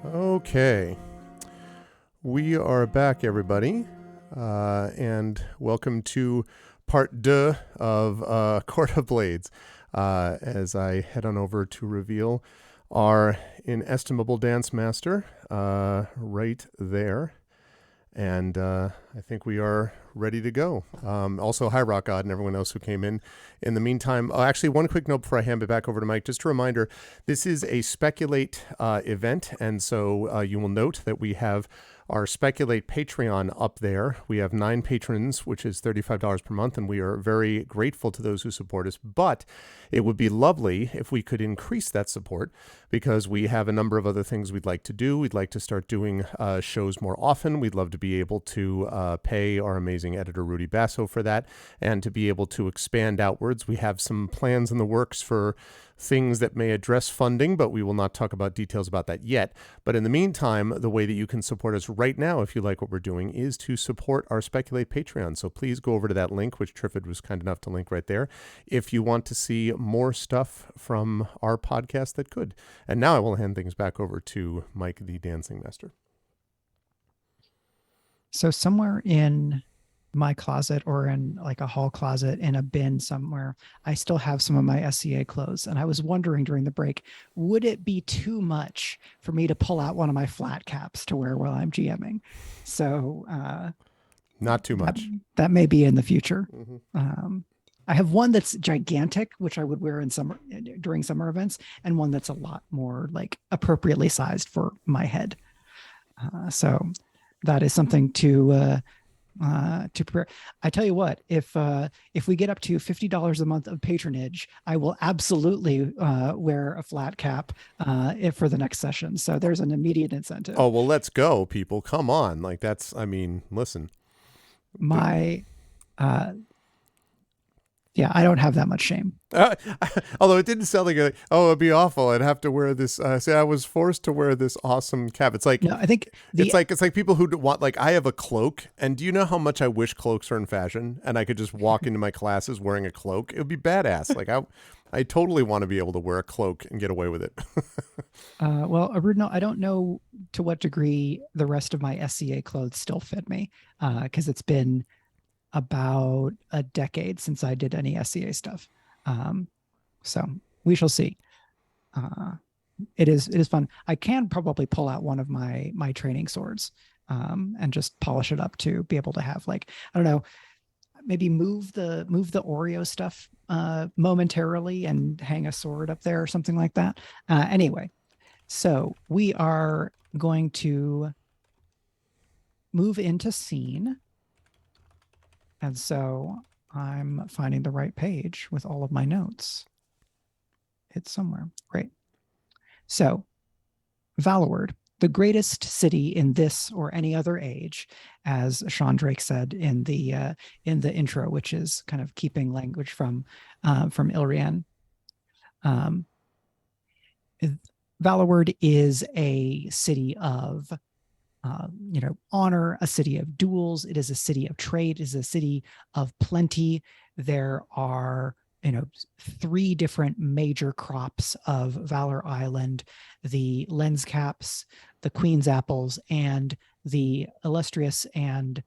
Okay. We are back, everybody, and welcome to part 2 of Court of Blades, as I head on over to reveal our inestimable dance master right there. And I think we are ready to go. Also, hi, Rock God, and everyone else who came in. In the meantime, actually, one quick note before I hand it back over to Mike. Just a reminder, this is a Speculate event, and so you will note that we have our Speculate Patreon up there. We have 9 patrons, which is $35 per month, and we are very grateful to those who support us. But it would be lovely if we could increase that support, because we have a number of other things we'd like to do. We'd like to start doing shows more often. We'd love to be able to pay our amazing editor, Rudy Basso, for that, and to be able to expand outwards. We have some plans in the works for things that may address funding, but we will not talk about details about that yet. But in the meantime, the way that you can support us right now, if you like what we're doing, is to support our Speculate Patreon. So please go over to that link, which Triffid was kind enough to link right there, if you want to see more stuff from our podcast that could. And now I will hand things back over to Mike, the Dancing Master. So somewhere in my closet, or in like a hall closet in a bin somewhere, I still have some of my SCA clothes. And I was wondering during the break, would it be too much for me to pull out one of my flat caps to wear while I'm GMing? So not too much. That may be in the future. Mm-hmm. I have one that's gigantic, which I would wear in summer during summer events, and one that's a lot more like appropriately sized for my head. So that is something to prepare. I tell you what, if we get up to $50 a month of patronage, I will absolutely wear a flat cap for the next session. So there's an immediate incentive. Oh, well, let's go, people. Come on. Like, that's, I mean, listen. My Yeah, I don't have that much shame. Although it didn't sound like, it'd be awful. I'd have to wear this. Say I was forced to wear this awesome cap. It's like, no, I think it's like people who want, like, I have a cloak, and do you know how much I wish cloaks are in fashion, and I could just walk into my classes wearing a cloak? It would be badass. Like I totally want to be able to wear a cloak and get away with it. Well, Arudno, I don't know to what degree the rest of my SCA clothes still fit me, because it's been about a decade since I did any SCA stuff. So we shall see. It is fun. I can probably pull out one of my training swords and just polish it up to be able to have, like, I don't know, maybe move the Oreo stuff momentarily and hang a sword up there or something like that. Anyway, so we are going to move into scene. And so I'm finding the right page with all of my notes. It's somewhere. Great. So Valloward, the greatest city in this or any other age, as Sean Drake said in the intro, which is kind of keeping language from Ilrian. Valloward is a city of honor, a city of duels. It is a city of trade. It is a city of plenty. There are, 3 different major crops of Valor Island: the lens caps, the Queen's apples, and the illustrious and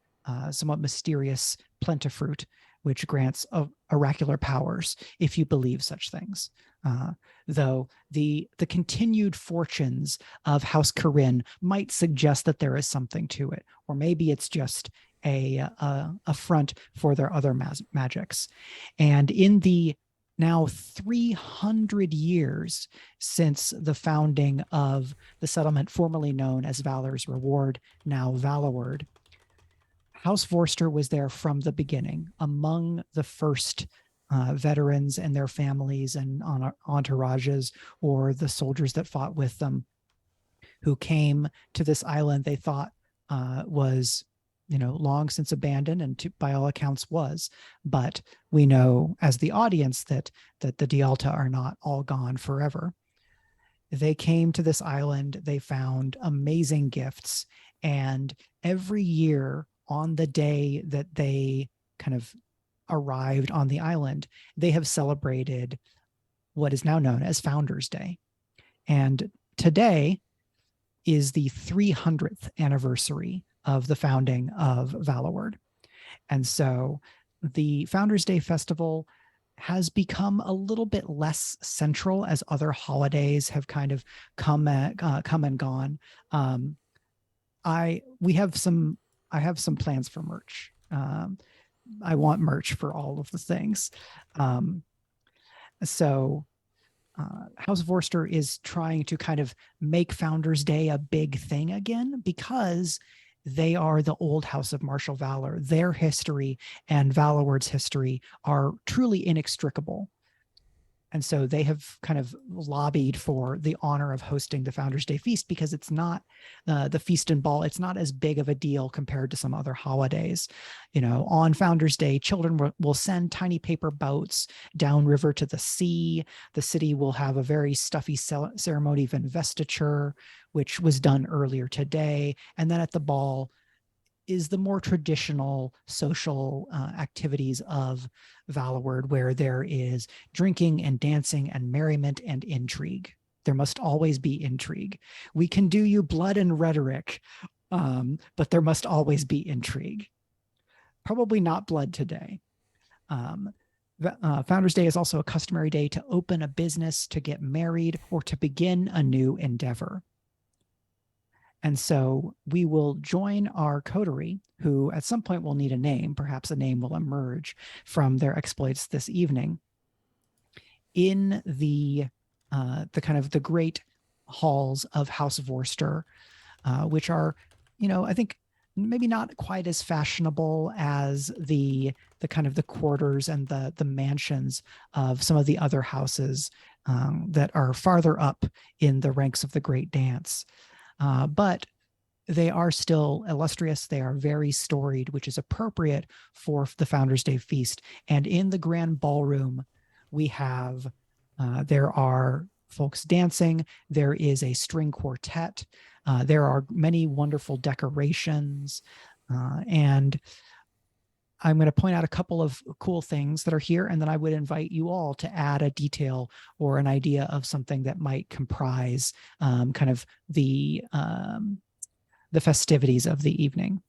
somewhat mysterious plentifruit, which grants oracular powers, if you believe such things. Though the continued fortunes of House Corinne might suggest that there is something to it, or maybe it's just a front for their other magics. And in the now 300 years since the founding of the settlement formerly known as Valor's Reward, now Valloward, House Vorster was there from the beginning, among the first veterans and their families and entourages, or the soldiers that fought with them, who came to this island they thought was, long since abandoned, and by all accounts was. But we know as the audience that the Dialta are not all gone forever. They came to this island, they found amazing gifts, and every year on the day that they kind of arrived on the island, they have celebrated what is now known as Founders Day. And today is the 300th anniversary of the founding of Valloward. And so the Founders Day festival has become a little bit less central as other holidays have kind of come and gone. I have some plans for merch. I want merch for all of the things. So House Vorster is trying to kind of make Founders Day a big thing again, because they are the old House of Martial Valor. Their history and Valloward's history are truly inextricable. And so they have kind of lobbied for the honor of hosting the Founders Day feast, because it's not the feast and ball. It's not as big of a deal compared to some other holidays. On Founders Day, children will send tiny paper boats downriver to the sea. The city will have a very stuffy ceremony of investiture, which was done earlier today. And then at the ball is the more traditional social activities of Valloward, where there is drinking and dancing and merriment and intrigue. There must always be intrigue. We can do you blood and rhetoric, but there must always be intrigue. Probably not blood today. Founders Day is also a customary day to open a business, to get married, or to begin a new endeavor. And so we will join our coterie, who at some point will need a name. Perhaps a name will emerge from their exploits this evening, in the kind of the great halls of House Vorster, which are, I think maybe not quite as fashionable as the kind of the quarters and the mansions of some of the other houses that are farther up in the ranks of the Great Dance. But they are still illustrious. They are very storied, which is appropriate for the Founders Day feast. And in the grand ballroom, we have, there are folks dancing. There is a string quartet. There are many wonderful decorations. And I'm going to point out a couple of cool things that are here, and then I would invite you all to add a detail or an idea of something that might comprise kind of the festivities of the evening.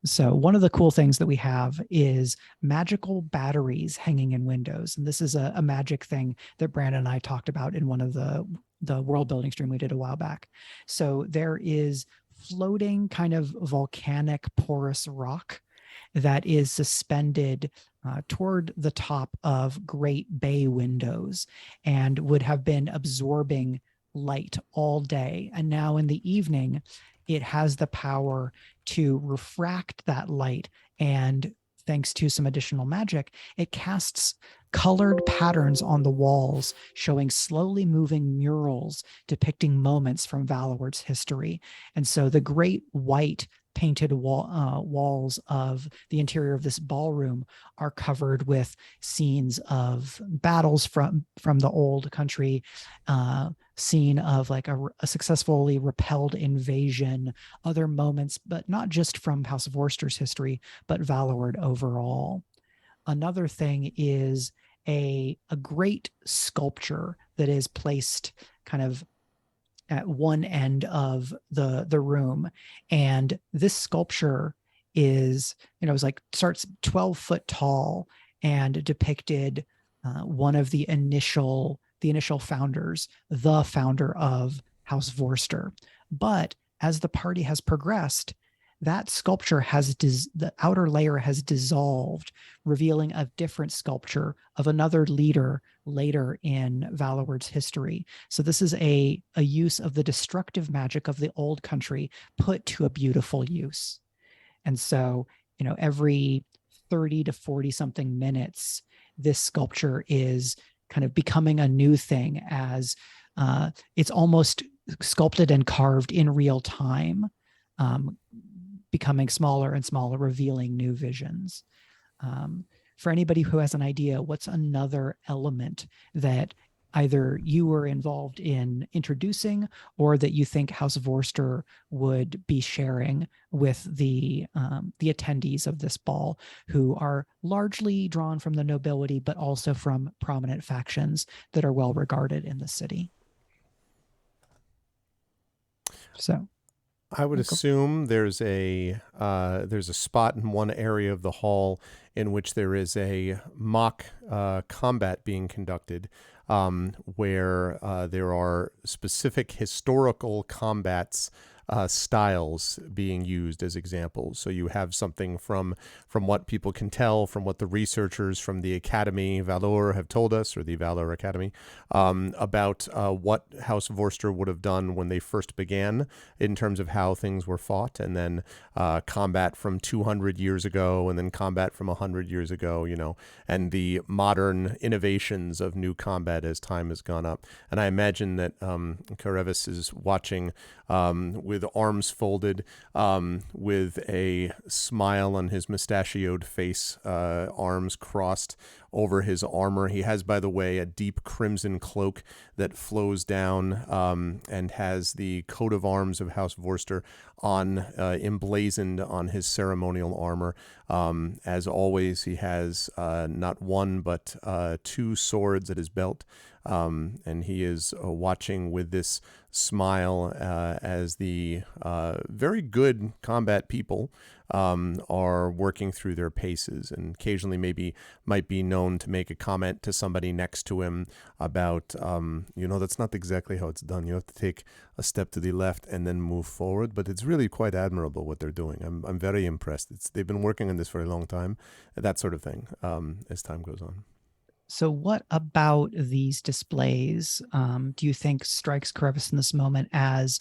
So one of the cool things that we have is magical batteries hanging in windows. And this is a magic thing that Brandon and I talked about in one of the world building stream we did a while back. So there is floating kind of volcanic porous rock that is suspended toward the top of great bay windows and would have been absorbing light all day. And now in the evening, it has the power to refract that light, and thanks to some additional magic, it casts colored patterns on the walls, showing slowly moving murals depicting moments from Valloward's history. And so the great white painted walls of the interior of this ballroom are covered with scenes of battles from the old country, scene of like a successfully repelled invasion, other moments, but not just from House Vorster's history, but Valloward overall. Another thing is a great sculpture that is placed kind of at one end of the room. And this sculpture is, it's like starts 12 foot tall and depicted one of the initial founders, the founder of House Vorster. But as the party has progressed, that sculpture the outer layer has dissolved, revealing a different sculpture of another leader later in Valloward's history. So this is a use of the destructive magic of the old country put to a beautiful use. And so, every 30 to 40 something minutes, this sculpture is kind of becoming a new thing as it's almost sculpted and carved in real time, becoming smaller and smaller, revealing new visions. For anybody who has an idea, what's another element that either you were involved in introducing or that you think House Vorster would be sharing with the attendees of this ball, who are largely drawn from the nobility, but also from prominent factions that are well regarded in the city? So I would assume there's a spot in one area of the hall in which there is a mock combat being conducted, where there are specific historical combats styles being used as examples. So you have something from what people can tell, from what the researchers from the Academy Valloward have told us, or the Valloward Academy, about what House Vorster would have done when they first began in terms of how things were fought, and then combat from 200 years ago, and then combat from 100 years ago, and the modern innovations of new combat as time has gone up. And I imagine that Karevis is watching with arms folded, with a smile on his mustachioed face, arms crossed over his armor. He has, by the way, a deep crimson cloak that flows down and has the coat of arms of House Vorster emblazoned on his ceremonial armor. As always, he has not one but two swords at his belt. And he is watching with this smile as the very good combat people are working through their paces, and occasionally might be known to make a comment to somebody next to him about, that's not exactly how it's done. You have to take a step to the left and then move forward. But it's really quite admirable what they're doing. I'm very impressed. They've been working on this for a long time, that sort of thing, as time goes on. So what about these displays do you think strikes Karevis in this moment as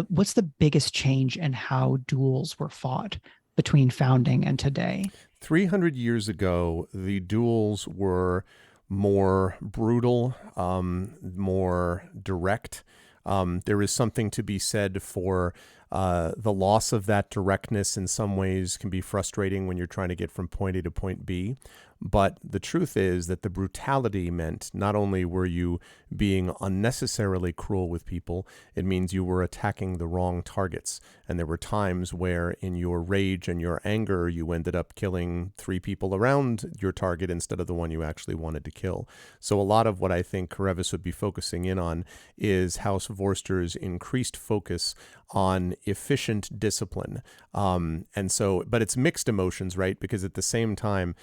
what's the biggest change in how duels were fought between founding and today? 300 years ago, the duels were more brutal, more direct. There is something to be said for the loss of that directness in some ways can be frustrating when you're trying to get from point A to point B. But the truth is that the brutality meant not only were you being unnecessarily cruel with people, it means you were attacking the wrong targets. And there were times where in your rage and your anger, you ended up killing 3 people around your target instead of the one you actually wanted to kill. So a lot of what I think Karevis would be focusing in on is House Vorster's increased focus on efficient discipline. But it's mixed emotions, right? Because at the same time,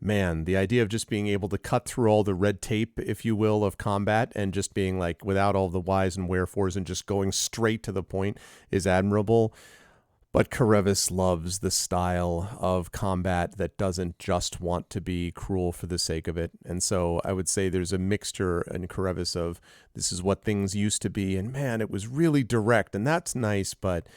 man, the idea of just being able to cut through all the red tape, if you will, of combat and just being like without all the whys and wherefores and just going straight to the point is admirable. But Karevis loves the style of combat that doesn't just want to be cruel for the sake of it. And so I would say there's a mixture in Karevis of this is what things used to be. And man, it was really direct and that's nice, but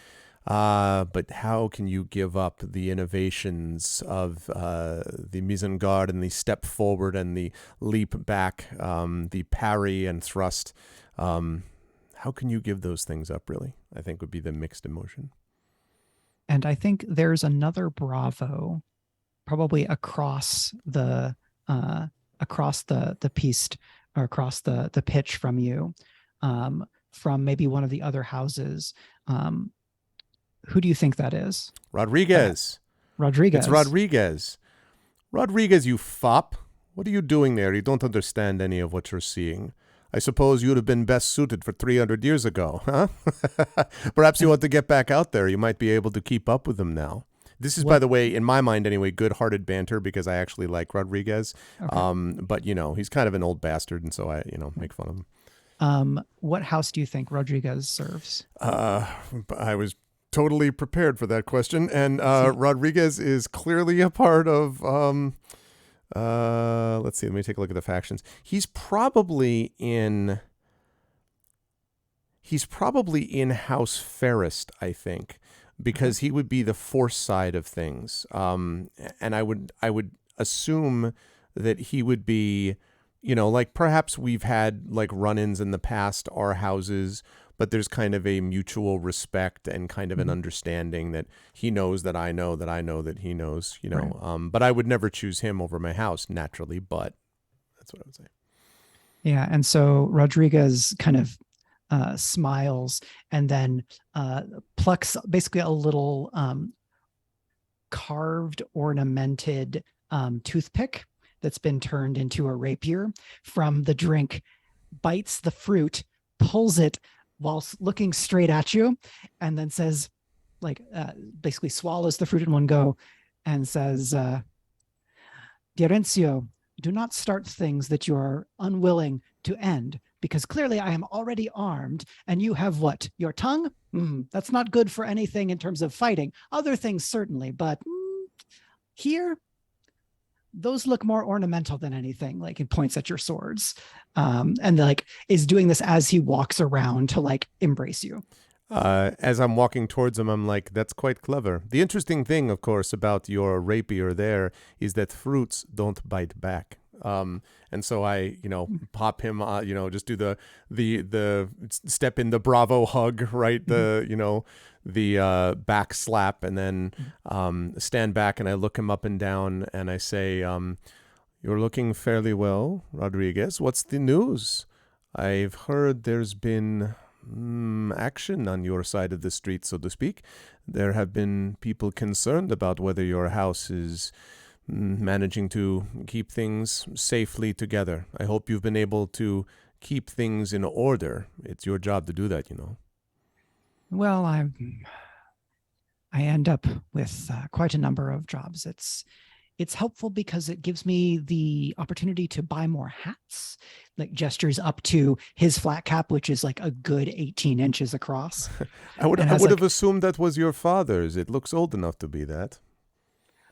how can you give up the innovations of the mise-en-garde and the step forward and the leap back, the parry and thrust? How can you give those things up, really? I think would be the mixed emotion. And I think there's another Bravo, probably across the piste or across the pitch from you, from maybe one of the other houses. Who do you think that is? Rodriguez. Rodriguez. It's Rodriguez. Rodriguez, you fop. What are you doing there? You don't understand any of what you're seeing. I suppose you'd have been best suited for 300 years ago, huh? Perhaps you want to get back out there. You might be able to keep up with them now. This is, by the way, in my mind anyway, good-hearted banter because I actually like Rodriguez. Okay. But, he's kind of an old bastard, and so I, make fun of him. What house do you think Rodriguez serves? I was totally prepared for that question, and Rodriguez is clearly a part of... let's see. Let me take a look at the factions. He's probably in House Fairest, I think, because he would be the force side of things. And I would assume that he would be, like perhaps we've had like run-ins in the past, our houses, but there's kind of a mutual respect and kind of an understanding that he knows that I know that he knows, Right. But I would never choose him over my house naturally, but that's what I would say. Yeah. And so Rodriguez kind of smiles and then plucks basically a little carved, ornamented toothpick that's been turned into a rapier from the drink, bites the fruit, pulls it whilst looking straight at you, and then says, basically swallows the fruit in one go and says, Diorencio, do not start things that you are unwilling to end, because clearly I am already armed, and you have what? Your tongue? That's not good for anything in terms of fighting. Other things certainly, but here, those look more ornamental than anything. Like it points at your swords, and is doing this as he walks around to embrace you. As I'm walking towards him, I'm like, that's quite clever. The interesting thing, of course, about your rapier there is that fruits don't bite back. And so I, pop him, just do the step in the Bravo hug, right? The back slap, and then stand back and I look him up and down and I say, you're looking fairly well, Rodriguez. What's the news? I've heard there's been action on your side of the street, so to speak. There have been people concerned about whether your house is managing to keep things safely together. I hope you've been able to keep things in order. It's your job to do that, Well, I end up with quite a number of jobs. It's helpful because it gives me the opportunity to buy more hats, gestures up to his flat cap, which is a good 18 inches across. I would have assumed that was your father's. It looks old enough to be that.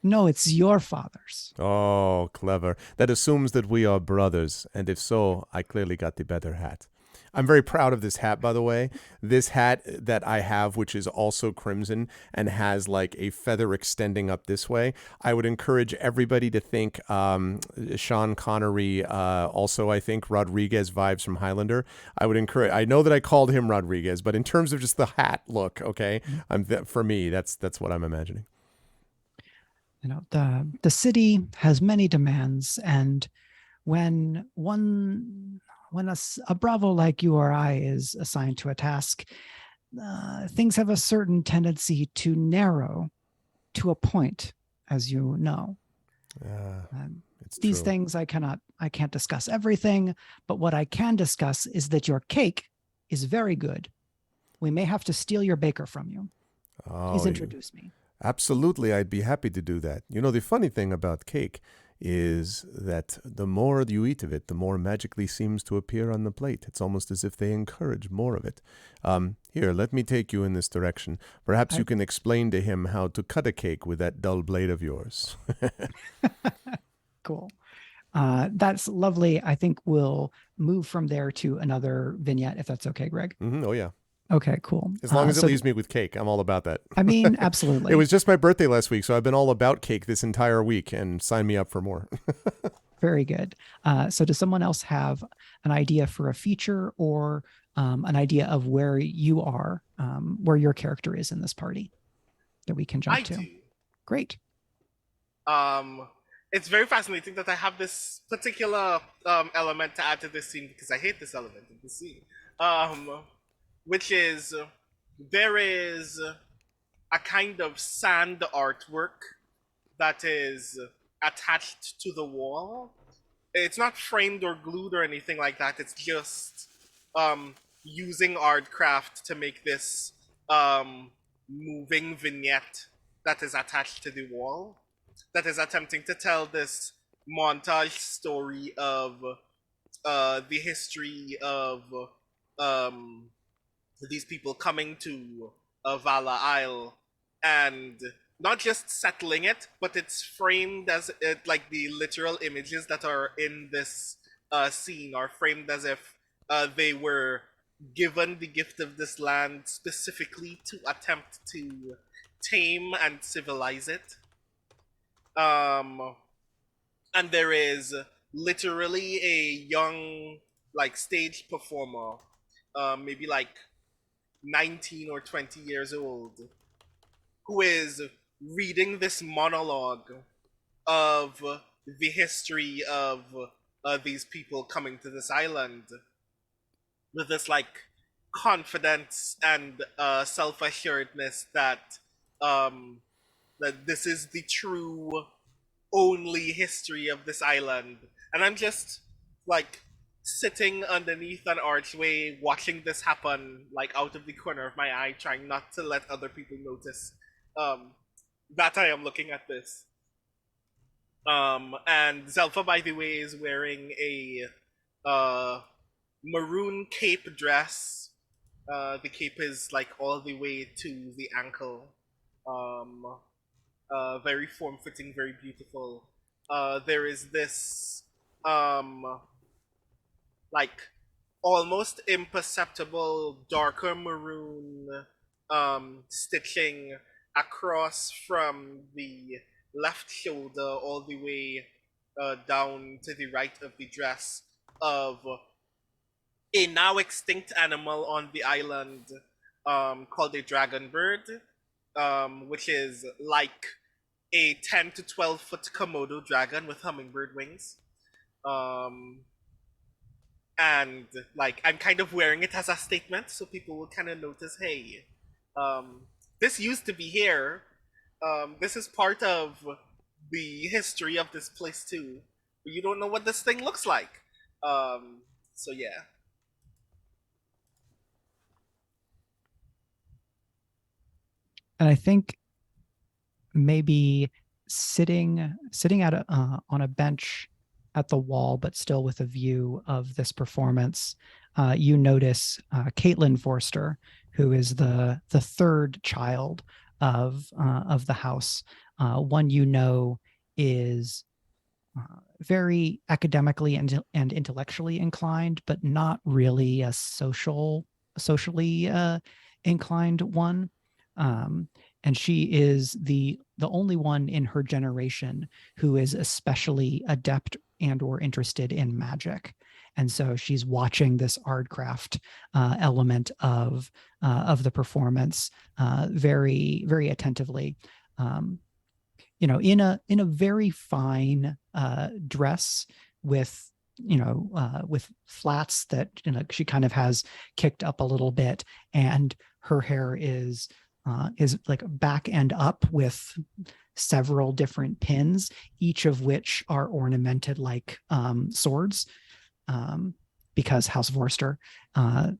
No, it's your father's. Oh, clever. That assumes that we are brothers, and if so, I clearly got the better hat. I'm very proud of this hat, by the way. This hat that I have, which is also crimson and has like a feather extending up this way. I would encourage everybody to think Sean Connery, also I think Rodriguez vibes from Highlander. I know that I called him Rodriguez, but in terms of just the hat look, okay, for me, that's what I'm imagining. You know, the city has many demands, and when a bravo like you or I is assigned to a task, things have a certain tendency to narrow to a point, as you know. These true. things I can't discuss everything, but what I can discuss is that your cake is very good. We may have to steal your baker from you. Please introduce me. Absolutely, I'd be happy to do that. You know, the funny thing about cake is that the more you eat of it, the more magically seems to appear on the plate. It's almost as if they encourage more of it. Here, let me take you in this direction. Perhaps you can explain to him how to cut a cake with that dull blade of yours. Cool. That's lovely. I think we'll move from there to another vignette, if that's okay, Greg. Oh, yeah. Okay, cool. As long as it leaves me with cake, I'm all about that. I mean, absolutely. It was just my birthday last week, so I've been all about cake this entire week, and sign me up for more. Very good. So does someone else have an idea for a feature or an idea of where you are, where your character is in this party that we can jump to? Do. Great. It's very fascinating that I have this particular element to add to this scene, because I hate this element of the scene. Which is, there is a kind of sand artwork that is attached to the wall. It's not framed or glued or anything like that. It's just using Artcraft to make this moving vignette that is attached to the wall, that is attempting to tell this montage story of the history of these people coming to Vala Isle and not just settling it, but it's framed as like the literal images that are in this scene are framed as if they were given the gift of this land specifically to attempt to tame and civilize it. And there is literally a young like stage performer, maybe like 19 or 20 years old, who is reading this monologue of the history of these people coming to this island with this like confidence and self-assuredness that that this is the true only history of this island. And I'm just like sitting underneath an archway watching this happen, like out of the corner of my eye, trying not to let other people notice that I am looking at this. And Zelfa, by the way, is wearing a maroon cape dress. The cape is like all the way to the ankle. Very form-fitting, very beautiful. There is this like almost imperceptible darker maroon stitching across from the left shoulder all the way down to the right of the dress of a now extinct animal on the island called a dragon bird, which is like a 10 to 12 foot Komodo dragon with hummingbird wings. And like I'm kind of wearing it as a statement, so people will kind of notice, hey, this used to be here. This is part of the history of this place too. But you don't know what this thing looks like. So yeah. And I think maybe sitting at on a bench at the wall, but still with a view of this performance, you notice Caitlin Vorster, who is the third child of the house. One is very academically and intellectually inclined, but not really a socially inclined one. And she is the only one in her generation who is especially adept and or interested in magic. And so she's watching this ardcraft element of the performance very, very attentively. In a very fine dress with with flats that she kind of has kicked up a little bit, and her hair is like back and up with several different pins, each of which are ornamented like swords. Because House Vorster,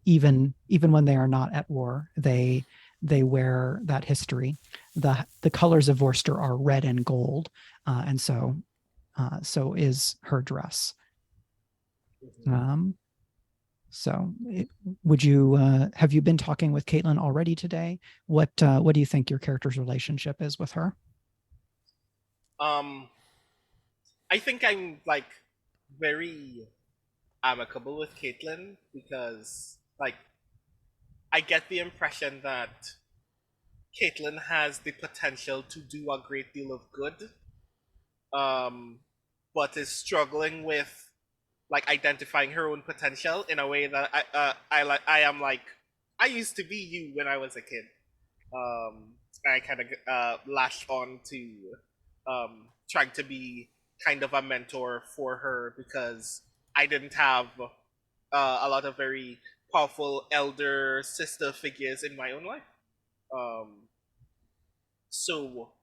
even when they are not at war, they wear that history. The colors of Vorster are red and gold, and so is her dress. Would you have you been talking with Caitlin already today? What do you think your character's relationship is with her? I think I'm like very amicable with Caitlin because like I get the impression that Caitlin has the potential to do a great deal of good, but is struggling with like identifying her own potential in a way that I am like I used to be you when I was a kid. I kind of latched on to trying to be kind of a mentor for her because I didn't have a lot of very powerful elder sister figures in my own life. So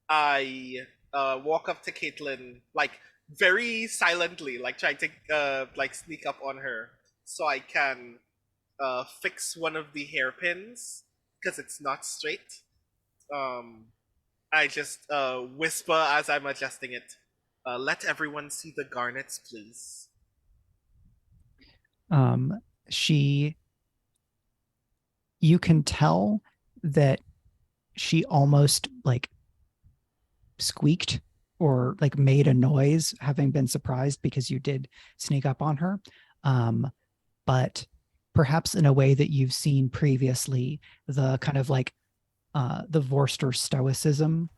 I walk up to Caitlin like very silently, like trying to like sneak up on her so I can fix one of the hairpins because it's not straight. I just whisper as I'm adjusting it. Let everyone see the garnets, please. You can tell that she almost like squeaked or like made a noise, having been surprised because you did sneak up on her. But perhaps in a way that you've seen previously, the kind of like the Vorster stoicism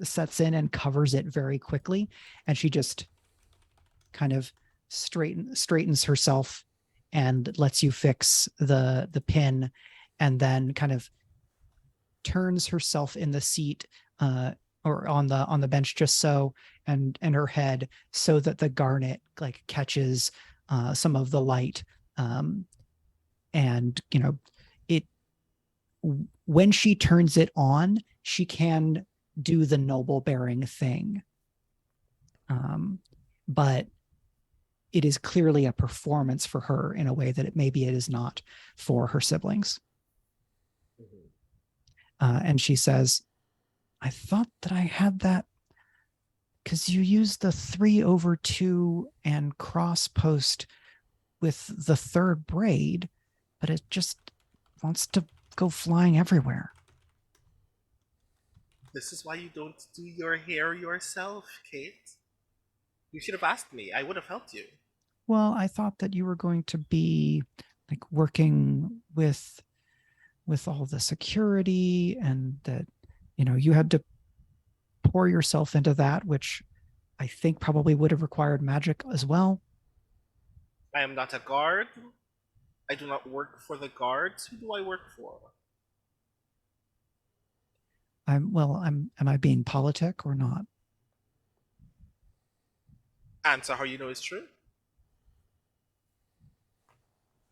sets in and covers it very quickly. And she just kind of straightens herself and lets you fix the pin, and then kind of turns herself in the seat or on the bench just so, and her head so that the garnet like catches some of the light, and it, when she turns it on, she can do the noble bearing thing, but it is clearly a performance for her in a way that maybe it is not for her siblings. And she says, I thought that I had that because you used the 3/2 and cross post with the third braid, but it just wants to go flying everywhere. This is why you don't do your hair yourself, Kate. You should have asked me. I would have helped you. Well, I thought that you were going to be like working with all the security, and that you had to pour yourself into that, which I think probably would have required magic as well. I am not a guard. I do not work for the guards. Who do I work for? Am I being politic or not? Answer how you know it's true.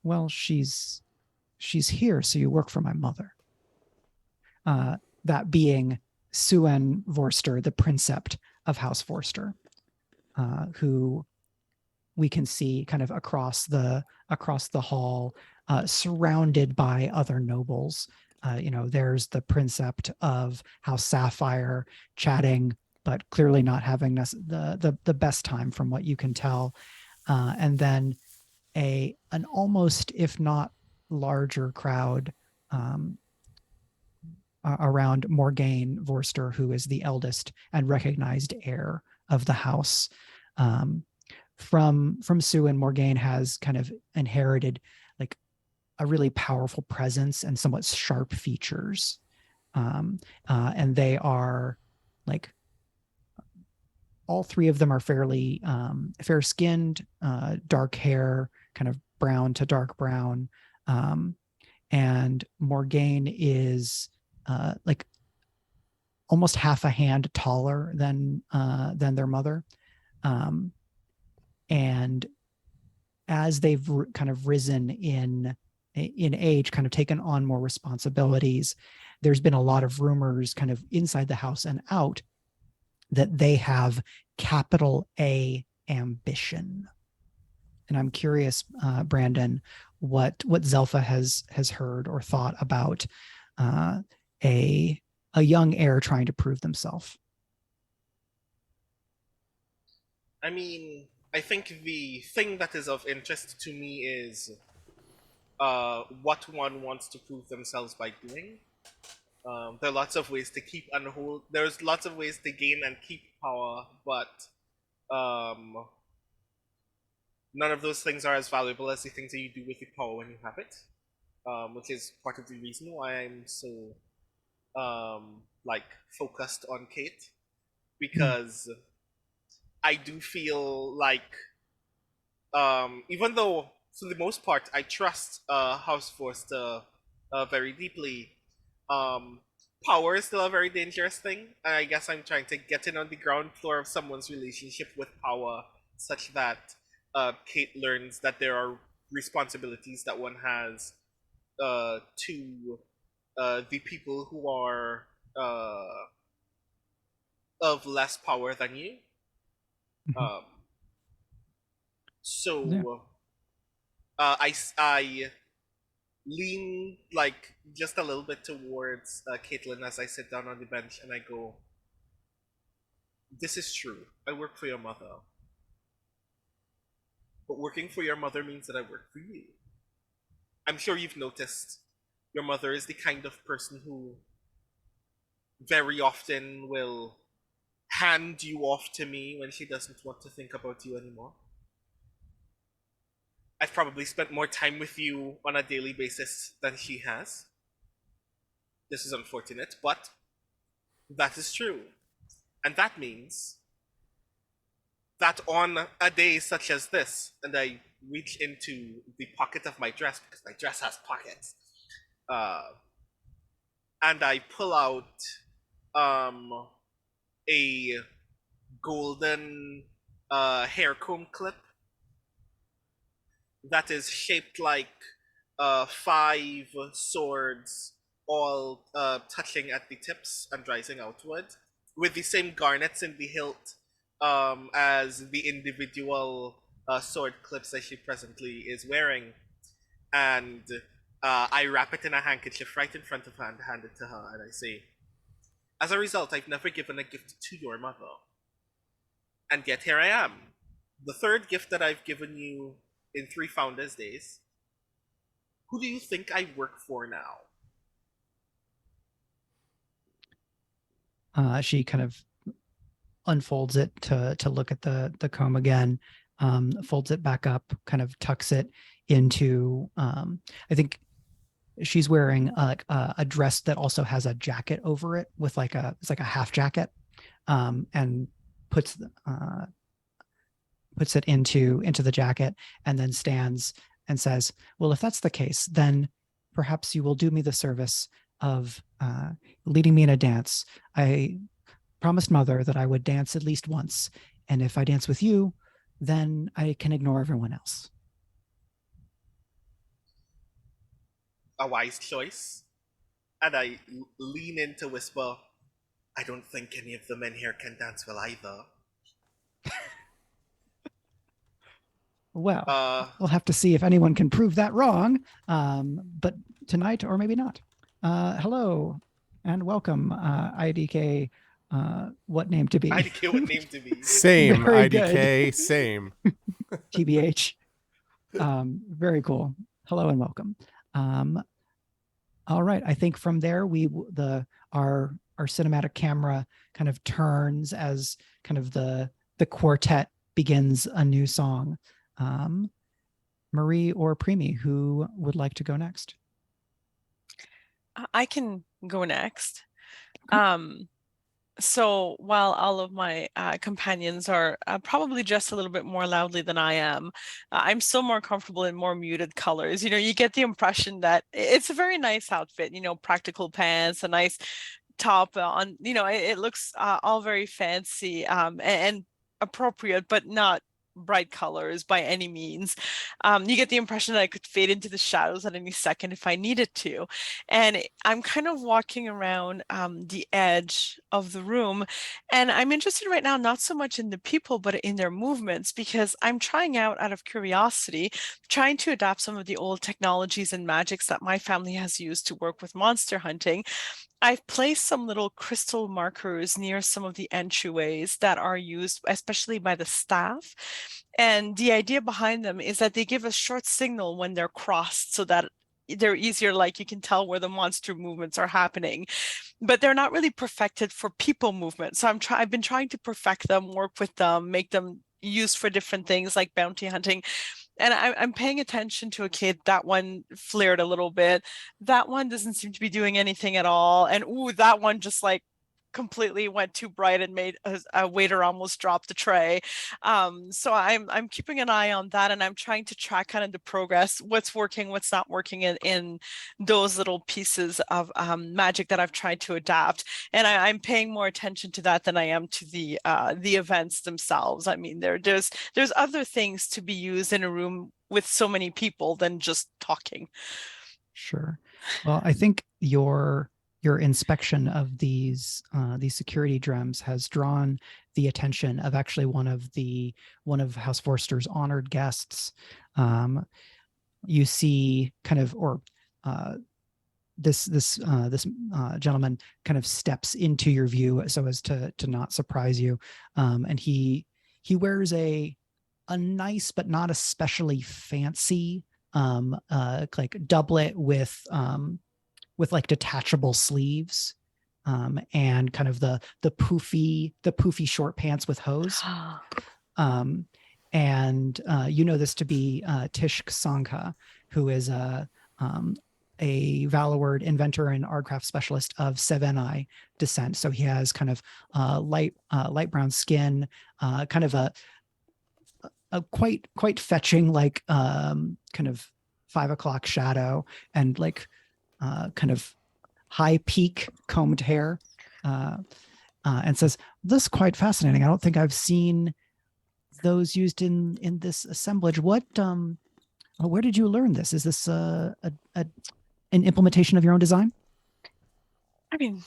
Well, she's here, so you work for my mother. That being Suen Vorster, the princept of House Vorster, who we can see kind of across the hall, surrounded by other nobles. There's the princept of House Sapphire chatting, but clearly not having the best time from what you can tell. And then an almost, if not larger crowd around Morgaine Vorster, who is the eldest and recognized heir of the house. From Sue, and Morgaine has kind of inherited like a really powerful presence and somewhat sharp features. And they are like, all three of them are fairly fair-skinned, dark hair, kind of brown to dark brown. And Morgaine is like almost half a hand taller than their mother. And as they've kind of risen in age, kind of taken on more responsibilities, there's been a lot of rumors kind of inside the house and out that they have capital A ambition. And I'm curious, Brandon, what Zelfa has heard or thought about a young heir trying to prove themselves. I mean, I think the thing that is of interest to me is what one wants to prove themselves by doing. There are lots of ways to keep and hold. There's lots of ways to gain and keep power, but none of those things are as valuable as the things that you do with your power when you have it, which is part of the reason why I'm so like focused on Kate, because I do feel like even though for the most part I trust House Vorster very deeply, power is still a very dangerous thing, and I guess I'm trying to get in on the ground floor of someone's relationship with power such that Kate learns that there are responsibilities that one has to the people who are of less power than you. I lean like just a little bit towards Caitlin as I sit down on the bench and I go, this is true. I work for your mother. But working for your mother means that I work for you. I'm sure you've noticed your mother is the kind of person who very often will hand you off to me when she doesn't want to think about you anymore. I've probably spent more time with you on a daily basis than she has. This is unfortunate, but that is true. And that means that on a day such as this, and I reach into the pocket of my dress, because my dress has pockets, and I pull out a golden hair comb clip that is shaped like 5 swords, all touching at the tips and rising outward, with the same garnets in the hilt as the individual sword clips that she presently is wearing. And I wrap it in a handkerchief right in front of her and hand it to her, and I say, as a result, I've never given a gift to your mother. And yet here I am. The third gift that I've given you in 3 Founders Days. Who do you think I work for now? She kind of unfolds it to look at the comb again, folds it back up, kind of tucks it into, I think she's wearing a dress that also has a jacket over it with it's like a half jacket, and puts it into the jacket, and then stands and says, well, if that's the case, then perhaps you will do me the service of leading me in a dance. I promised Mother that I would dance at least once, and if I dance with you, then I can ignore everyone else. A wise choice. And I lean in to whisper, I don't think any of the men here can dance well either. Well, we'll have to see if anyone can prove that wrong, but tonight or maybe not. Hello and welcome, IDK. What name to be? IDK, what name to be? Same, Very IDK, good. same. TBH. Very cool. Hello and welcome. All right, I think from there our cinematic camera kind of turns as kind of the quartet begins a new song. Marie or Premee, who would like to go next? I can go next. Okay. So while all of my companions are probably dressed a little bit more loudly than I am, I'm still more comfortable in more muted colors. You get the impression that it's a very nice outfit, practical pants, a nice top on, it looks all very fancy and appropriate, but not bright colors by any means. You get the impression that I could fade into the shadows at any second if I needed to. And I'm kind of walking around the edge of the room, and I'm interested right now not so much in the people, but in their movements, because I'm trying out of curiosity, trying to adapt some of the old technologies and magics that my family has used to work with monster hunting. I've placed some little crystal markers near some of the entryways that are used, especially by the staff. And the idea behind them is that they give a short signal when they're crossed so that they're easier, like you can tell where the monster movements are happening. But they're not really perfected for people movement. So I've been trying to perfect them, work with them, make them used for different things like bounty hunting. And I'm paying attention to, okay, that one flared a little bit. That one doesn't seem to be doing anything at all. And ooh, that one just like completely went too bright and made a waiter almost drop the tray. So I'm keeping an eye on that, and I'm trying to track kind of the progress, what's working, what's not working in those little pieces of magic that I've tried to adapt. And I'm paying more attention to that than I am to the events themselves. I mean, there's other things to be used in a room with so many people than just talking. Sure. Well, I think your inspection of these security drums has drawn the attention of actually one of House Vorster's honored guests. You see kind of, or this gentleman kind of steps into your view so as to not surprise you, and he wears a nice but not especially fancy like doublet with like detachable sleeves, and kind of the poofy short pants with hose. And you know this to be Tish Sangha, who is a Valloward inventor and artcraft specialist of Sevenai descent. So he has kind of light brown skin, kind of a quite fetching, like kind of 5 o'clock shadow, and like kind of high peak combed hair, and says, "This is quite fascinating. I don't think I've seen those used in this assemblage. What where did you learn this? Is this an implementation of your own design?" I mean,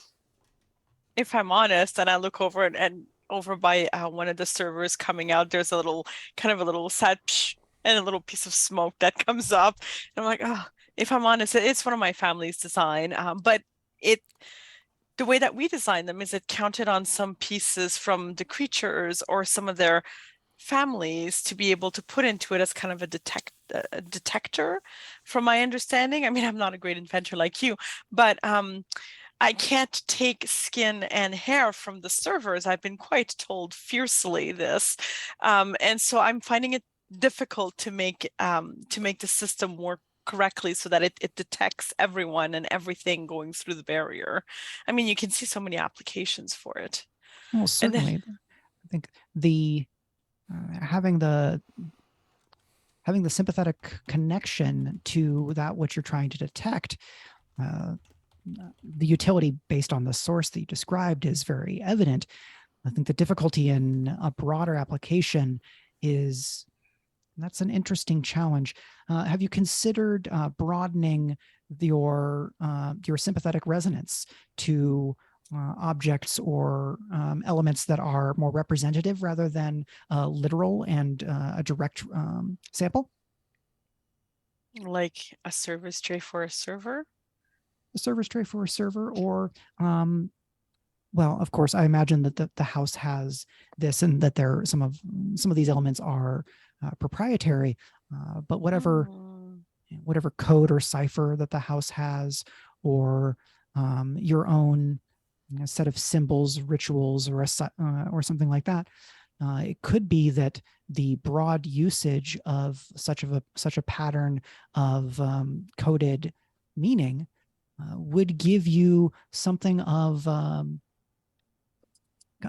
if I'm honest, and I look over and over by one of the servers coming out, there's a little sad psh, and a little piece of smoke that comes up. And I'm like, oh, if I'm honest, it's one of my family's design. But the way that we design them is it counted on some pieces from the creatures or some of their families to be able to put into it as kind of a detector, from my understanding. I mean, I'm not a great inventor like you, but I can't take skin and hair from the servers. I've been quite told fiercely this. And so I'm finding it difficult to make the system work correctly so that it detects everyone and everything going through the barrier. I mean, you can see so many applications for it. Well, certainly. I think having the sympathetic connection to that what you're trying to detect, the utility based on the source that you described is very evident. I think the difficulty in a broader application is that's an interesting challenge. Have you considered broadening your sympathetic resonance to objects or elements that are more representative rather than literal and a direct sample? Like a service tray for a server? A service tray for a server, or well, of course, I imagine that the house has this, and that there some of these elements are proprietary. But whatever code or cipher that the house has, or your own set of symbols, rituals, or something like that, it could be that the broad usage of such a pattern of coded meaning would give you something of a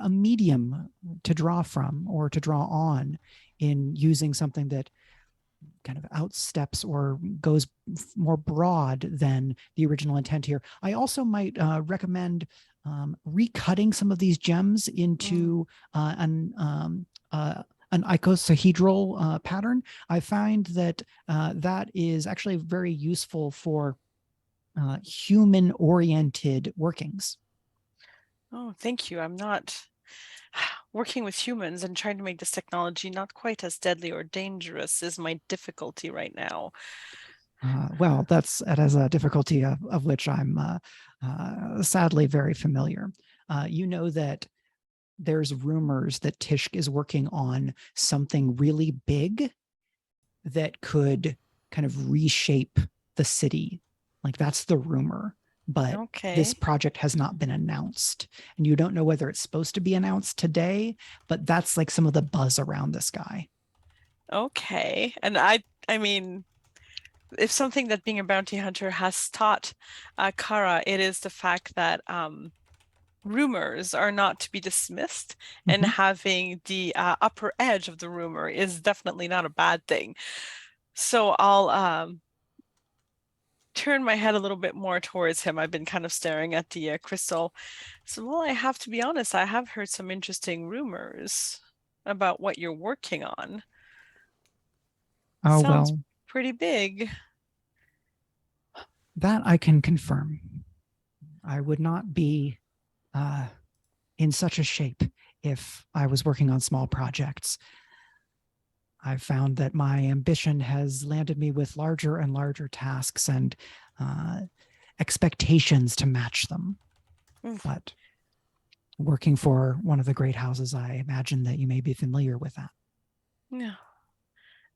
medium to draw from or to draw on in using something that kind of outsteps or goes more broad than the original intent here. I also might recommend recutting some of these gems into an icosahedral pattern. I find that that is actually very useful for human-oriented workings. Oh, thank you. I'm not working with humans and trying to make this technology not quite as deadly or dangerous is my difficulty right now. Well, that is a difficulty of which I'm sadly very familiar. You know that there's rumors that Tishk is working on something really big that could kind of reshape the city. Like, that's the rumor. But this project has not been announced, and you don't know whether it's supposed to be announced today, but that's like some of the buzz around this guy. Okay. And I mean, if something that being a bounty hunter has taught Kara, it is the fact that rumors are not to be dismissed, and having the upper edge of the rumor is definitely not a bad thing. So I'll turn my head a little bit more towards him. I've been kind of staring at the crystal. So, well, I have to be honest, I have heard some interesting rumors about what you're working on. Oh, sounds well, pretty big. That I can confirm. I would not be in such a shape if I was working on small projects. I've found that my ambition has landed me with larger and larger tasks and expectations to match them. But working for one of the great houses, I imagine that you may be familiar with that. No,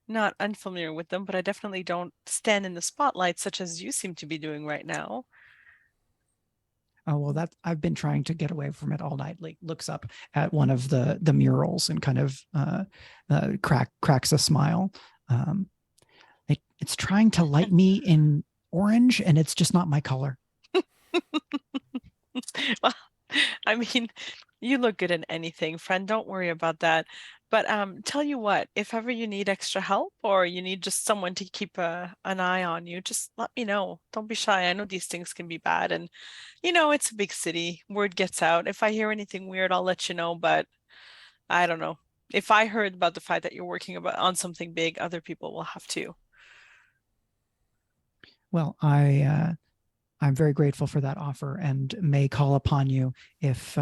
not unfamiliar with them, but I definitely don't stand in the spotlight such as you seem to be doing right now. Oh, well, I've been trying to get away from it all night. Like, looks up at one of the murals and kind of cracks a smile. It's trying to light me in orange, and it's just not my color. Well, I mean, you look good in anything, friend. Don't worry about that. But tell you what, if ever you need extra help or you need just someone to keep an eye on you, just let me know. Don't be shy. I know these things can be bad, and it's a big city. Word gets out. If I hear anything weird, I'll let you know. But I don't know. If I heard about the fact that you're working on something big, other people will have to. Well, I'm very grateful for that offer and may call upon you if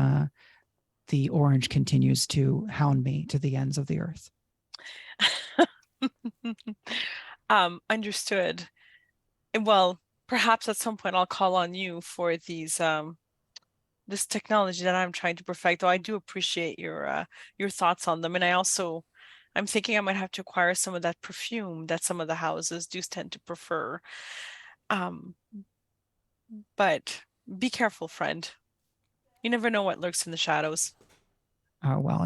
the orange continues to hound me to the ends of the earth. Understood. Well, perhaps at some point I'll call on you for these this technology that I'm trying to perfect, though I do appreciate your thoughts on them. And I'm thinking I might have to acquire some of that perfume that some of the houses do tend to prefer. But be careful, friend. You never know what lurks in the shadows. Well,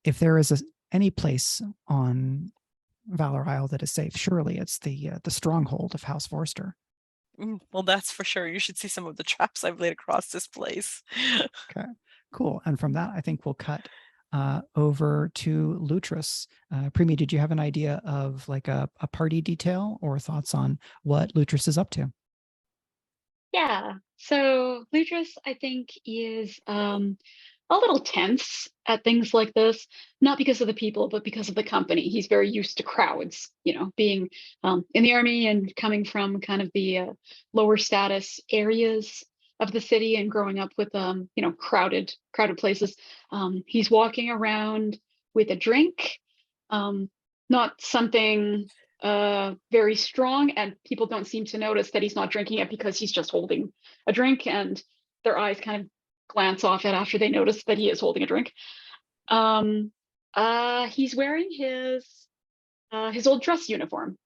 if there is any place on Valor Isle that is safe, surely it's the stronghold of House Vorster. Well, that's for sure. You should see some of the traps I've laid across this place. Okay, cool. And from that, I think we'll cut over to Lutris. Premee, did you have an idea of like a party detail or thoughts on what Lutris is up to? Yeah, so Lutris, I think, is a little tense at things like this, not because of the people, but because of the company. He's very used to crowds, being in the army and coming from kind of the lower status areas of the city and growing up with, crowded places. He's walking around with a drink, not something very strong, and people don't seem to notice that he's not drinking it because he's just holding a drink, and their eyes kind of glance off it after they notice that he is holding a drink. He's wearing his old dress uniform,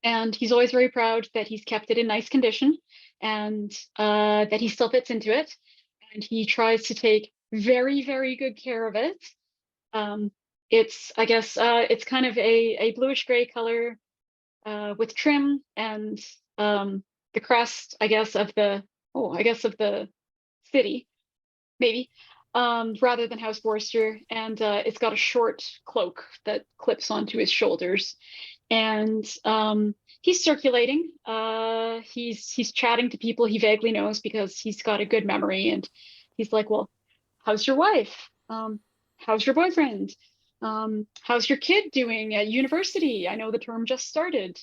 and he's always very proud that he's kept it in nice condition and that he still fits into it, and he tries to take very, very good care of it. It's, I guess, it's kind of a bluish gray color with trim and the crest, I guess, of the city, maybe, rather than House Vorster. And it's got a short cloak that clips onto his shoulders. And he's circulating. He's chatting to people he vaguely knows because he's got a good memory. And he's like, well, how's your wife? How's your boyfriend? How's your kid doing at university? I know the term just started.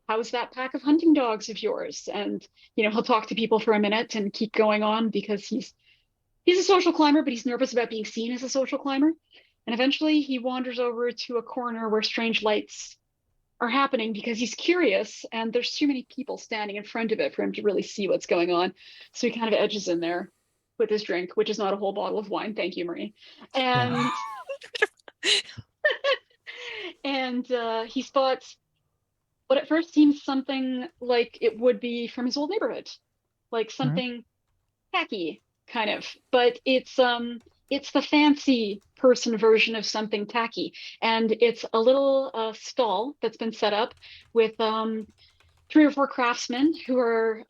How's that pack of hunting dogs of yours? And, he'll talk to people for a minute and keep going on because he's a social climber, but he's nervous about being seen as a social climber. And eventually he wanders over to a corner where strange lights are happening because he's curious and there's too many people standing in front of it for him to really see what's going on. So he kind of edges in there with his drink, which is not a whole bottle of wine. Thank you, Marie. And and he spots what at first seems something like it would be from his old neighborhood, like something tacky kind of, but it's the fancy person version of something tacky. And it's a little stall that's been set up with 3 or 4 craftsmen who are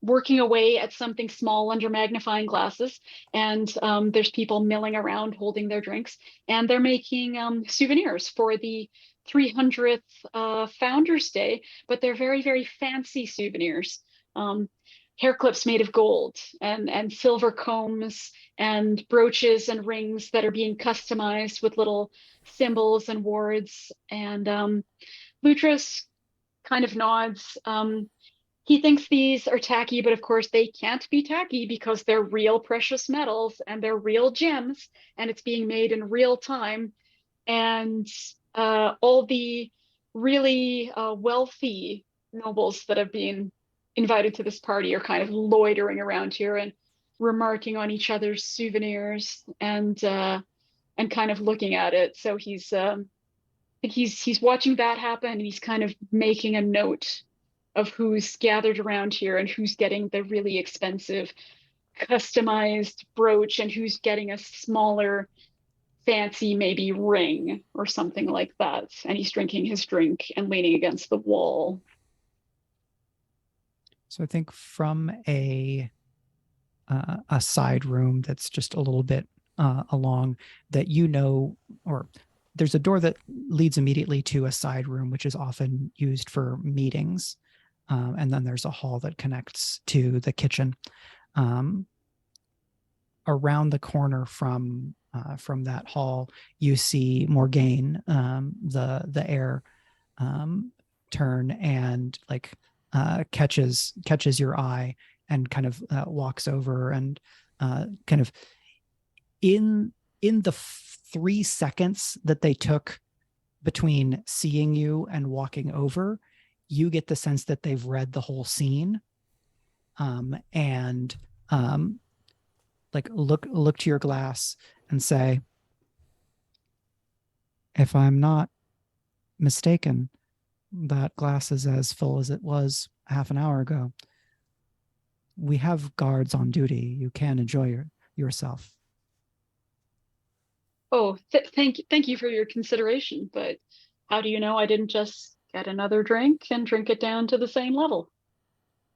working away at something small under magnifying glasses. And there's people milling around holding their drinks. And they're making souvenirs for the 300th Founders Day, but they're very, very fancy souvenirs. Hair clips made of gold and silver combs and brooches and rings that are being customized with little symbols and wards. And Lutris kind of nods. He thinks these are tacky, but of course they can't be tacky because they're real precious metals and they're real gems, and it's being made in real time. And all the really wealthy nobles that have been invited to this party are kind of loitering around here and remarking on each other's souvenirs and kind of looking at it. So he's watching that happen, and he's kind of making a note of who's gathered around here and who's getting the really expensive customized brooch and who's getting a smaller fancy maybe ring or something like that. And he's drinking his drink and leaning against the wall. So I think from a side room that's just a little bit along that, or there's a door that leads immediately to a side room, which is often used for meetings. And then there's a hall that connects to the kitchen. Around the corner from that hall, you see Morgaine, the heir, turn and catches your eye and kind of walks over and kind of in the 3 seconds that they took between seeing you and walking over, you get the sense that they've read the whole scene, and look to your glass and say, if I'm not mistaken, that glass is as full as it was half an hour ago. We have guards on duty. You can enjoy yourself. Oh, thank you for your consideration, but how do you know I didn't just get another drink and drink it down to the same level?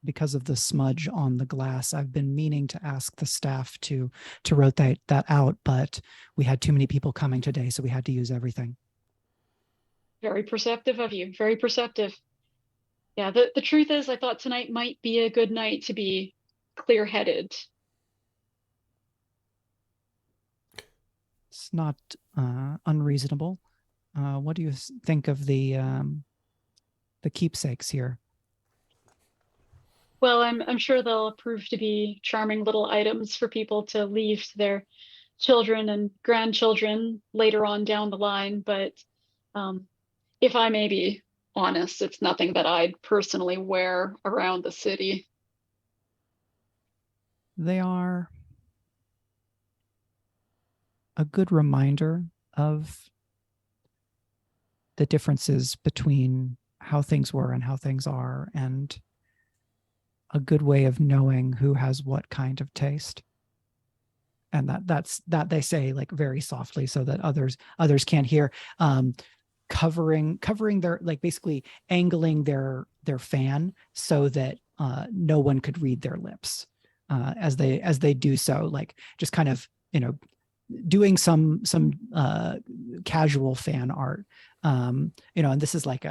Because of the smudge on the glass, I've been meaning to ask the staff to rotate that out, but we had too many people coming today, so we had to use everything. Very perceptive of you. Very perceptive. Yeah, the truth is I thought tonight might be a good night to be clear-headed. It's not unreasonable. What do you think of the keepsakes here? Well, I'm sure they'll prove to be charming little items for people to leave to their children and grandchildren later on down the line. But if I may be honest, it's nothing that I'd personally wear around the city. They are a good reminder of the differences between how things were and how things are, and a good way of knowing who has what kind of taste. and that's they say like very softly so that others can't hear, covering their, like basically angling their fan so that no one could read their lips as they do so, like just kind of, doing some casual fan art, and this is like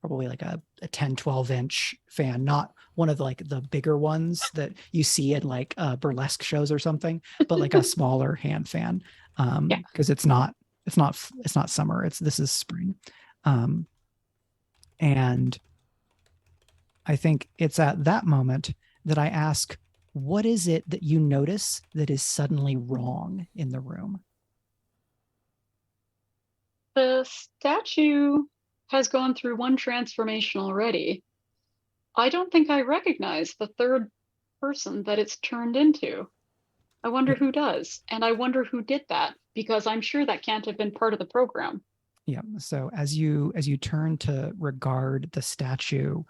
probably like a 10-12 inch fan, not one of the bigger ones that you see in like burlesque shows or something, but like a smaller hand fan, because it's not summer, this is spring. And I think it's at that moment that I ask, what is it that you notice that is suddenly wrong in the room? The statue has gone through one transformation already. I don't think I recognize the third person that it's turned into. I wonder who does, and I wonder who did that, because I'm sure that can't have been part of the program. Yeah. So as you turn to regard the statue,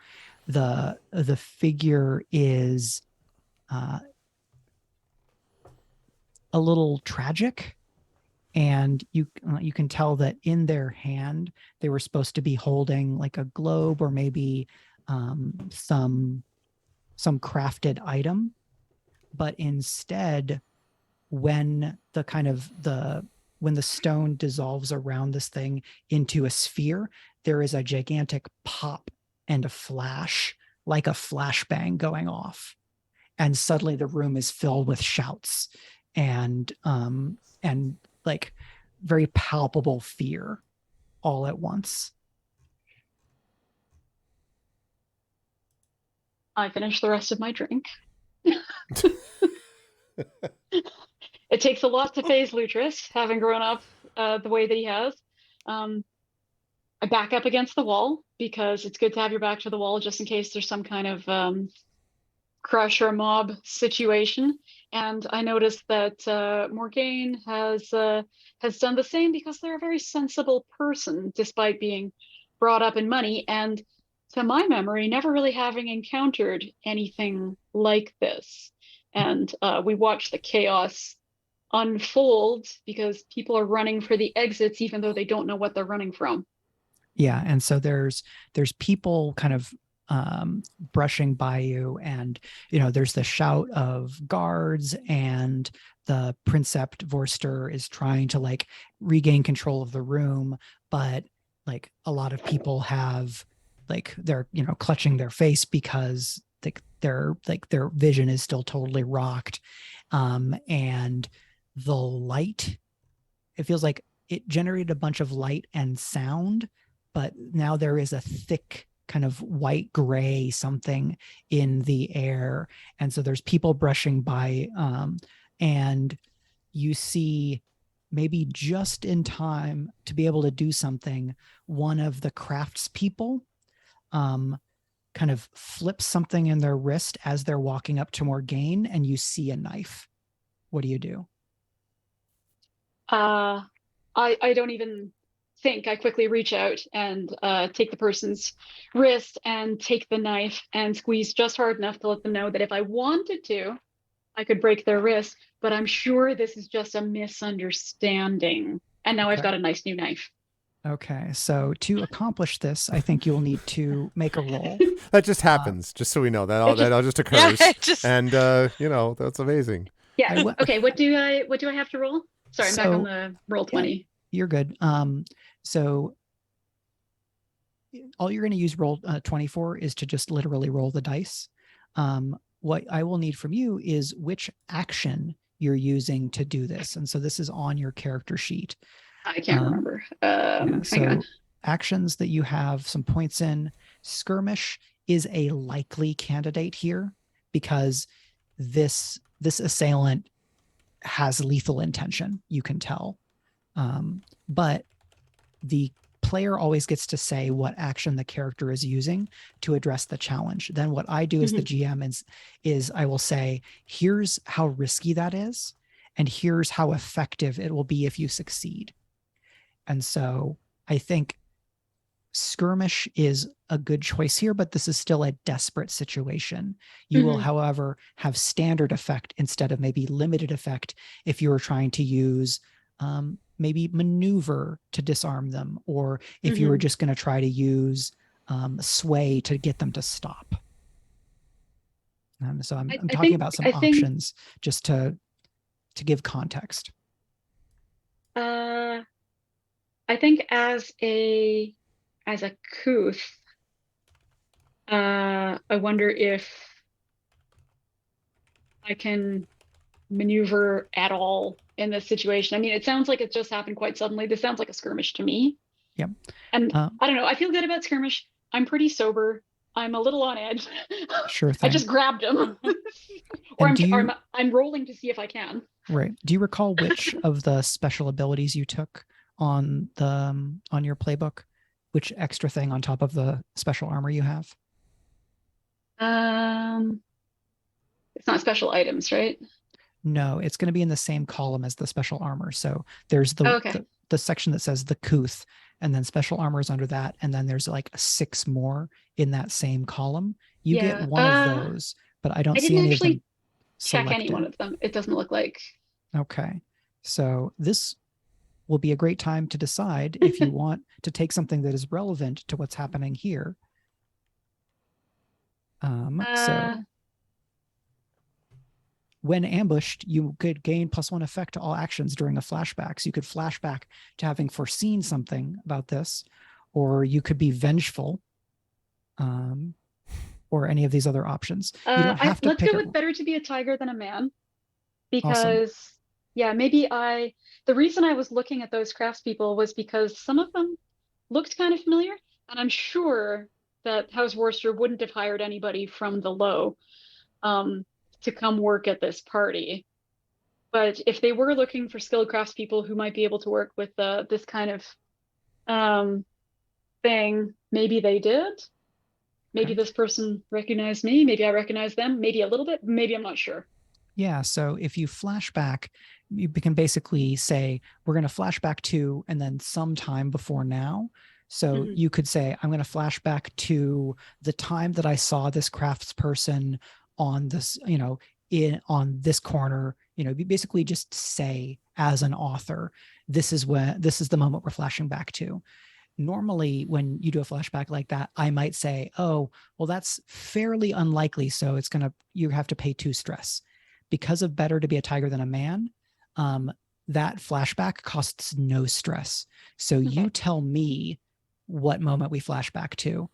the figure is a little tragic, and you can tell that in their hand they were supposed to be holding like a globe or maybe some crafted item, but instead when the stone dissolves around this thing into a sphere, there is a gigantic pop and a flash, like a flashbang going off, and suddenly the room is filled with shouts and like very palpable fear all at once. I finished the rest of my drink. It takes a lot to phase Lutris, having grown up the way that he has. I back up against the wall, because it's good to have your back to the wall just in case there's some kind of crush or mob situation. And I noticed that Morgaine has done the same, because they're a very sensible person despite being brought up in money, and to my memory never really having encountered anything like this. And we watch the chaos unfold because people are running for the exits even though they don't know what they're running from. Yeah, and so there's people kind of brushing by you, and there's the shout of guards, and the Princept Vorster is trying to like regain control of the room, but like a lot of people have like they're clutching their face because their vision is still totally rocked, and the light, it feels like it generated a bunch of light and sound, but now there is a thick kind of white gray something in the air, and so there's people brushing by, and you see, maybe just in time to be able to do something, one of the craftspeople kind of flips something in their wrist as they're walking up to Morgaine, and you see a knife. What do you do? I don't even think. I quickly reach out and take the person's wrist and take the knife and squeeze just hard enough to let them know that if I wanted to, I could break their wrist, but I'm sure this is just a misunderstanding. And now I've got a nice new knife. Okay, so to accomplish this, I think you'll need to make a roll. That just happens, just so we know. That all just occurs. Yeah, and that's amazing. Yeah. Okay, what do I have to roll? Sorry, I'm back on the roll 20. Yeah, you're good. So all you're going to use roll 24 is to just literally roll the dice. What I will need from you is which action you're using to do this. And so this is on your character sheet. I can't remember. Hang on. Actions that you have some points in. Skirmish is a likely candidate here because this assailant has lethal intention, you can tell. But the player always gets to say what action the character is using to address the challenge. Then what I do as the GM is I will say, here's how risky that is, and here's how effective it will be if you succeed. And so I think skirmish is a good choice here, but this is still a desperate situation. You will, however, have standard effect instead of maybe limited effect if you were trying to use maybe maneuver to disarm them, or if you were just going to try to use sway to get them to stop. So I'm talking about some options just to give context. I think as a couth, I wonder if I can maneuver at all in this situation. I mean, it sounds like it just happened quite suddenly. This sounds like a skirmish to me. Yep. And I don't know. I feel good about skirmish. I'm pretty sober. I'm a little on edge. Sure thing. I just grabbed him. Or I'm rolling to see if I can. Right. Do you recall which of the special abilities you took on your playbook? Which extra thing on top of the special armor you have? It's not special items, right? No, it's going to be in the same column as the special armor. So there's the section that says the couth, and then special armor is under that, and then there's like 6 more in that same column. You get one of those, but I don't see any of them check selected. any one of them. It doesn't look like. Okay, so this will be a great time to decide if you want to take something that is relevant to what's happening here. So when ambushed, you could gain +1 effect to all actions during a flashback. So you could flash back to having foreseen something about this, or you could be vengeful, or any of these other options. You don't have to let's go with better to be a tiger than a man, because awesome. maybe the reason I was looking at those craftspeople was because some of them looked kind of familiar, and I'm sure that House Vorster wouldn't have hired anybody from the low to come work at this party. But if they were looking for skilled craftspeople who might be able to work with this kind of thing, maybe they did. Maybe this person recognized me. Maybe I recognize them. Maybe a little bit. Maybe I'm not sure. Yeah. So if you flash back, you can basically say, we're going to flash back to, and then sometime before now. So you could say, I'm going to flash back to the time that I saw this craftsperson on this, on this corner. You basically just say, as an author, this is the moment we're flashing back to. Normally, when you do a flashback like that, I might say, oh, well, that's fairly unlikely. So you have to pay 2 stress. Because of better to be a tiger than a man, that flashback costs no stress. So you tell me what moment we flash back to.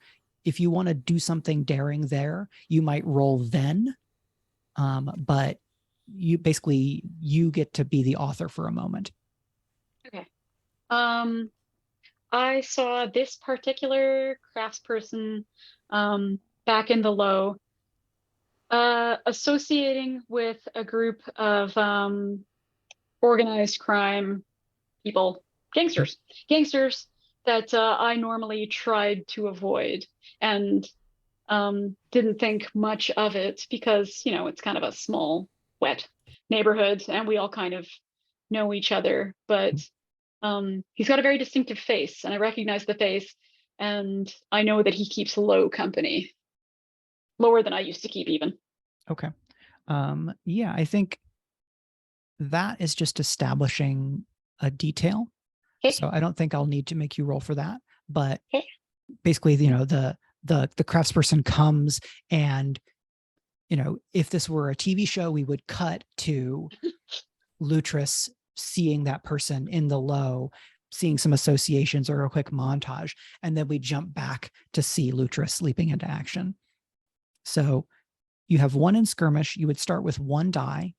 If you want to do something daring there, you might roll then. But you get to be the author for a moment. Okay. I saw this particular craftsperson back in the low associating with a group of organized crime people, gangsters that I normally tried to avoid, and didn't think much of it because, it's kind of a small, wet neighborhood and we all kind of know each other. But he's got a very distinctive face, and I recognize the face, and I know that he keeps low company, lower than I used to keep even. Okay. Yeah, I think that is just establishing a detail. Okay. So I don't think I'll need to make you roll for that. But basically, the craftsperson comes, and if this were a TV show, we would cut to Lutris seeing that person in the low, seeing some associations or a quick montage, and then we jump back to see Lutris leaping into action. So you have 1 in skirmish. You would start with 1 die.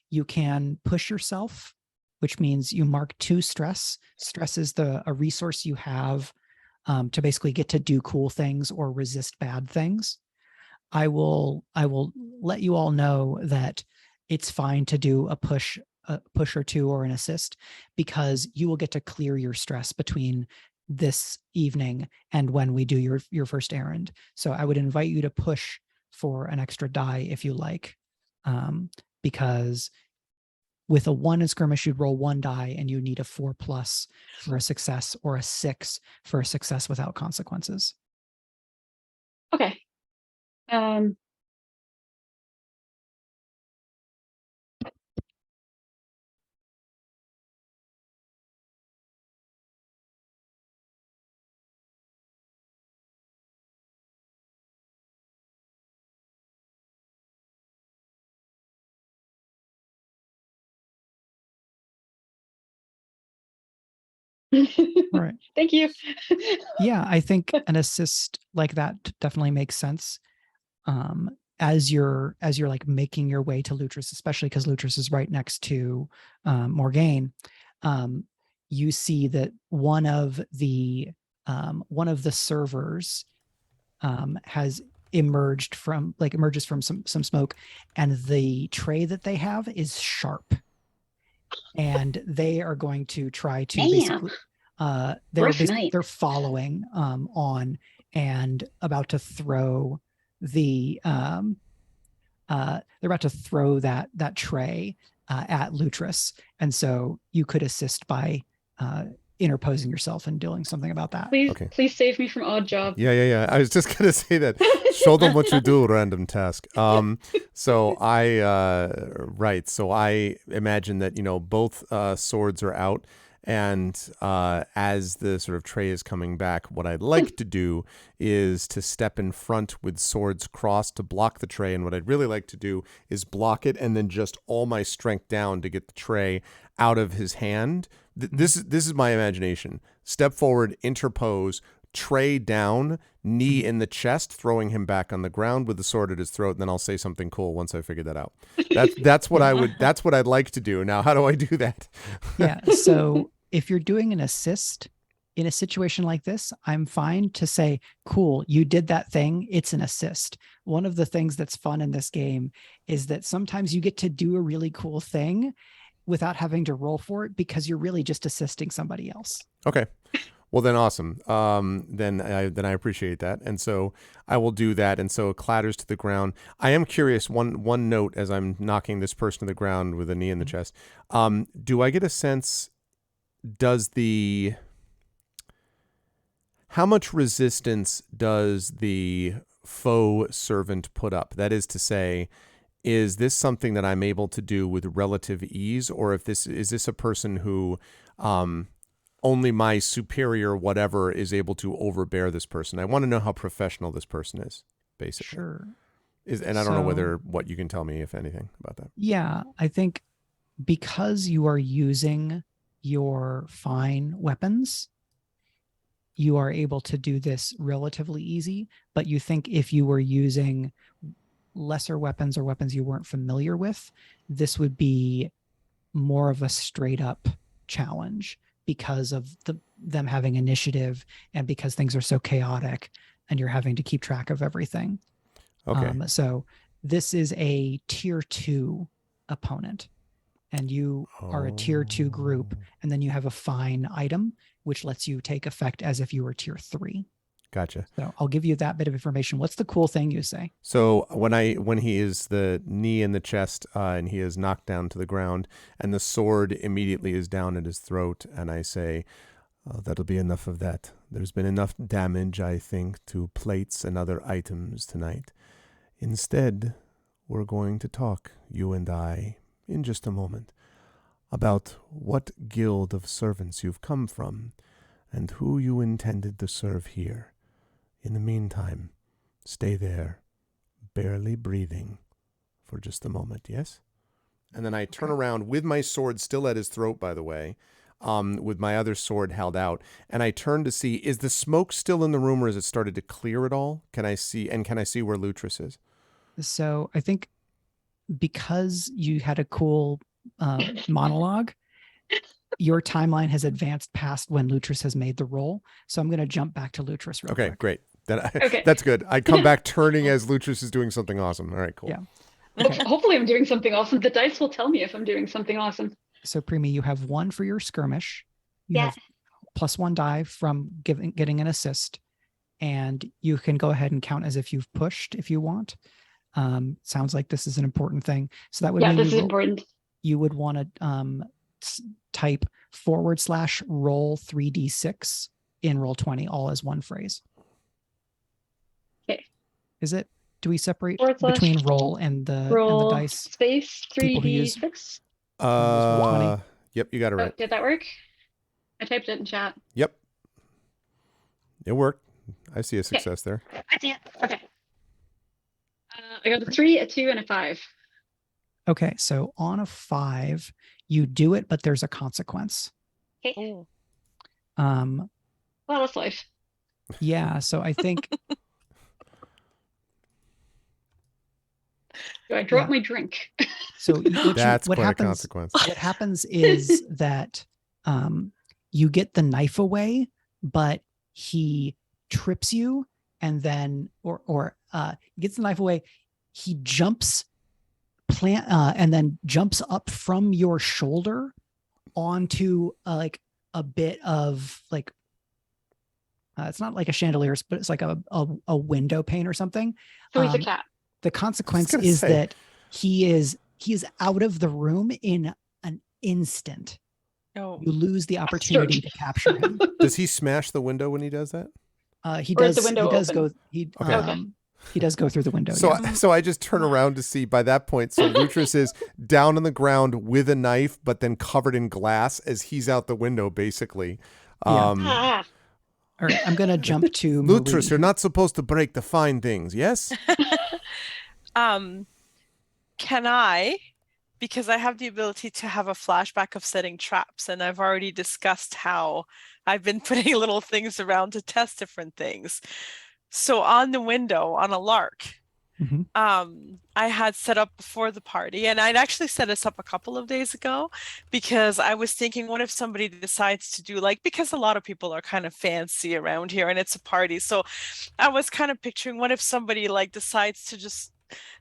You can push yourself, which means you mark 2 stress. Stress is a resource you have to basically get to do cool things or resist bad things. I will let you all know that it's fine to do a push or 2 or an assist, because you will get to clear your stress between this evening and when we do your first errand. So I would invite you to push for an extra die if you like, because with a 1 in skirmish, you'd roll 1 die and you need a 4+ for a success, or a 6 for a success without consequences. Okay. Right. Thank you. Yeah, I think an assist like that definitely makes sense. As you're like making your way to Lutris, especially because Lutris is right next to Morgaine, you see that one of the servers has emerges from some smoke, and the tray that they have is sharp, and they are going to try to basically they're following on and about to throw the they're about to throw that tray at Lutris, and so you could assist by interposing yourself and doing something about that. Please save me from odd job. Yeah. I was just gonna say that. Show them what you do, random task. So I imagine that, both swords are out. And as the sort of tray is coming back, what I'd like to do is to step in front with swords crossed to block the tray. And what I'd really like to do is block it and then just all my strength down to get the tray out of his hand. This is my imagination. Step forward, interpose, tray down, knee in the chest, throwing him back on the ground with the sword at his throat, and then I'll say something cool once I figure that out. That's what I'd like to do. Now, how do I do that? Yeah. So if you're doing an assist in a situation like this, I'm fine to say, cool, you did that thing. It's an assist. One of the things that's fun in this game is that sometimes you get to do a really cool thing without having to roll for it because you're really just assisting somebody else. Okay. Well, then awesome. Then I appreciate that. And so I will do that. And so it clatters to the ground. I am curious, one note as I'm knocking this person to the ground with a knee in the chest. Do I get a sense, how much resistance does the faux servant put up? That is to say, is this something that I'm able to do with relative ease? Or is this a person who, only my superior whatever is able to overbear this person? I want to know how professional this person is, basically. Sure. And I don't know what you can tell me, if anything, about that. Yeah, I think because you are using your fine weapons, you are able to do this relatively easy. But you think if you were using lesser weapons or weapons you weren't familiar with, this would be more of a straight up challenge, because of them having initiative and because things are so chaotic and you're having to keep track of everything. Okay. So this is a tier 2 opponent, and you are a tier 2 group, and then you have a fine item, which lets you take effect as if you were tier 3. Gotcha. So I'll give you that bit of information. What's the cool thing you say? So when he is the knee in the chest and he is knocked down to the ground and the sword immediately is down at his throat, and I say, that'll be enough of that. There's been enough damage, I think, to plates and other items tonight. Instead, we're going to talk, you and I, in just a moment, about what guild of servants you've come from and who you intended to serve here. In the meantime, stay there, barely breathing, for just a moment, yes? And then I turn around with my sword still at his throat, by the way, with my other sword held out, and I turn to see, is the smoke still in the room, or has it started to clear at all? Can I see where Lutris is? So I think because you had a cool monologue, your timeline has advanced past when Lutris has made the roll. So I'm going to jump back to Lutris real quick. Great. That's good. I come back turning as Lutris is doing something awesome. All right, cool. Yeah. Okay. Hopefully I'm doing something awesome. The dice will tell me if I'm doing something awesome. So Premee, you have 1 for your skirmish. You have +1 die from getting an assist. And you can go ahead and count as if you've pushed if you want. Sounds like this is an important thing. So that would mean this is important. you would want to type /roll 3d6 in Roll20, all as one phrase. Okay. Is it? Do we separate / between roll and the roll dice? space People who use- 3d6. Yep, you got it right. Oh, did that work? I typed it in chat. Yep. It worked. I see a success there. I see it. Okay. I got a 3, a 2, and a 5. Okay, so on a 5, you do it, but there's a consequence. Okay. Oh. Well, that's life. Yeah, so I think... Do I drop my drink? So that's what quite happens, a consequence. What happens is that you get the knife away, but he trips you, and then gets the knife away. He jumps and then jumps up from your shoulder onto like a bit of like it's not like a chandelier, but it's like a window pane or something. So he's a cat. The consequence is that he is out of the room in an instant. Oh. You lose the opportunity to capture him. Does he smash the window when he does that? He Or is does. the window He does open? he does go through the window. So I just turn around to see by that point, so Lutris is down on the ground with a knife, but then covered in glass as he's out the window, basically. All right, I'm going to jump to Lutris, Marie. you're not supposed to break the fine things, yes? Can I, because I have the ability to have a flashback of setting traps, and I've already discussed how I've been putting little things around to test different things. So on the window, on a lark, I had set up before the party, and I'd actually set this up a couple of days ago because I was thinking, what if somebody decides to do because a lot of people are kind of fancy around here and it's a party. So I was kind of picturing, what if somebody decides to just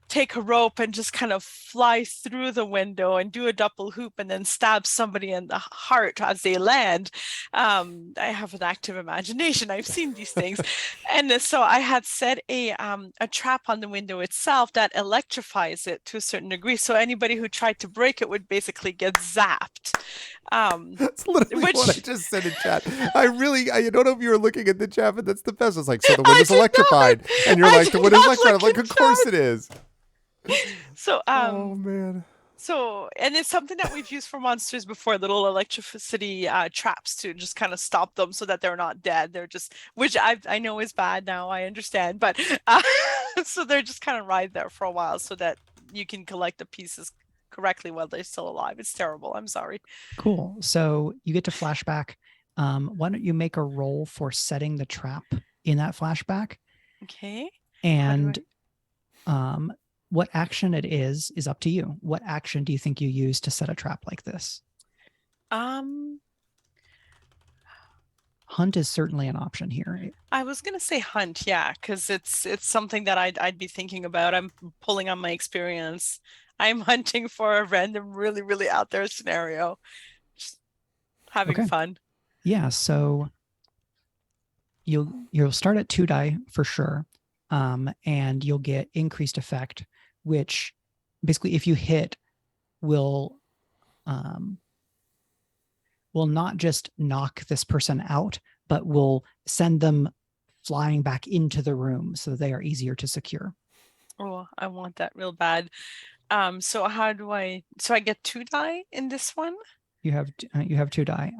take a rope and just kind of fly through the window and do a double hoop and then stab somebody in the heart as they land. I have an active imagination. I've seen these things. And so I had set a trap on the window itself that electrifies it to a certain degree. So anybody who tried to break it would basically get zapped. That's literally what I just said in chat. I don't know if you were looking at the chat, but that's the best. It's like, so the window's electrified. And you're like, the window's electrified. I'm like, of course it is. So, oh man. So, and it's something that we've used for monsters before, little electricity traps to just kind of stop them so that they're not dead. They're just, which I know is bad now, I understand, but so they're just kind of ride there for a while so that you can collect the pieces correctly while they're still alive. It's terrible. I'm sorry. Cool. So you get to flashback. Why don't you make a roll for setting the trap in that flashback? Okay. And what action it is up to you. What action do you think you use to set a trap like this? Hunt is certainly an option here. I was gonna say hunt, yeah, because it's something that I'd be thinking about. I'm pulling on my experience. I'm hunting for a random, really, really out there scenario. Just having fun. Yeah, so you'll start at 2 die for sure. And you'll get increased effect, which basically if you hit will not just knock this person out, but will send them flying back into the room so they are easier to secure. Oh, I want that real bad. So how do I get 2 die in this one? You have 2 die.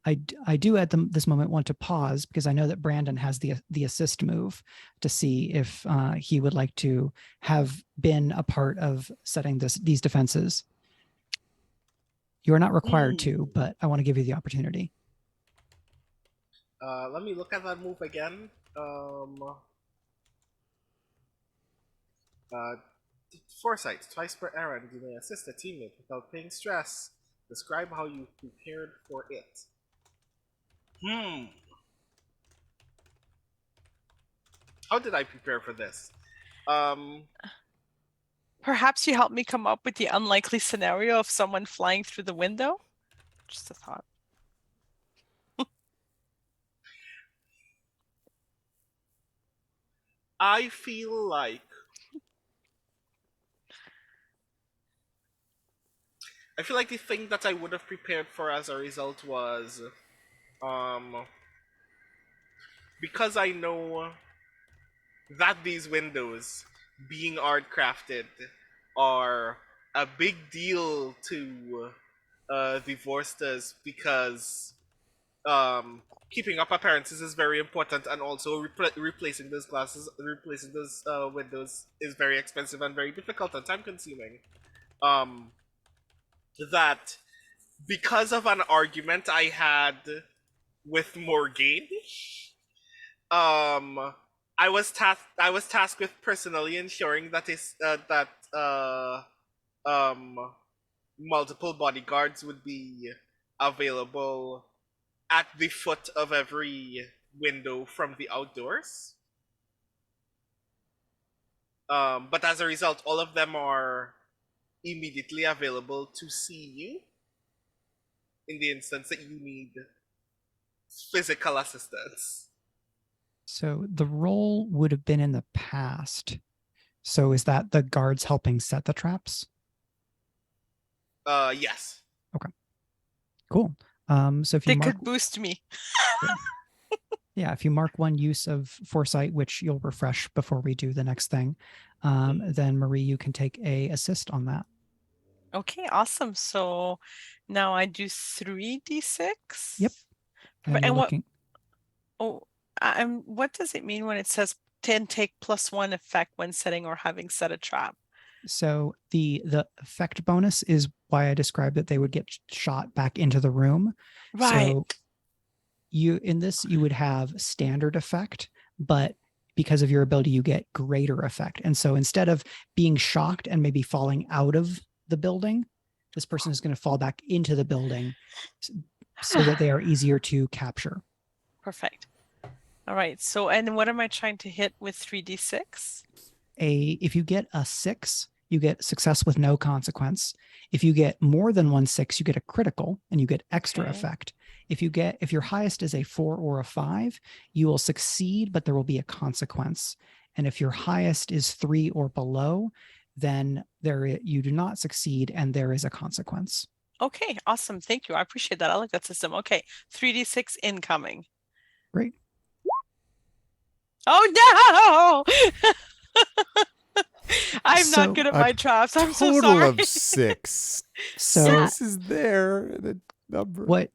I do at this moment want to pause because I know that Brandon has the assist move to see if he would like to have been a part of setting these defenses. You are not required to, but I want to give you the opportunity. Let me look at that move again. Foresight. Twice per errand, you may assist a teammate without paying stress. Describe how you prepared for it. How did I prepare for this? Perhaps you help me come up with the unlikely scenario of someone flying through the window? Just a thought. I feel like I feel like the thing that I would have prepared for as a result was, um, because I know that these windows, being art crafted, are a big deal to the Vorsters because keeping up appearances is very important, and also replacing those windows is very expensive and very difficult and time consuming. Um, that because of an argument I had with Morgaine, um, I was tasked with personally ensuring that um multiple bodyguards would be available at the foot of every window from the outdoors. But as a result, all of them are immediately available to see you in the instance that you need physical assistance. So the role would have been in the past. So is that the guards helping set the traps? Yes. Cool. So if you They mark, could boost me. yeah, if you mark one use of foresight, which you'll refresh before we do the next thing, then Marie, you can take a assist on that. Okay, awesome. So now I do 3d6. Yep. And And you're what? looking. Oh, what does it mean when it says 10 take +1 effect when setting or having set a trap? So the effect bonus is why I described that they would get shot back into the room. Right. So you would have standard effect, but because of your ability, you get greater effect. And so instead of being shocked and maybe falling out of the building, this person is going to fall back into the building so that they are easier to capture. Perfect. All right. So, and what am I trying to hit with 3d6? If you get a 6, you get success with no consequence. If you get more than 1 6, you get a critical and you get extra effect. If your highest is a 4 or a 5, you will succeed, but there will be a consequence. And if your highest is 3 or below, then you do not succeed and there is a consequence. Okay, awesome. Thank you. I appreciate that. I like that system. Okay, 3d6 incoming. Great. Oh no! I'm not good at my traps. I'm so sorry. Total of 6. So 6 is there. The number. What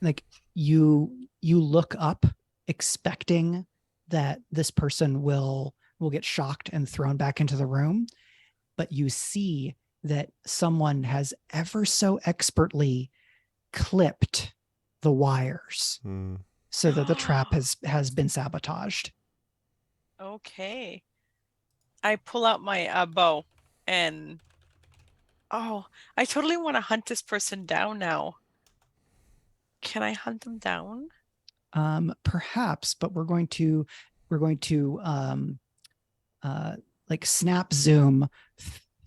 like you look up expecting that this person will get shocked and thrown back into the room, but you see that someone has ever so expertly clipped the wires so that the trap has been sabotaged. Okay. I pull out my bow and I totally want to hunt this person down now. Can I hunt them down? Perhaps, but we're going to like snap zoom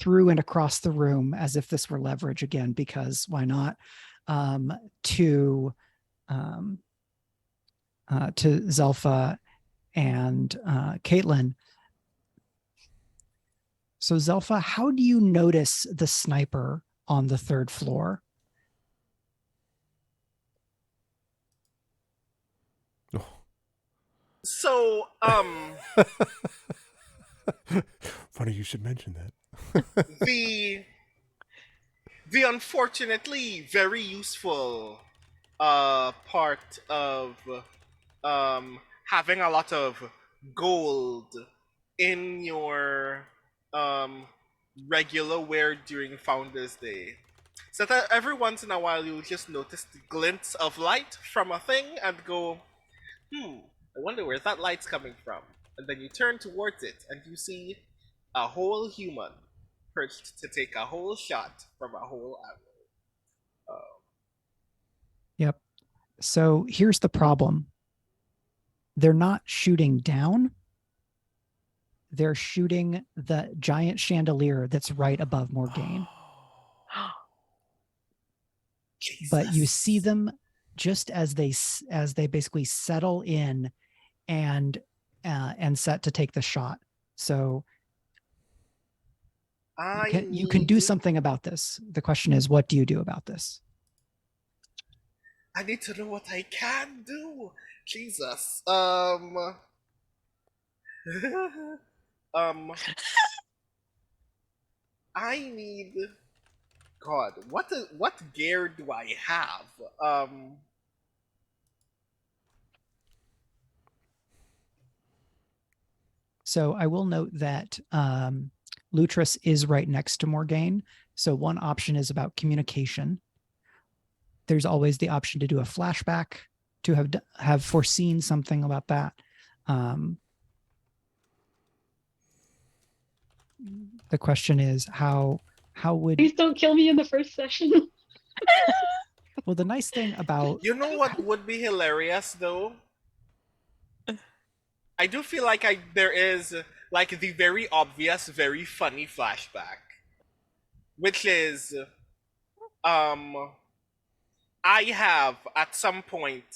through and across the room as if this were leverage again, because why not? To Zelpha and Caitlin. So Zelpha, how do you notice the sniper on the 3rd floor? So, Funny you should mention that. the unfortunately very useful part of having a lot of gold in your regular wear during Founders Day, so that every once in a while you'll just notice the glints of light from a thing and go, I wonder where that light's coming from. And then you turn towards it and you see a whole human perched to take a whole shot from a whole arrow. Yep. So here's the problem. They're not shooting down. They're shooting the giant chandelier that's right above Morgaine. But you see them just as they basically settle in and set to take the shot. So You can do something about this. The question is, what do you do about this? I need to know what I can do. Jesus. I need. God, what gear do I have? So I will note that Lutris is right next to Morgaine. So one option is about communication. There's always the option to do a flashback, to have foreseen something about that. The question is how would... Please don't kill me in the first session. Well, the nice thing about... You know what would be hilarious though? I do feel like there is like the very obvious, very funny flashback, which is, I have at some point,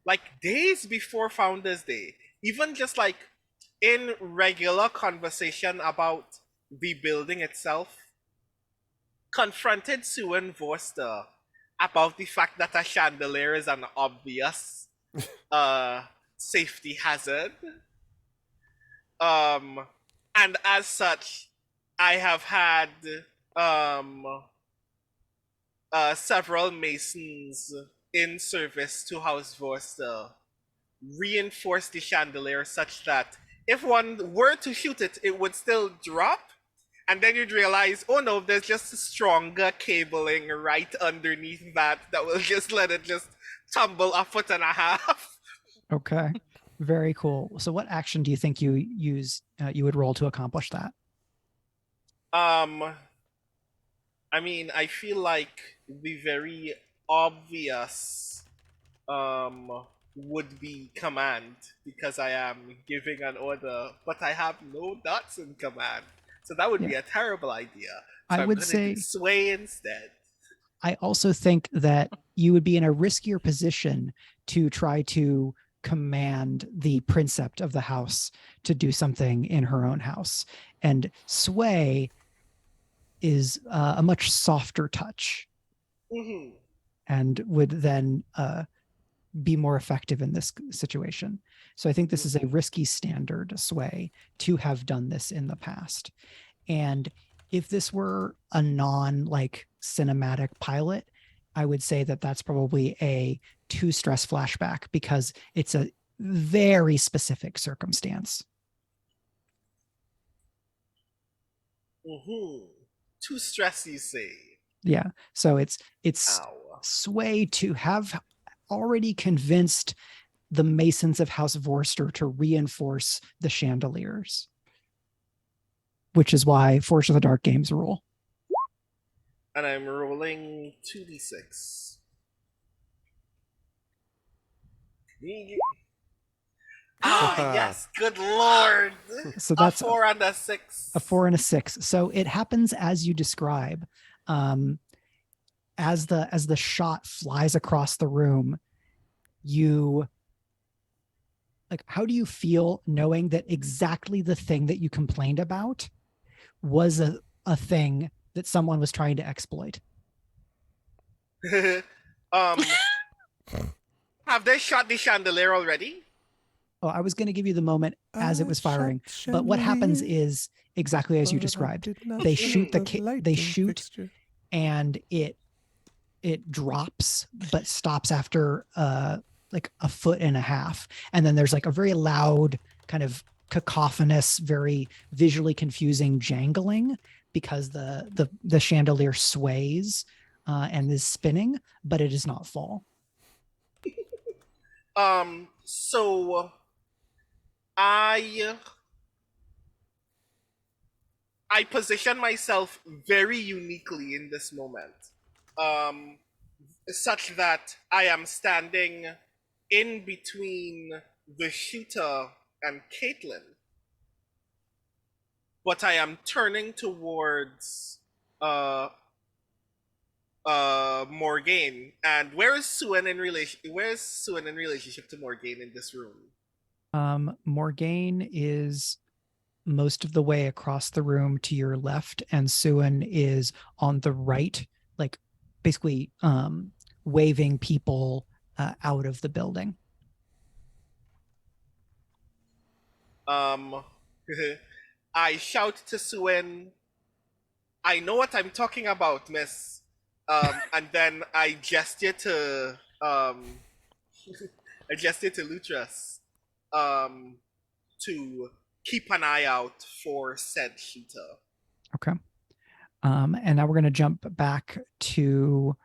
like days before Founders Day, even just like in regular conversation about the building itself, confronted Sue Vorster about the fact that a chandelier is an obvious safety hazard. And as such, I have had several masons in service to House Vorster reinforce the chandelier such that if one were to shoot it, it would still drop. And then you'd realize, oh no, there's just stronger cabling right underneath that will just let it just tumble a foot and a half. Okay. Very cool. So what action do you think you would roll to accomplish that? I mean, I feel like the very obvious would be command, because I am giving an order, but I have no dots in command. So that would be a terrible idea. So I would say sway instead. I also think that you would be in a riskier position to try to command the princept of the house to do something in her own house. And sway is a much softer touch, and would then be more effective in this situation. So I think this is a risky standard, sway, to have done this in the past. And if this were a non-like cinematic pilot, I would say that that's probably a 2-stress flashback, because it's a very specific circumstance. 2 stress, you say? Yeah. So it's Ow. sway to have already convinced the Masons of House Vorster to reinforce the chandeliers, which is why Forge of the Dark games rule. And I'm rolling 2d6. Yes, good lord. So that's a 4 and a 6. A 4 and a 6. So it happens as you describe. As the shot flies across the room, you like, how do you feel knowing that exactly the thing that you complained about was a thing that someone was trying to exploit? Have they shot the chandelier already? Oh, I was going to give you the moment as it was firing, but what happens is exactly as you described. They shoot and it drops, but stops after like a foot and a half. And then there's like a very loud, kind of cacophonous, very visually confusing jangling, because the chandelier sways and is spinning, but it does not fall. So I position myself very uniquely in this moment, such that I am standing in between the shooter and Caitlin, but I am turning towards Morgaine. And where is Suen in relationship to Morgaine in this room? Morgaine is most of the way across the room to your left, and Suin is on the right, like basically waving people out of the building. I shout to Suen, I know what I'm talking about, miss. And then I gesture to Lutras to keep an eye out for said shooter. Okay. And now we're going to jump back to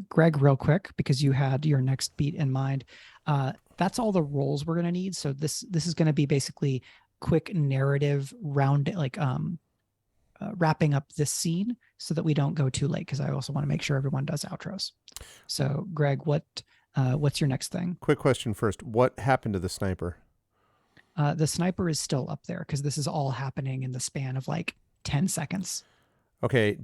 Greg real quick because you had your next beat in mind. That's all the roles we're going to need. So this is going to be basically quick narrative round, like wrapping up this scene so that we don't go too late, because I also want to make sure everyone does outros. So Greg, what's your next thing? Quick question first. What happened to the sniper? The sniper is still up there because this is all happening in the span of like 10 seconds. Okay.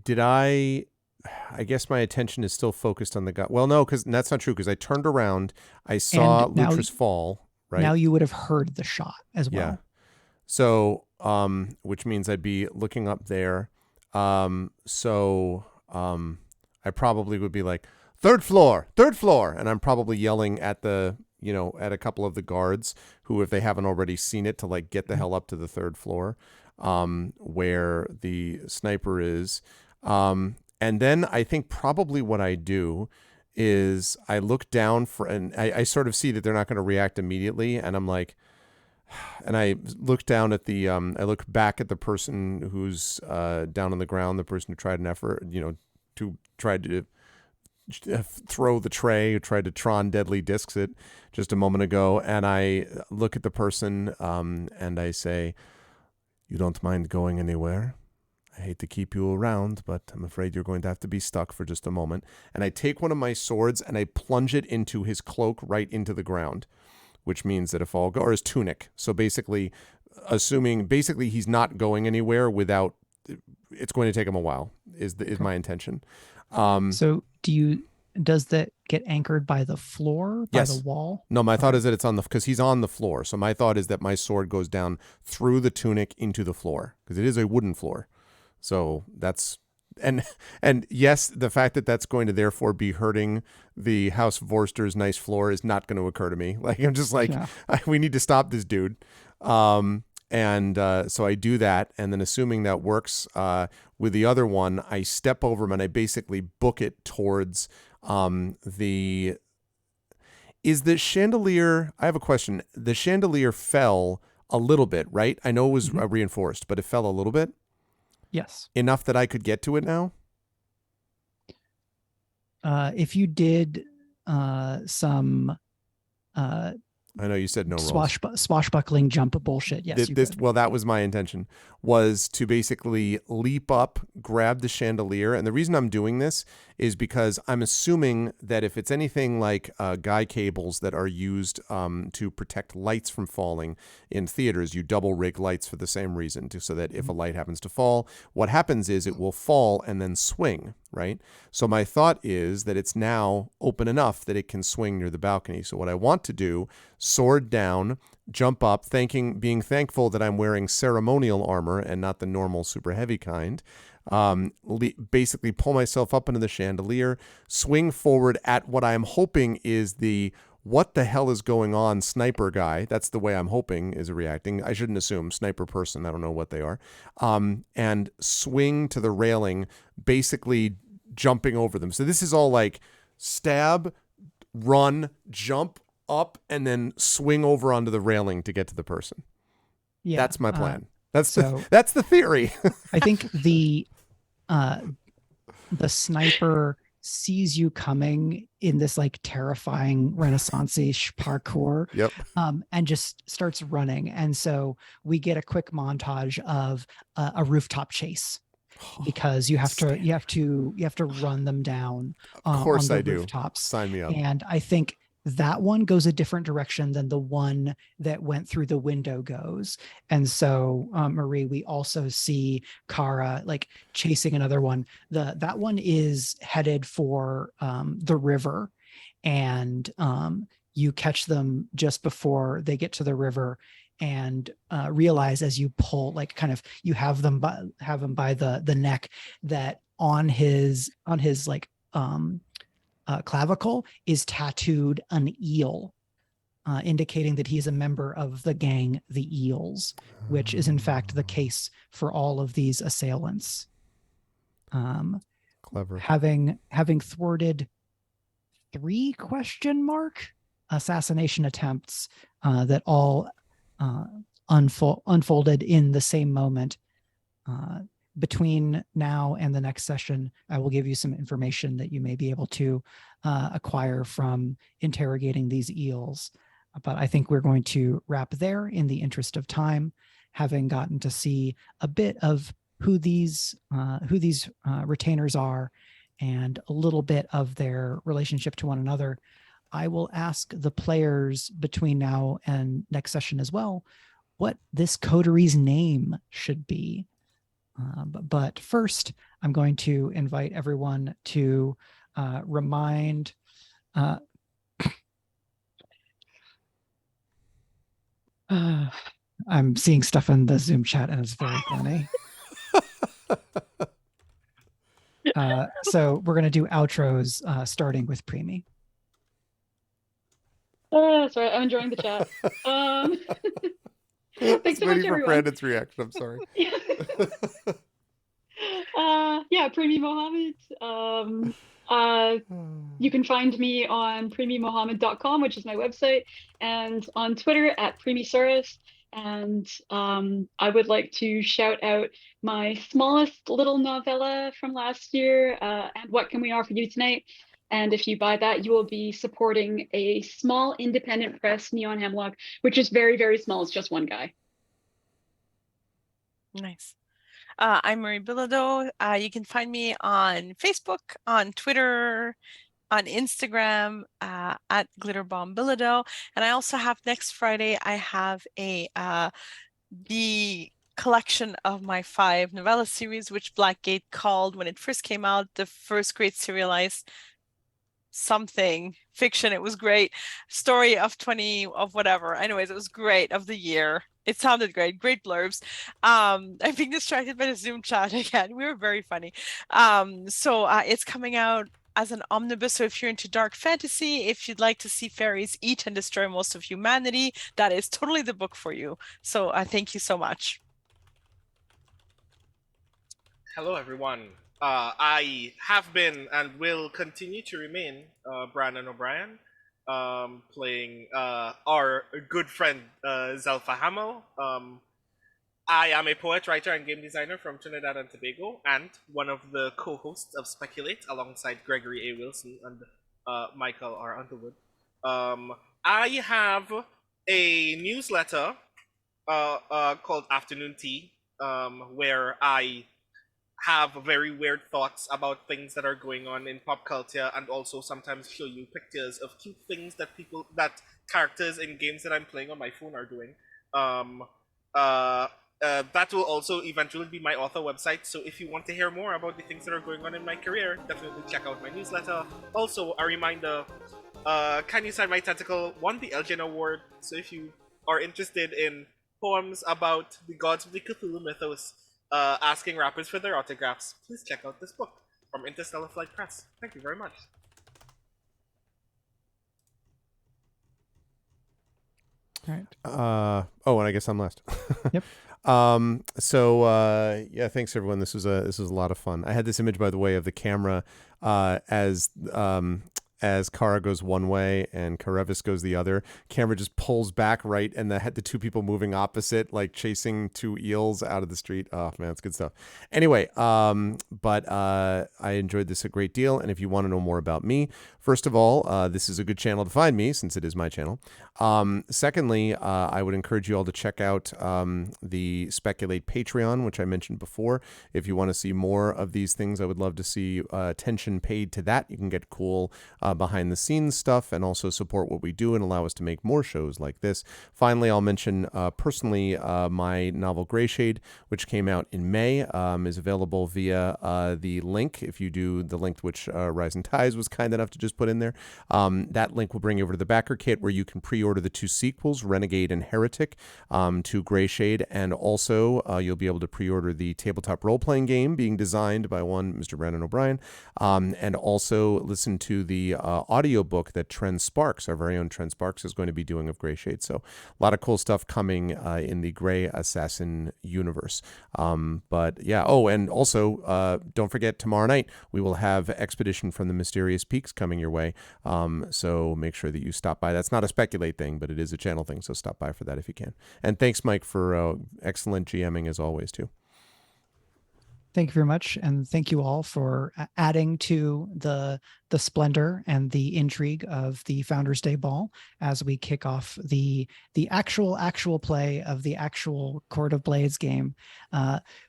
I guess my attention is still focused on the guy. Well, no, because that's not true. Because I turned around, I saw Lutras fall. Right now, you would have heard the shot as well. Yeah. So, which means I'd be looking up there. I probably would be like, third floor, and I'm probably yelling at at a couple of the guards who, if they haven't already seen it, to like get the hell up to the third floor, where the sniper is. And then I think probably what I do is I look down and I sort of see that they're not going to react immediately. And I'm like, and I look down at I look back at the person who's down on the ground, the person who tried to throw the tray, who tried to Tron deadly discs it just a moment ago. And I look at the person and I say, you don't mind going anywhere? I hate to keep you around, but I'm afraid you're going to have to be stuck for just a moment. And I take one of my swords and I plunge it into his cloak right into the ground, which means that or his tunic. So basically, assuming he's not going anywhere without, it's going to take him a while, is my intention. So does that get anchored by the floor, by the wall? No, my thought is that it's because he's on the floor. So my thought is that my sword goes down through the tunic into the floor, because it is a wooden floor. So that's, and yes, the fact that that's going to therefore be hurting the House Vorster's nice floor is not going to occur to me. Like, I'm just like, we need to stop this dude. So I do that. And then assuming that works with the other one, I step over him and I basically book it towards is the chandelier, I have a question. The chandelier fell a little bit, right? I know it was reinforced, but it fell a little bit. Yes. Enough that I could get to it now? If you did some I know you said no rolls. Swashbuckling jump bullshit. Yes, well, that was my intention, was to basically leap up, grab the chandelier. And the reason I'm doing this is because I'm assuming that if it's anything like guy cables that are used to protect lights from falling in theaters, you double rig lights for the same reason, so that if a light happens to fall, what happens is it will fall and then swing, right? So my thought is that it's now open enough that it can swing near the balcony. So what I want to do, sword down, jump up, being thankful that I'm wearing ceremonial armor and not the normal super heavy kind. Basically pull myself up into the chandelier, swing forward at what I'm hoping is the what the hell is going on sniper guy. That's the way I'm hoping is reacting. I shouldn't assume sniper person. I don't know what they are. And swing to the railing, basically jumping over them. So this is all like stab, run, jump up, and then swing over onto the railing to get to the person. Yeah, that's my plan. That's the theory. I think the sniper sees you coming in this like terrifying Renaissance-ish parkour. Yep. And just starts running. And so we get a quick montage of a rooftop chase, because you have to run them down. Of course on I the do. rooftops. Sign me up. And I think that one goes a different direction than the one that went through the window goes. And so, Marie, we also see Kara like chasing another one. That one is headed for the river, and you catch them just before they get to the river. and realize as you pull, like kind of you have him by the neck, that on his like clavicle is tattooed an eel, indicating that he's a member of the gang, the Eels, which is in fact the case for all of these assailants. Clever. Having thwarted 3 assassination attempts that all unfolded in the same moment. Between now and the next session, I will give you some information that you may be able to acquire from interrogating these eels. But I think we're going to wrap there in the interest of time, having gotten to see a bit of who these retainers are and a little bit of their relationship to one another. I will ask the players between now and next session as well what this coterie's name should be. But first, I'm going to invite everyone to remind I'm seeing stuff in the Zoom chat and it's very funny. So we're going to do outros starting with Premee. Oh, sorry, I'm enjoying the chat. Thanks so much, Waiting for everyone. Brandon's reaction. I'm sorry. Yeah, Premee Mohamed. You can find me on premeemohamed.com, which is my website, and on Twitter at Premeesaurus. And I would like to shout out my smallest little novella from last year, and What Can We Offer You Tonight? And if you buy that, you will be supporting a small independent press, Neon Hemlock, which is very, very small. It's just one guy. Nice. I'm Marie Bilodeau. You can find me on Facebook, on Twitter, on Instagram at Glitterbomb Bilodeau. And I also have next Friday, I have the collection of my 5 novella series, which Blackgate called when it first came out, the first great serialized something fiction. It was great. Story of 20 of whatever. Anyways, it was great, of the year. It sounded great. Great blurbs. I'm being distracted by the Zoom chat again. We were very funny. So it's coming out as an omnibus. So if you're into dark fantasy, if you'd like to see fairies eat and destroy most of humanity, that is totally the book for you. So thank you so much. Hello, everyone. I have been and will continue to remain Brandon O'Brien, playing our good friend Zelfa Hamill. I am a poet, writer, and game designer from Trinidad and Tobago, and one of the co-hosts of Speculate alongside Gregory A. Wilson and Michael R. Underwood. I have a newsletter called Afternoon Tea, where I have very weird thoughts about things that are going on in pop culture, and also sometimes show you pictures of cute things that characters in games that I'm playing on my phone are doing. That will also eventually be my author website, so if you want to hear more about the things that are going on in my career, definitely check out my newsletter. Also, a reminder, Can You Sign My Tentacle won the Elgin Award, so if you are interested in poems about the gods of the Cthulhu mythos, asking rappers for their autographs, please check out this book from Interstellar Flight Press. Thank you very much. All right. Oh, and I guess I'm last. Yep. Yeah, thanks everyone. This was a lot of fun. I had this image, by the way, of the camera as Kara goes one way and Karevis goes the other. Camera just pulls back right, and the 2 people moving opposite, like chasing 2 eels out of the street. Oh man, it's good stuff. Anyway, but I enjoyed this a great deal, and if you want to know more about me, first of all, this is a good channel to find me since it is my channel. Secondly, I would encourage you all to check out the Speculate Patreon, which I mentioned before. If you want to see more of these things, I would love to see attention paid to that. You can get cool behind the scenes stuff and also support what we do and allow us to make more shows like this. Finally, I'll mention personally my novel Gray Shade, which came out in May, is available via the link. If you do the link which Rising Tides was kind enough to just put in there, that link will bring you over to the backer kit where you can pre-order the 2 sequels, Renegade and Heretic, to Gray Shade, and also you'll be able to pre-order the tabletop role-playing game being designed by one Mr. Brandon O'Brien, and also listen to the audiobook that Trent Sparks, our very own Trent Sparks, is going to be doing of Gray Shade. So a lot of cool stuff coming in the Gray Assassin universe. But yeah, and also don't forget, tomorrow night we will have Expedition from the Mysterious Peaks coming your way. So make sure that you stop by. That's not a Speculate thing, but it is a channel thing, so stop by for that if you can. And thanks, Mike, for excellent GMing as always, too. Thank you very much, and thank you all for adding to the splendor and the intrigue of the Founders Day Ball as we kick off the actual play of the actual Court of Blades game.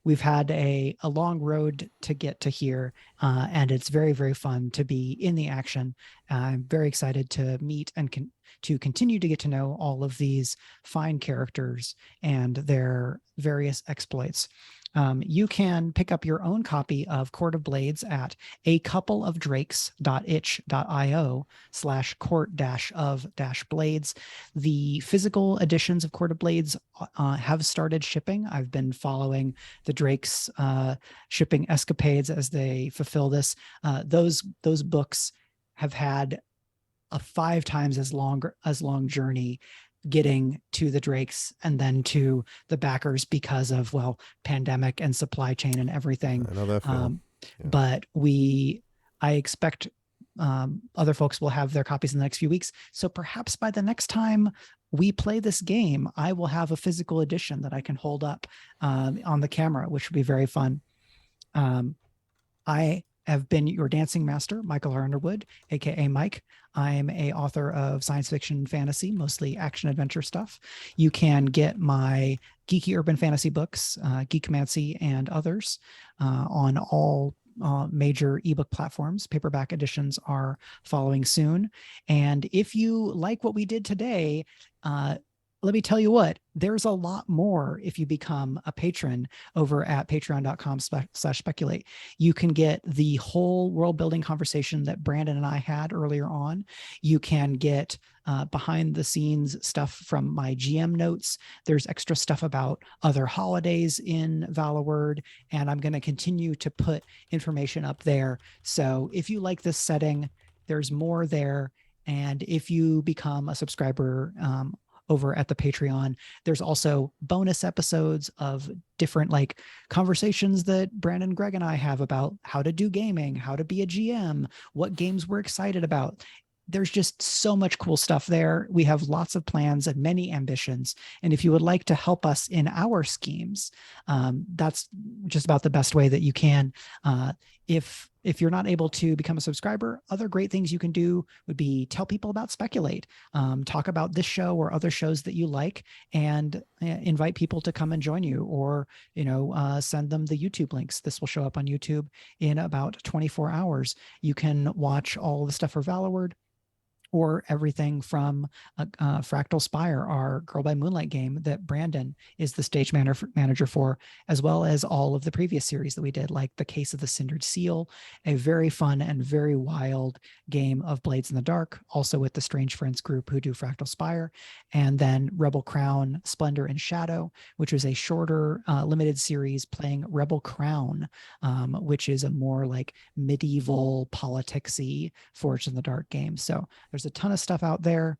We've had a long road to get to here, and it's very, very fun to be in the action. I'm very excited to meet and to continue to get to know all of these fine characters and their various exploits. You can pick up your own copy of Court of Blades at acoupleofdrakes.itch.io/court-of-blades. The physical editions of Court of Blades have started shipping. I've been following the Drakes shipping escapades as they fulfill this. Those books have had a 5 times as long journey getting to the Drakes and then to the backers because of, pandemic and supply chain and everything. I know that feeling. But I expect other folks will have their copies in the next few weeks. So perhaps by the next time we play this game, I will have a physical edition that I can hold up on the camera, which would be very fun. I have been your dancing master, Michael R. Underwood, aka Mike. I'm a author of science fiction fantasy, mostly action adventure stuff. You can get my geeky urban fantasy books, Geekmancy and others, on all major ebook platforms. Paperback editions are following soon. And if you like what we did today, let me tell you what, there's a lot more if you become a patron over at patreon.com/speculate. You can get the whole world building conversation that Brandon and I had earlier on. You can get behind the scenes stuff from my GM notes. There's extra stuff about other holidays in Valloward, and I'm going to continue to put information up there. So if you like this setting, there's more there. And if you become a subscriber over at the Patreon, there's also bonus episodes of different conversations that Brandon, Greg, and I have about how to do gaming, how to be a GM, what games we're excited about. There's just so much cool stuff there. We have lots of plans and many ambitions. And if you would like to help us in our schemes, that's just about the best way that you can. If you're not able to become a subscriber, other great things you can do would be tell people about Speculate, talk about this show or other shows that you like, and invite people to come and join you, or send them the YouTube links. This will show up on YouTube in about 24 hours. You can watch all the stuff for Valloward, or everything from Fractal Spire, our Girl by Moonlight game that Brandon is the stage manager for, as well as all of the previous series that we did, like The Case of the Cindered Seal, a very fun and very wild game of Blades in the Dark, also with the Strange Friends group who do Fractal Spire, and then Rebel Crown, Splendor and Shadow, which was a shorter limited series playing Rebel Crown, which is a more medieval politicsy Forged in the Dark game. So there's a ton of stuff out there.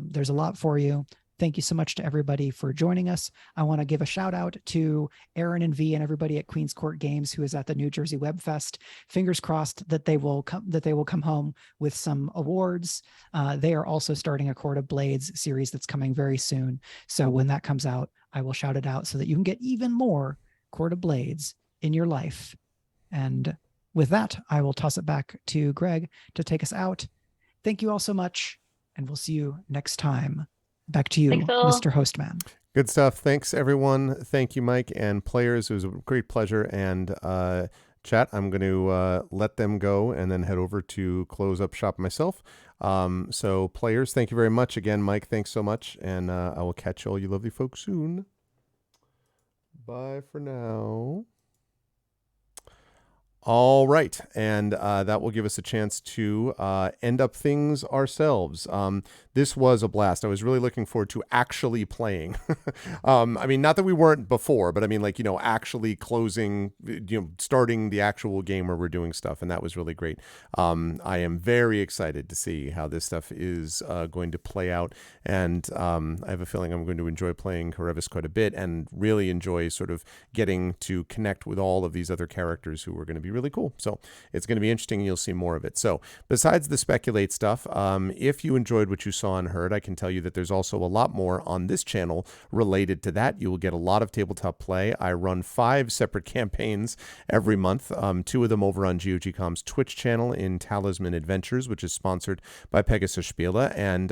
There's a lot for you. Thank you so much to everybody for joining us. I want to give a shout out to Aaron and V and everybody at Queens Court Games who is at the New Jersey Web Fest. Fingers crossed that they will come home with some awards. They are also starting a Court of Blades series that's coming very soon. So when that comes out, I will shout it out so that you can get even more Court of Blades in your life. And with that, I will toss it back to Greg to take us out. Thank you all so much, and we'll see you next time. Back to you, Thanks, Phil. Mr. Hostman. Good stuff. Thanks, everyone. Thank you, Mike and players. It was a great pleasure. And Chat, I'm going to let them go and then head over to close up shop myself. So players, thank you very much. Again, Mike, thanks so much. And I will catch all you lovely folks soon. Bye for now. All right, and that will give us a chance to end up things ourselves. This was a blast. I was really looking forward to actually playing. I mean, not that we weren't before, but I mean, like, you know, actually closing, you know, starting the actual game where we're doing stuff, and that was really great. I am very excited to see how this stuff is going to play out, and I have a feeling I'm going to enjoy playing Karevis quite a bit, and really enjoy sort of getting to connect with all of these other characters who are going to be really cool. So it's going to be interesting. You'll see more of it. So besides the Speculate stuff, if you enjoyed what you saw and heard, I can tell you that there's also a lot more on this channel related to that. You will get a lot of tabletop play. I run 5 separate campaigns every month, 2 of them over on GOG.com's Twitch channel in Talisman Adventures, which is sponsored by Pegasus Spiele, and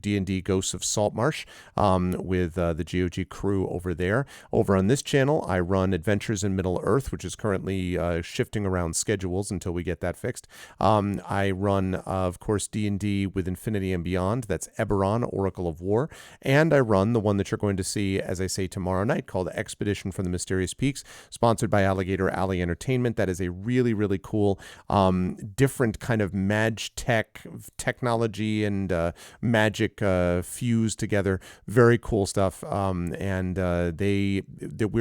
D&D Ghosts of Saltmarsh with the GOG crew over there. Over on this channel, I run Adventures in Middle Earth, which is currently shifting around schedules until we get that fixed. I run, of course, D&D with Infinity and Beyond. That's Eberron, Oracle of War. And I run the one that you're going to see, as I say, tomorrow night, called Expedition from the Mysterious Peaks, sponsored by Alligator Alley Entertainment. That is a really, really cool, different kind of technology and magic fused together. Very cool stuff. We're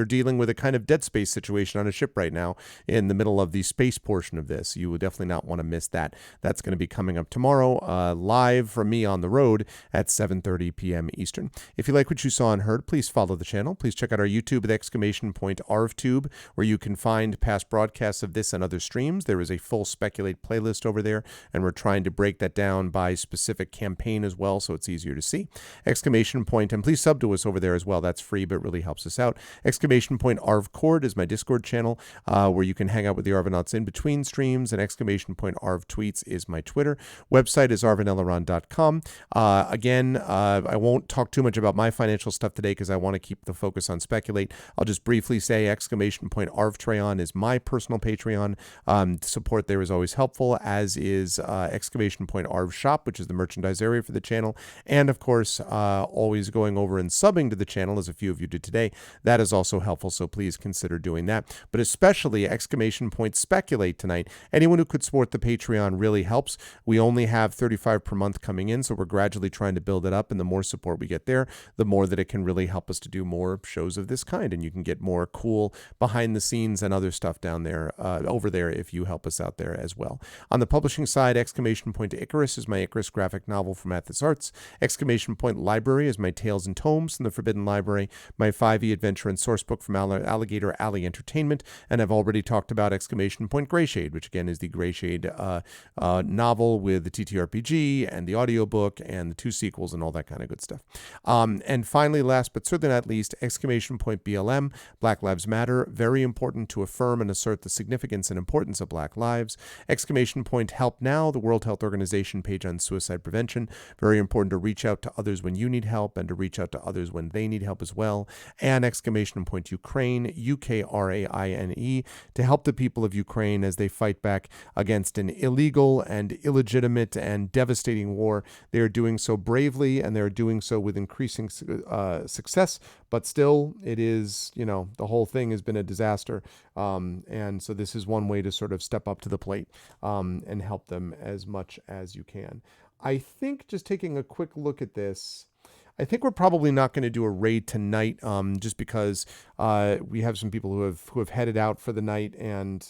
dealing with a kind of Dead Space situation on a ship right now in the middle of the space portion of this. You will definitely not want to miss that. That's going to be coming up tomorrow, live from me on the road at 7:30 p.m. Eastern. If you like what you saw and heard, please follow the channel. Please check out our YouTube at !ArvTube, where you can find past broadcasts of this and other streams. There is a full Speculate playlist over there, and we're trying to break that down by specific campaign as well, so it's easier to see. ! And please sub to us over there as well. That's free, but really helps us out. ! ArvCord is my Discord channel, where you can hang out with the Arvanauts in between streams, and ! Arv Tweets is my Twitter. Website is arvaneleron.com. Again, I won't talk too much about my financial stuff today because I want to keep the focus on Speculate. I'll just briefly say ! Arvtreon is my personal Patreon. Support there is always helpful, as is ! Arv Shop, which is the merchandise area for the channel. And of course, always going over and subbing to the channel, as a few of you did today. That is also helpful, so please consider doing that. But especially ! Speculate tonight. Anyone who could support the Patreon really helps. We only have $35 per month coming in, so we're gradually trying to build it up, and the more support we get there, the more that it can really help us to do more shows of this kind, and you can get more cool behind the scenes and other stuff down there, over there, if you help us out there as well. On the publishing side, ! Icarus is my Icarus graphic novel from Athos Arts. ! Library is my Tales and Tomes from the Forbidden Library, my 5e adventure and source book from Alligator Alley Entertainment, and I've already talked about ! Greyshade, which again is the Greyshade novel with the TTRPG and the audiobook and the 2 sequels and all that kind of good stuff. And finally, last but certainly not least, ! BLM, Black Lives Matter, very important to affirm and assert the significance and importance of Black lives. ! Help Now, the World Health Organization page on suicide prevention, very important to reach out to others when you need help and to reach out to others when they need help as well. And ! Ukraine, UKRAINE, to help the people of Ukraine as they fight back against an illegal and illegitimate and devastating war. They are doing so bravely, and they're doing so with increasing success, but still it is, you know, the whole thing has been a disaster. And so this is one way to sort of step up to the plate and help them as much as you can. I think, just taking a quick look at this, I think we're probably not going to do a raid tonight, just because we have some people who have headed out for the night, and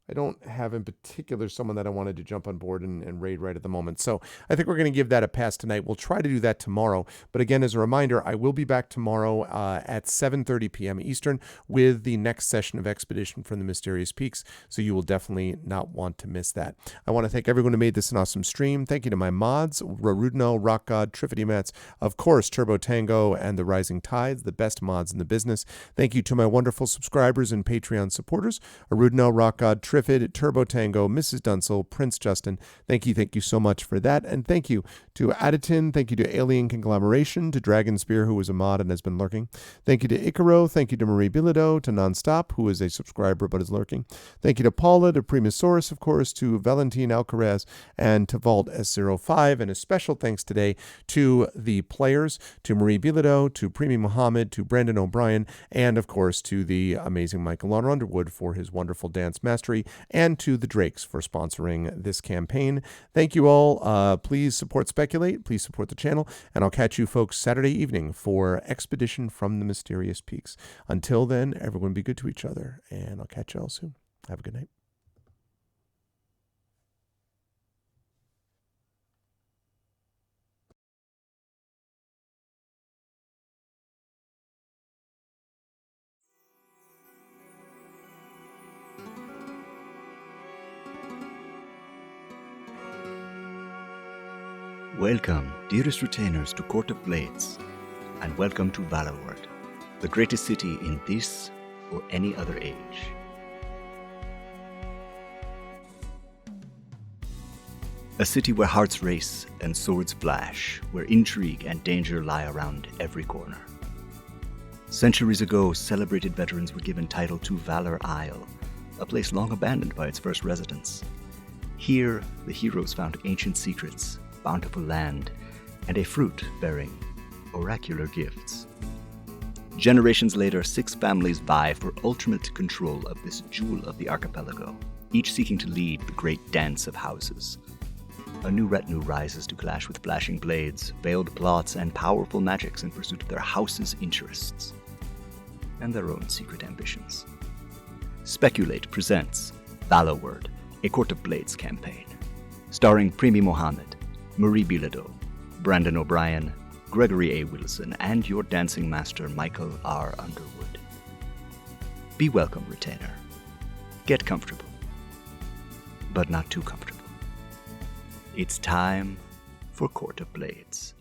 I don't have in particular someone that I wanted to jump on board and raid right at the moment. So I think we're going to give that a pass tonight. We'll try to do that tomorrow. But again, as a reminder, I will be back tomorrow at 7:30 p.m. Eastern with the next session of Expedition from the Mysterious Peaks. So you will definitely not want to miss that. I want to thank everyone who made this an awesome stream. Thank you to my mods, Rarudno, Rock God, Triffity Mats, of course, Turbo Tango, and the Rising Tides, the best mods in the business. Thank you to my wonderful subscribers and Patreon supporters, Rarudno, Rock God, Triffid, Turbo Tango, Mrs. Dunsel, Prince Justin. Thank you so much for that. And thank you to Aditin, thank you to Alien Conglomeration, to Dragon Spear, who was a mod and has been lurking. Thank you to Icaro, thank you to Marie Bilodeau, to Nonstop, who is a subscriber but is lurking. Thank you to Paula, to Premosaurus, of course, to Valentin Alcaraz, and to Vault S05. And a special thanks today to the players, to Marie Bilodeau, to Premee Mohamed, to Brandon O'Brien, and of course to the amazing Michael Underwood for his wonderful dance mastery, and to the Drakes for sponsoring this campaign. Thank you all. Please support Speculate, please support the channel, and I'll catch you folks Saturday evening for Expedition from the Mysterious Peaks. Until then, everyone be good to each other, and I'll catch you all soon. Have a good night. Welcome, dearest retainers, to Court of Blades, and welcome to Valloward, the greatest city in this or any other age. A city where hearts race and swords flash, where intrigue and danger lie around every corner. Centuries ago, celebrated veterans were given title to Valor Isle, a place long abandoned by its first residents. Here, the heroes found ancient secrets, bountiful land, and a fruit bearing oracular gifts. Generations later, 6 families vie for ultimate control of this jewel of the archipelago, each seeking to lead the great dance of houses. A new retinue rises to clash with flashing blades, veiled plots, and powerful magics in pursuit of their house's interests and their own secret ambitions. Speculate presents Valloward, a Court of Blades campaign, starring Premee Mohamed, Marie Bilodeau, Brandon O'Brien, Gregory A. Wilson, and your dancing master, Michael R. Underwood. Be welcome, retainer. Get comfortable, but not too comfortable. It's time for Court of Blades.